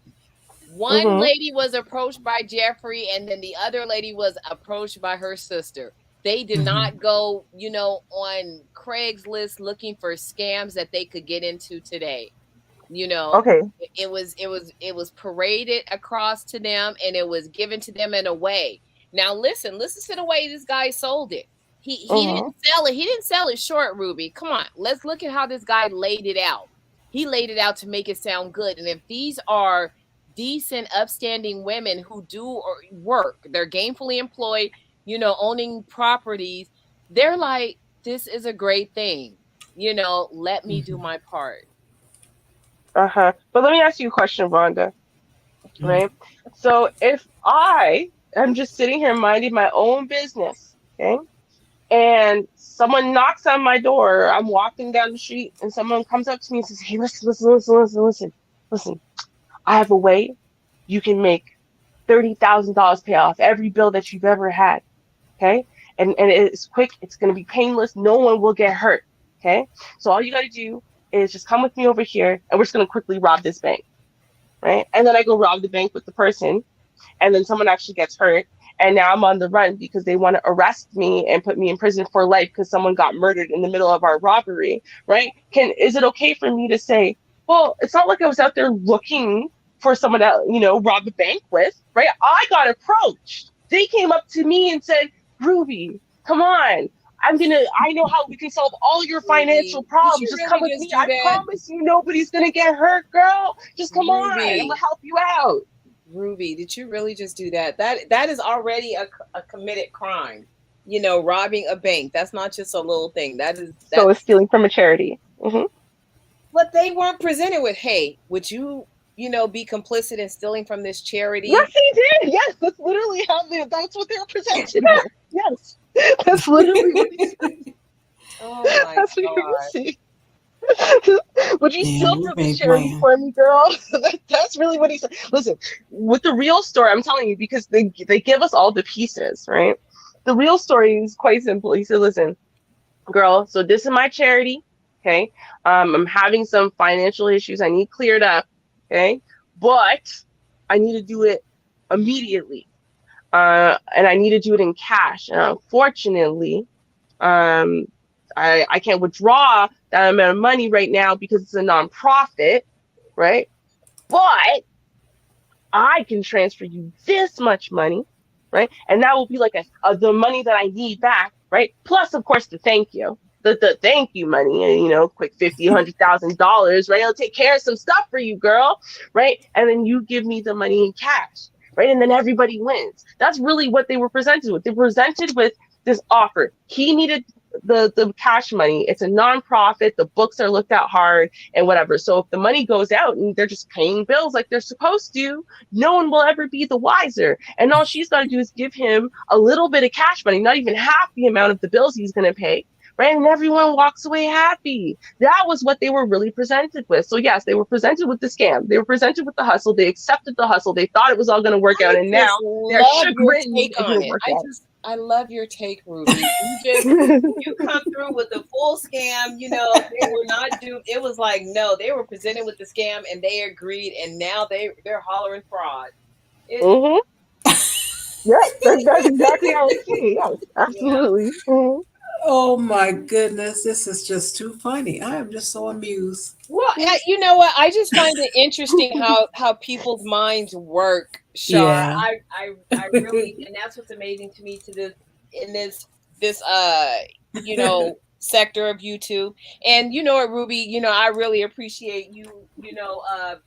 One lady was approached by Jeffrey, and then the other lady was approached by her sister. They did not go, on Craigslist looking for scams that they could get into today. Okay. It was paraded across to them, and it was given to them in a way. Now listen to the way this guy sold it. He didn't sell it. He didn't sell it short, Ruby. Come on, let's look at how this guy laid it out. He laid it out to make it sound good. And if these are decent, upstanding women who do work, they're gainfully employed, owning properties, they're like, this is a great thing. Let me do my part. But let me ask you a question, Rhonda. Right? So if I am just sitting here minding my own business, okay, and someone knocks on my door, I'm walking down the street, and someone comes up to me and says, hey, listen, I have a way you can make $30,000 pay off every bill that you've ever had, okay? And it's quick, it's going to be painless, no one will get hurt, okay? So all you got to do is just come with me over here, and we're just going to quickly rob this bank, right? And then I go rob the bank with the person, and then someone actually gets hurt, and now I'm on the run because they want to arrest me and put me in prison for life because someone got murdered in the middle of our robbery, right? Is it okay for me to say, well, it's not like I was out there looking for someone to, rob the bank with, right? I got approached. They came up to me and said, Ruby, come on. I know how we can solve all your financial problems. Just come with me. I promise you nobody's going to get hurt, girl. Just come on. I'm going to help you out. Ruby, did you really just do that? That is already a committed crime. Robbing a bank. That's not just a little thing. So it's stealing from a charity. But they weren't presented with, hey, would you, be complicit in stealing from this charity? Yes, they did. Yes, that's literally that's what they were presented with. Yes, that's literally what they said. Oh my that's God. What you see. Would you steal from the charity for me, girl? That's really what he said. Listen, with the real story, I'm telling you, because they give us all the pieces, right? The real story is quite simple. He said, listen, girl, so this is my charity, okay? I'm having some financial issues I need cleared up, okay? But I need to do it immediately. And I need to do it in cash. And unfortunately, I can't withdraw that amount of money right now because it's a nonprofit, right? But I can transfer you this much money, right? And that will be like the money that I need back, right? Plus, of course, the thank you. The thank you money, quick $50,000, $100,000, right? I'll take care of some stuff for you, girl, right? And then you give me the money in cash, right? And then everybody wins. That's really what they were presented with. They were presented with this offer. He needed the cash money. It's a nonprofit. The books are looked at hard and whatever. So if the money goes out and they're just paying bills like they're supposed to, no one will ever be the wiser. And all she's got to do is give him a little bit of cash money, not even half the amount of the bills he's going to pay. Right. And everyone walks away happy. That was what they were really presented with. So, yes, they were presented with the scam. They were presented with the hustle. They accepted the hustle. They thought it was all going to work out. And now they're chagrined it didn't work out. I love your take, Ruby. You come through with the full scam. They were not duped. It was like, no, they were presented with the scam and they agreed. And now they're hollering fraud. Yeah, that's exactly how it's seen. Yes, absolutely. Yeah. Oh my goodness, this is just too funny. I am just so amused. Well, you know what? I just find it interesting how people's minds work, Char. Yeah. I really, and that's what's amazing to me in this sector of YouTube. And you know what, Ruby, I really appreciate you,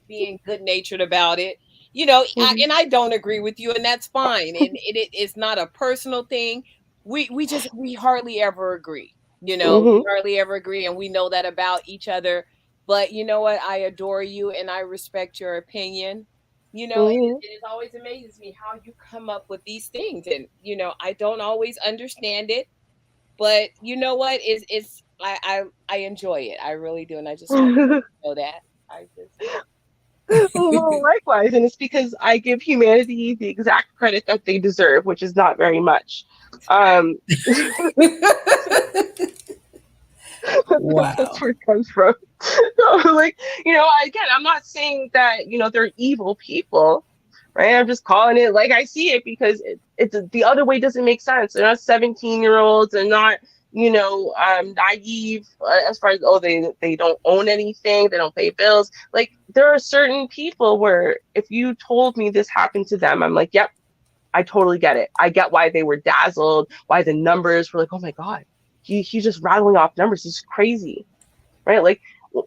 being good natured about it. and I don't agree with you, and that's fine. And it's not a personal thing. We hardly ever agree. We hardly ever agree, and we know that about each other. But you know what? I adore you, and I respect your opinion. It always amazes me how you come up with these things, and I don't always understand it, but you know what? I enjoy it. I really do, and I just want you to know that. I just. Well, likewise, and it's because I give humanity the exact credit that they deserve, which is not very much. That's Wow. where it comes from. So, again, I'm not saying that they're evil people, right? I'm just calling it like I see it, because it's the other way doesn't make sense. They're not 17-year-olds, and not naive, as far as, they don't own anything, they don't pay bills. Like, there are certain people where if you told me this happened to them, I'm like, yep, I totally get it. I get why they were dazzled, why the numbers were like, oh my God, he's just rattling off numbers. It's crazy, right? Like,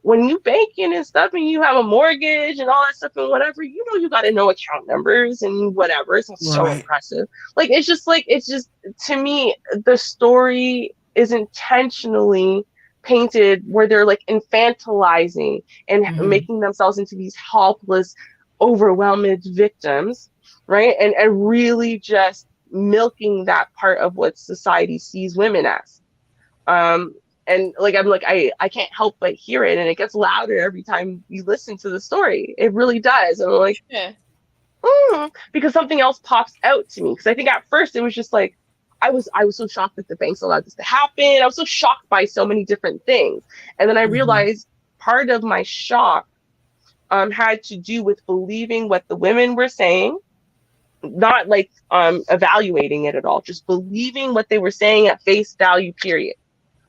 when you banking and stuff, and you have a mortgage and all that stuff and whatever, you got to know account numbers and whatever. It's not so Right. impressive. Like, it's just to me, the story is intentionally painted where they're like infantilizing and making themselves into these helpless, overwhelmed victims, right? And really just milking that part of what society sees women as. And like, I'm like, I can't help but hear it, and it gets louder every time you listen to the story. It really does. And I'm like, Yeah. Because something else pops out to me. Because I think at first it was just like, I was so shocked that the banks allowed this to happen. I was so shocked by so many different things. And then I realized part of my shock had to do with believing what the women were saying, not like evaluating it at all, just believing what they were saying at face value, period.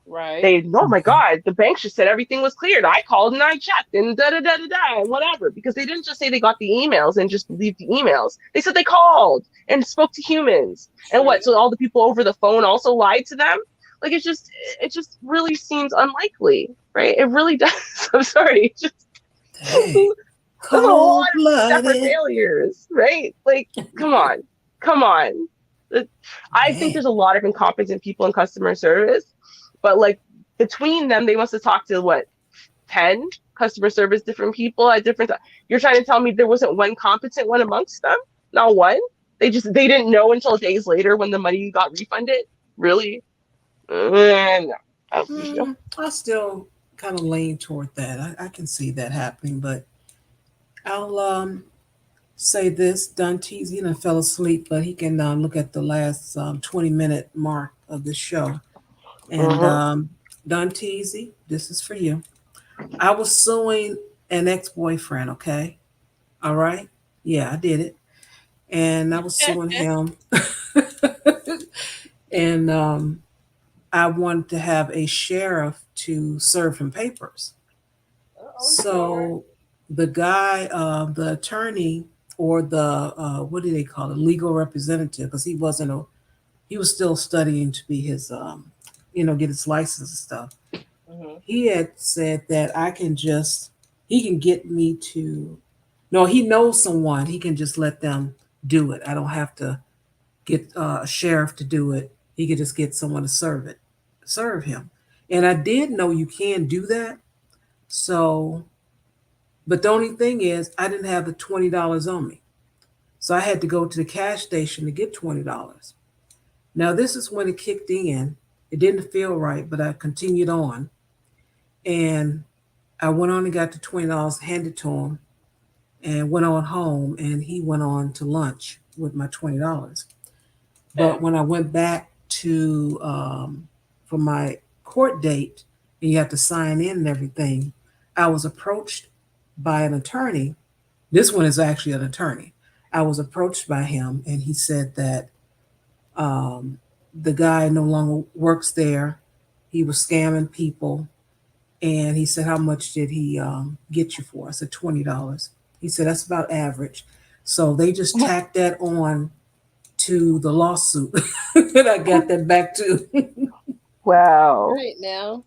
Right. Oh my God, the bank just said everything was cleared. I called and I checked and da da da da da and whatever, because they didn't just say they got the emails and just believed the emails. They said they called and spoke to humans. And what? So all the people over the phone also lied to them? Like, it just really seems unlikely, right? It really does. I'm sorry. It just there's a lot of separate failures, right? Like, come on. I think there's a lot of incompetent people in customer service. But like, between them, they must have talked to what, 10 customer service different people at different times. You're trying to tell me there wasn't one competent one amongst them? Not one? They didn't know until days later when the money got refunded? Really? No. I still kind of lean toward that. I can see that happening, but I'll say this: Dante's, fell asleep, but he can look at the last 20-minute mark of the show. And Dante's, this is for you. I was suing an ex-boyfriend, okay? All right? Yeah, I did it. And I was suing him. And I wanted to have a sheriff to serve him papers. So the guy, the attorney, or the what do they call it, legal representative, because he was still studying to be his get his license and stuff. He had said that he can get me to, no, he knows someone, he can just let them do it. I don't have to get a sheriff to do it. He could just get someone to serve him. And I did know you can do that. So, but the only thing is, I didn't have the $20 on me. So I had to go to the cash station to get $20. Now, this is when it kicked in. It didn't feel right, but I continued on. And I went on and got the $20, handed to him, and went on home. And he went on to lunch with my $20. But when I went back to for my court date, and you have to sign in and everything, I was approached by an attorney. This one is actually an attorney. I was approached by him, and he said that the guy no longer works there. He was scamming people. And he said, how much did he get you for? I said, $20. He said, that's about average. So they just tacked that on to the lawsuit. And I got that back too. Wow. Right now.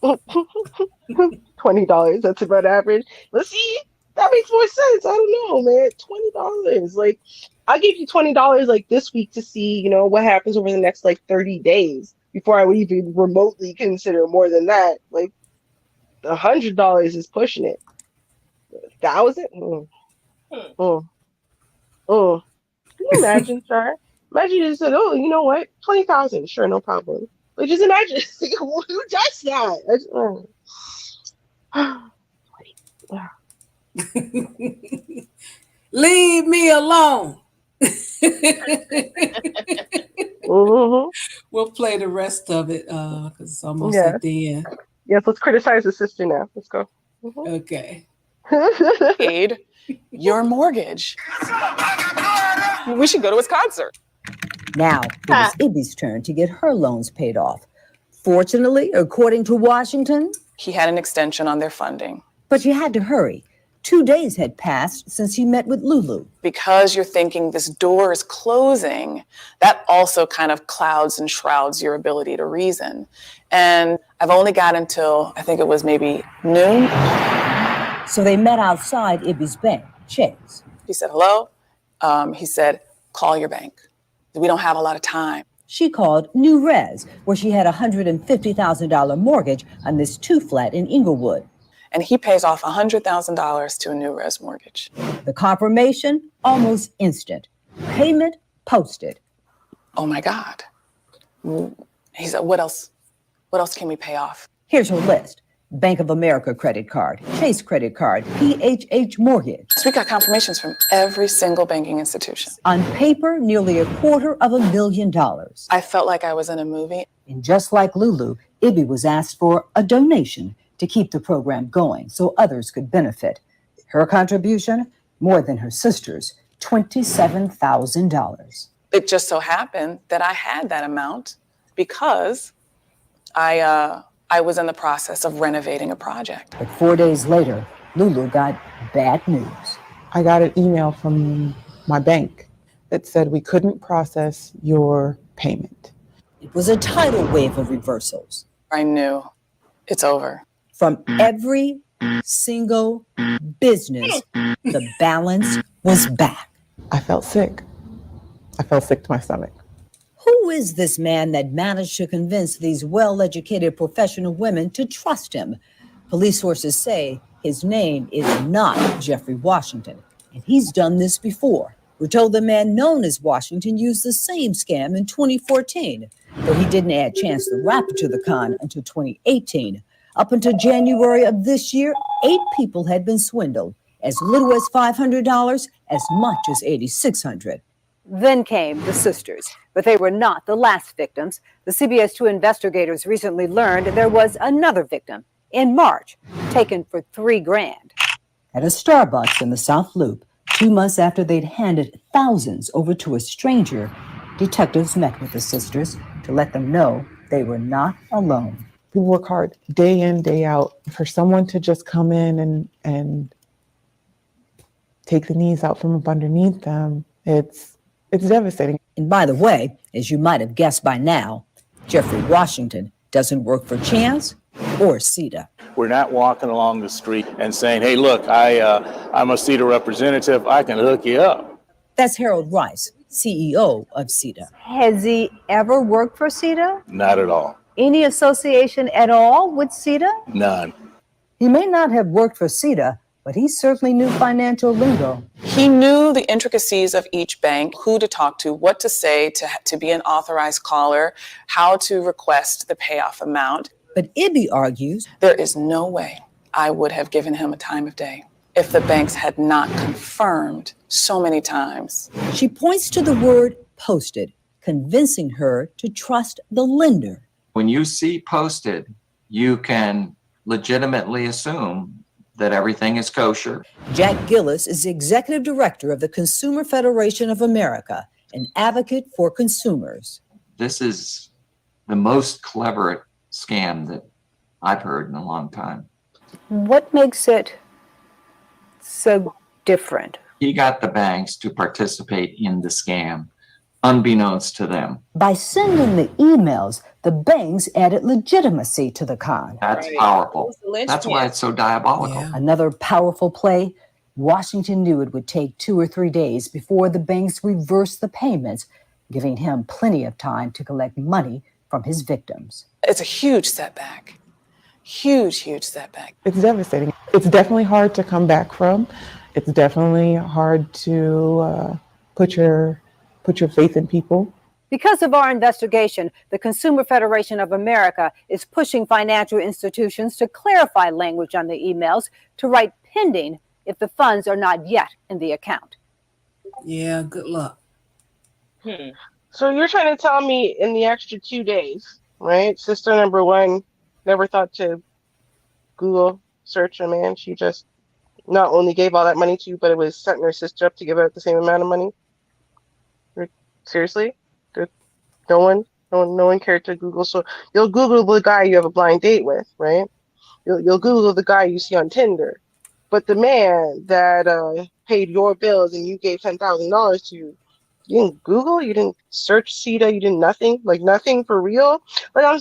$20, that's about average. Let's see. That makes more sense. I don't know, man. $20. Like, I'll give you $20 like this week to see, what happens over the next like 30 days before I would even remotely consider more than that. Like, $100 is pushing it. 1,000? Can you imagine, Char? Imagine you just said, "Oh, you know what? 20,000. Sure, no problem." Like, just imagine who does that? Leave me alone. We'll play the rest of it because it's almost Yeah. at the end. Yes, let's criticize the sister now. Let's go. Okay. Paid your mortgage. We should go to his concert. Now it was Ibby's turn to get her loans paid off. Fortunately, according to Washington, he had an extension on their funding. But she had to hurry. 2 days had passed since he met with Lulu. Because you're thinking this door is closing, that also kind of clouds and shrouds your ability to reason. And I've only got until, I think it was maybe noon. So they met outside Ibby's bank, Chase. He said, hello. He said, call your bank. We don't have a lot of time. She called New Res, where she had a $150,000 mortgage on this 2-flat in Inglewood. And he pays off $100,000 to a New Res mortgage. The confirmation, almost instant. Payment posted. Oh my God. He said, what else? What else can we pay off? Here's her list. Bank of America credit card, Chase credit card, PHH mortgage. So we got confirmations from every single banking institution. On paper, nearly $250,000. I felt like I was in a movie. And just like Lulu, Ibby was asked for a donation to keep the program going so others could benefit. Her contribution, more than her sister's, $27,000. It just so happened that I had that amount because I was in the process of renovating a project. But 4 days later, Lulu got bad news. I got an email from my bank that said we couldn't process your payment. It was a tidal wave of reversals. I knew it's over. From every single business, the balance was back. I felt sick. I felt sick to my stomach. Who is this man that managed to convince these well-educated professional women to trust him? Police sources say his name is not Jeffrey Washington, and he's done this before. We're told the man known as Washington used the same scam in 2014, though he didn't add Chance the Rapper to the con until 2018. Up until January of this year, 8 people had been swindled, as little as $500, as much as $8,600. Then came the sisters, but they were not the last victims. The CBS 2 investigators recently learned there was another victim in March, taken for $3,000. At a Starbucks in the South Loop, 2 months after they'd handed thousands over to a stranger, detectives met with the sisters to let them know they were not alone. We work hard day in, day out. For someone to just come in and take the knees out from up underneath them, it's devastating. And by the way, as you might have guessed by now, Jeffrey Washington doesn't work for Chance or CETA. We're not walking along the street and saying, hey, look, I'm a CETA representative. I can hook you up. That's Harold Rice, CEO of CETA. Has he ever worked for CETA? Not at all. Any association at all with CETA? None. He may not have worked for CETA, but he certainly knew financial lingo. He knew the intricacies of each bank, who to talk to, what to say to be an authorized caller, how to request the payoff amount. But Ibby argues there is no way I would have given him a time of day if the banks had not confirmed so many times. She points to the word posted, convincing her to trust the lender. When you see posted, you can legitimately assume that everything is kosher. Jack Gillis is executive director of the Consumer Federation of America, an advocate for consumers. This is the most clever scam that I've heard in a long time. What makes it so different? He got the banks to participate in the scam, unbeknownst to them. By sending the emails, the banks added legitimacy to the con. That's powerful. That's why it's so diabolical. Yeah. Another powerful play, Washington knew it would take 2 or 3 days before the banks reversed the payments, giving him plenty of time to collect money from his victims. It's a huge setback. Huge setback. It's devastating. It's definitely hard to come back from. It's definitely hard to put your faith in people. Because of our investigation, the Consumer Federation of America is pushing financial institutions to clarify language on the emails to write pending if the funds are not yet in the account. Yeah, good luck. So you're trying to tell me in the extra 2 days, right? Sister number one never thought to Google search a man. She just not only gave all that money to you, but it was setting her sister up to give out the same amount of money. Seriously? No one cared to Google. So you'll Google the guy you have a blind date with, right? You'll Google the guy you see on Tinder, but the man that paid your bills and you gave $10,000 to, you didn't Google, you didn't search CETA, you did nothing, like nothing for real. Like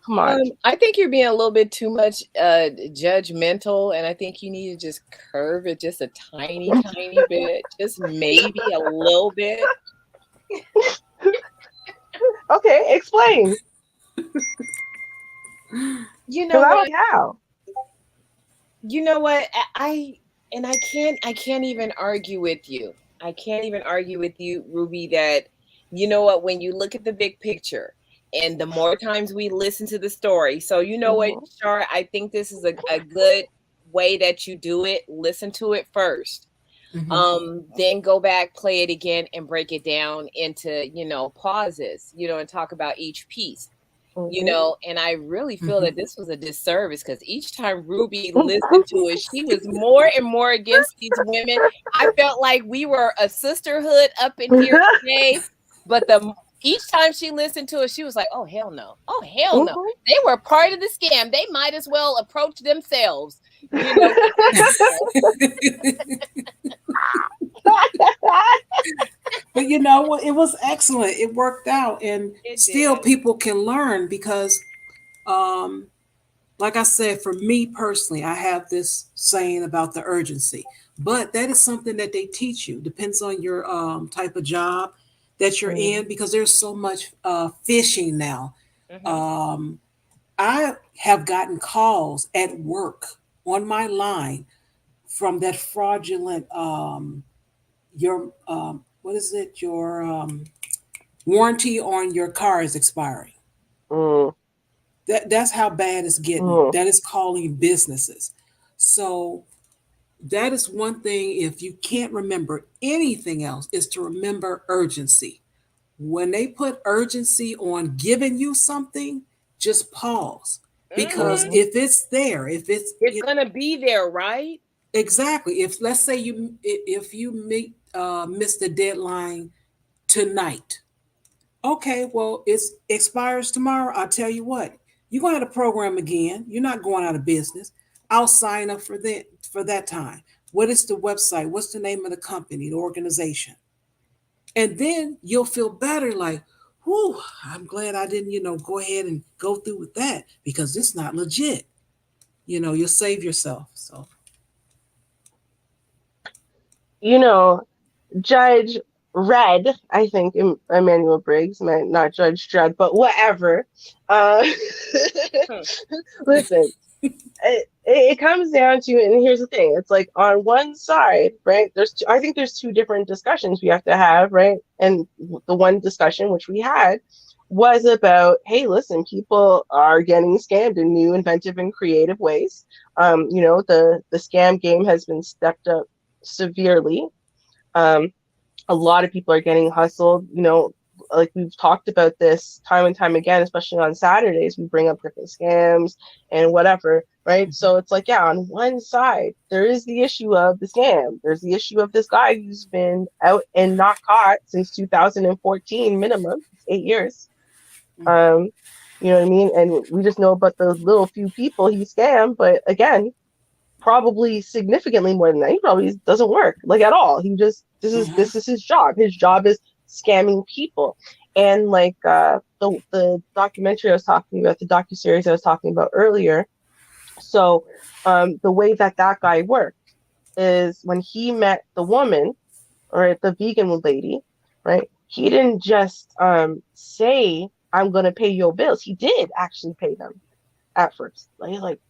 come on. I think you're being a little bit too much judgmental, and I think you need to just curve it just a tiny bit, just maybe a little bit. Okay, explain. You know what? How? You know what? I can't even argue with you. I can't even argue with you, Ruby, that you know what, when you look at the big picture and the more times we listen to the story. So you know what, Char, I think this is a good way that you do it. Listen to it first. Then go back, play it again, and break it down into, pauses, and talk about each piece. And I really feel that this was a disservice because each time Ruby listened to it, she was more and more against these women. I felt like we were a sisterhood up in here today, but each time she listened to it, she was like, oh, hell no. Oh, hell no. They were part of the scam. They might as well approach themselves. But you know what? It was excellent. It worked out, and still people can learn because, like I said, for me personally, I have this saying about the urgency, but that is something that they teach you. Depends on your type of job that you're in, because there's so much phishing now. I have gotten calls at work on my line from that fraudulent your what is it? Your warranty on your car is expiring. That's how bad it's getting. That is calling businesses. So that is one thing. If you can't remember anything else, is to remember urgency. When they put urgency on giving you something, just pause. Because if it's there, if it's gonna be there, right? Exactly. If let's say you miss the deadline tonight. Okay, well, it expires tomorrow. I'll tell you what, you're going to have to program again. You're not going out of business. I'll sign up for that time. What is the website? What's the name of the company, the organization? And then you'll feel better, like, whew, I'm glad I didn't, go ahead and go through with that because it's not legit. You'll save yourself. So. Judge Red, I think Emmanuel Briggs meant not Judge Dredd, but whatever. Listen, it comes down to, and here's the thing, it's like on one side, right? I think there's two different discussions we have to have, right? And the one discussion which we had was about, hey, listen, people are getting scammed in new, inventive, and creative ways. The scam game has been stepped up severely. A lot of people are getting hustled, like we've talked about this time and time again, especially on Saturdays, we bring up different scams and whatever, right? So it's like, yeah, on one side, there is the issue of the scam. There's the issue of this guy who's been out and not caught since 2014 minimum, 8 years. You know what I mean? And we just know about those little few people he scammed, but again, probably significantly more than that. He probably doesn't work like at all. He just this is his job. His job is scamming people. And like the documentary I was talking about, the docuseries I was talking about earlier. So the way that guy worked, is when he met the woman, or the vegan lady, right? He didn't just say, I'm going to pay your bills. He did actually pay them at first. Like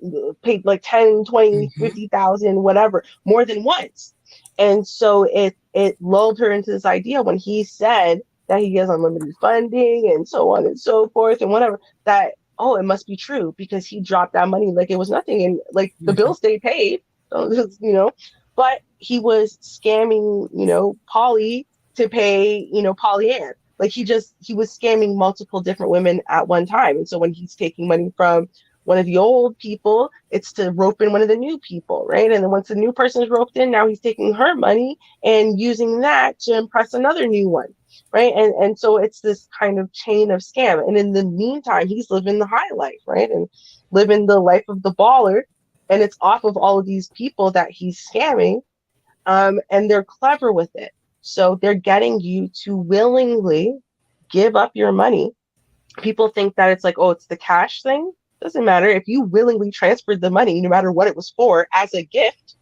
paid like 10, 20, Mm-hmm. 50,000, whatever, more than once. And so it lulled her into this idea when he said that he has unlimited funding and so on and so forth and whatever, that, oh, it must be true because he dropped that money like it was nothing. And like the Mm-hmm. bills stayed paid, so, but he was scamming, Polly to pay, Polly Ann. Like he was scamming multiple different women at one time. And so when he's taking money from one of the old people, it's to rope in one of the new people, right? And then once the new person is roped in, now he's taking her money and using that to impress another new one, right? And so it's this kind of chain of scam. And in the meantime, he's living the high life, right? And living the life of the baller. And it's off of all of these people that he's scamming. And they're clever with it. So they're getting you to willingly give up your money. People think that it's like, oh, it's the cash thing. Doesn't matter. If you willingly transferred the money, no matter what it was for, as a gift,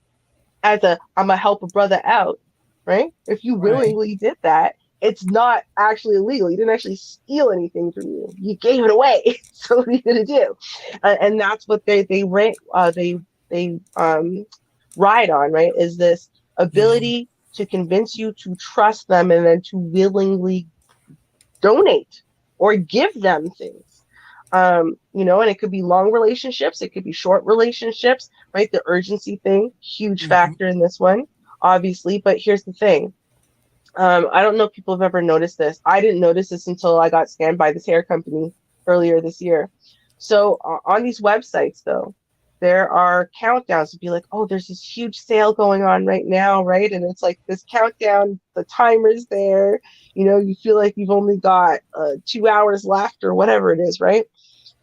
as a I'm gonna help a brother out, right? If you Right. willingly did that, it's not actually illegal. You didn't actually steal anything from you. You gave it away. So what are you gonna do? And that's what they ride on, right? Is this Yeah. ability to convince you to trust them and then to willingly donate or give them things. And it could be long relationships, it could be short relationships, right? The urgency thing, huge Mm-hmm. factor in this one, obviously. But here's the thing. I don't know if people have ever noticed this. I didn't notice this until I got scammed by this hair company earlier this year. So on these websites, though, there are countdowns to be like, oh, there's this huge sale going on right now, right? And it's like this countdown, the timer's there. You feel like you've only got 2 hours left or whatever it is, right?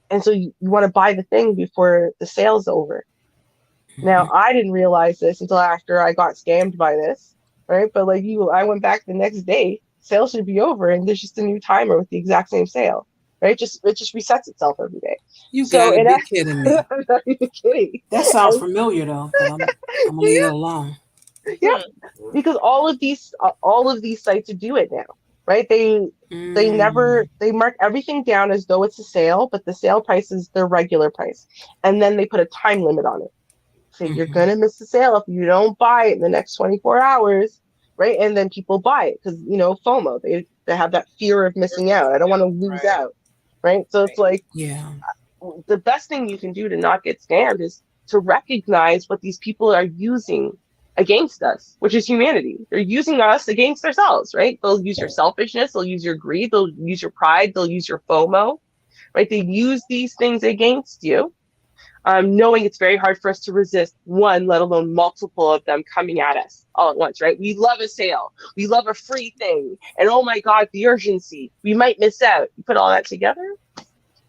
And so you want to buy the thing before the sale's over. Now, Mm-hmm. I didn't realize this until after I got scammed by this, right? But like I went back the next day, sale should be over, and there's just a new timer with the exact same sale, right? It just resets itself every day. You So gotta it be kidding me. I'm not even kidding. That sounds And, familiar though, but I'm gonna leave it alone. yeah, because all of these sites do it now, right? Mm. They mark everything down as though it's a sale, but the sale price is their regular price, and then they put a time limit on it. So you're Mm-hmm. gonna miss the sale if you don't buy it in the next 24 hours, right? And then people buy it because FOMO. They have that fear of missing out. I don't want to lose out, right? So it's like Yeah. the best thing you can do to not get scammed is to recognize what these people are using against us, which is humanity. They're using us against ourselves, right? They'll use your selfishness, they'll use your greed, they'll use your pride, they'll use your FOMO, right? They use these things against you, knowing it's very hard for us to resist one, let alone multiple of them coming at us all at once, right? We love a sale, we love a free thing, and oh my God, the urgency, we might miss out. You put all that together,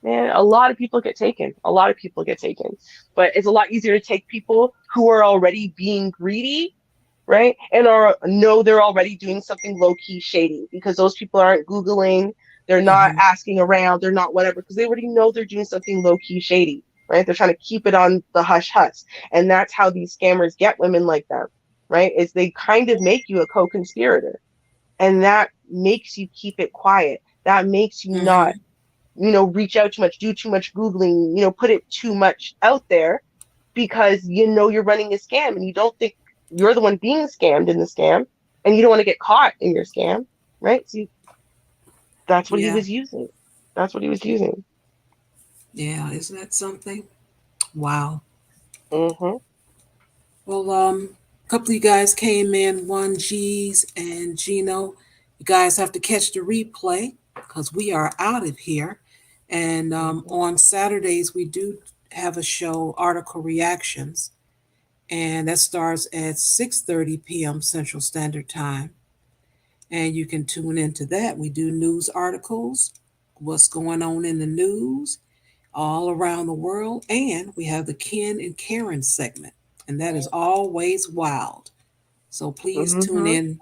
man, a lot of people get taken. A lot of people get taken. But it's a lot easier to take people who are already being greedy, right? And know they're already doing something low key shady because those people aren't Googling, they're not Mm-hmm. asking around, they're not whatever, because they already know they're doing something low key shady, right? They're trying to keep it on the hush hush. And that's how these scammers get women like them, right? Is they kind of make you a co conspirator. And that makes you keep it quiet. That makes you not Mm-hmm. reach out too much, do too much Googling, put it too much out there because you're running a scam and you don't think you're the one being scammed in the scam and you don't want to get caught in your scam, right? So that's what he Yeah. was using. That's what he was using. Yeah. Isn't that something? Wow. Mm-hmm. Well, a couple of you guys came in, one G's and Gino. You guys have to catch the replay because we are out of here. And Mm-hmm. on Saturdays, we do have a show, Article Reactions, and that starts at 6:30 p.m. Central Standard Time. And you can tune into that. We do news articles, what's going on in the news all around the world, and we have the Ken and Karen segment, and that is always wild. So please tune Mm-hmm. in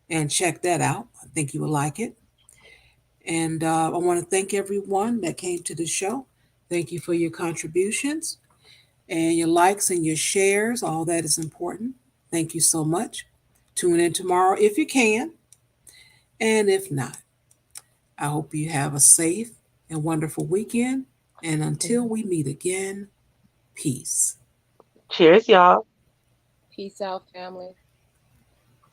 and check that out. I think you will like it. And I want to thank everyone that came to the show. Thank you for your contributions and your likes and your shares. All that is important. Thank you so much. Tune in tomorrow if you can. And if not, I hope you have a safe and wonderful weekend. And until we meet again, peace. Cheers, y'all. Peace out, family.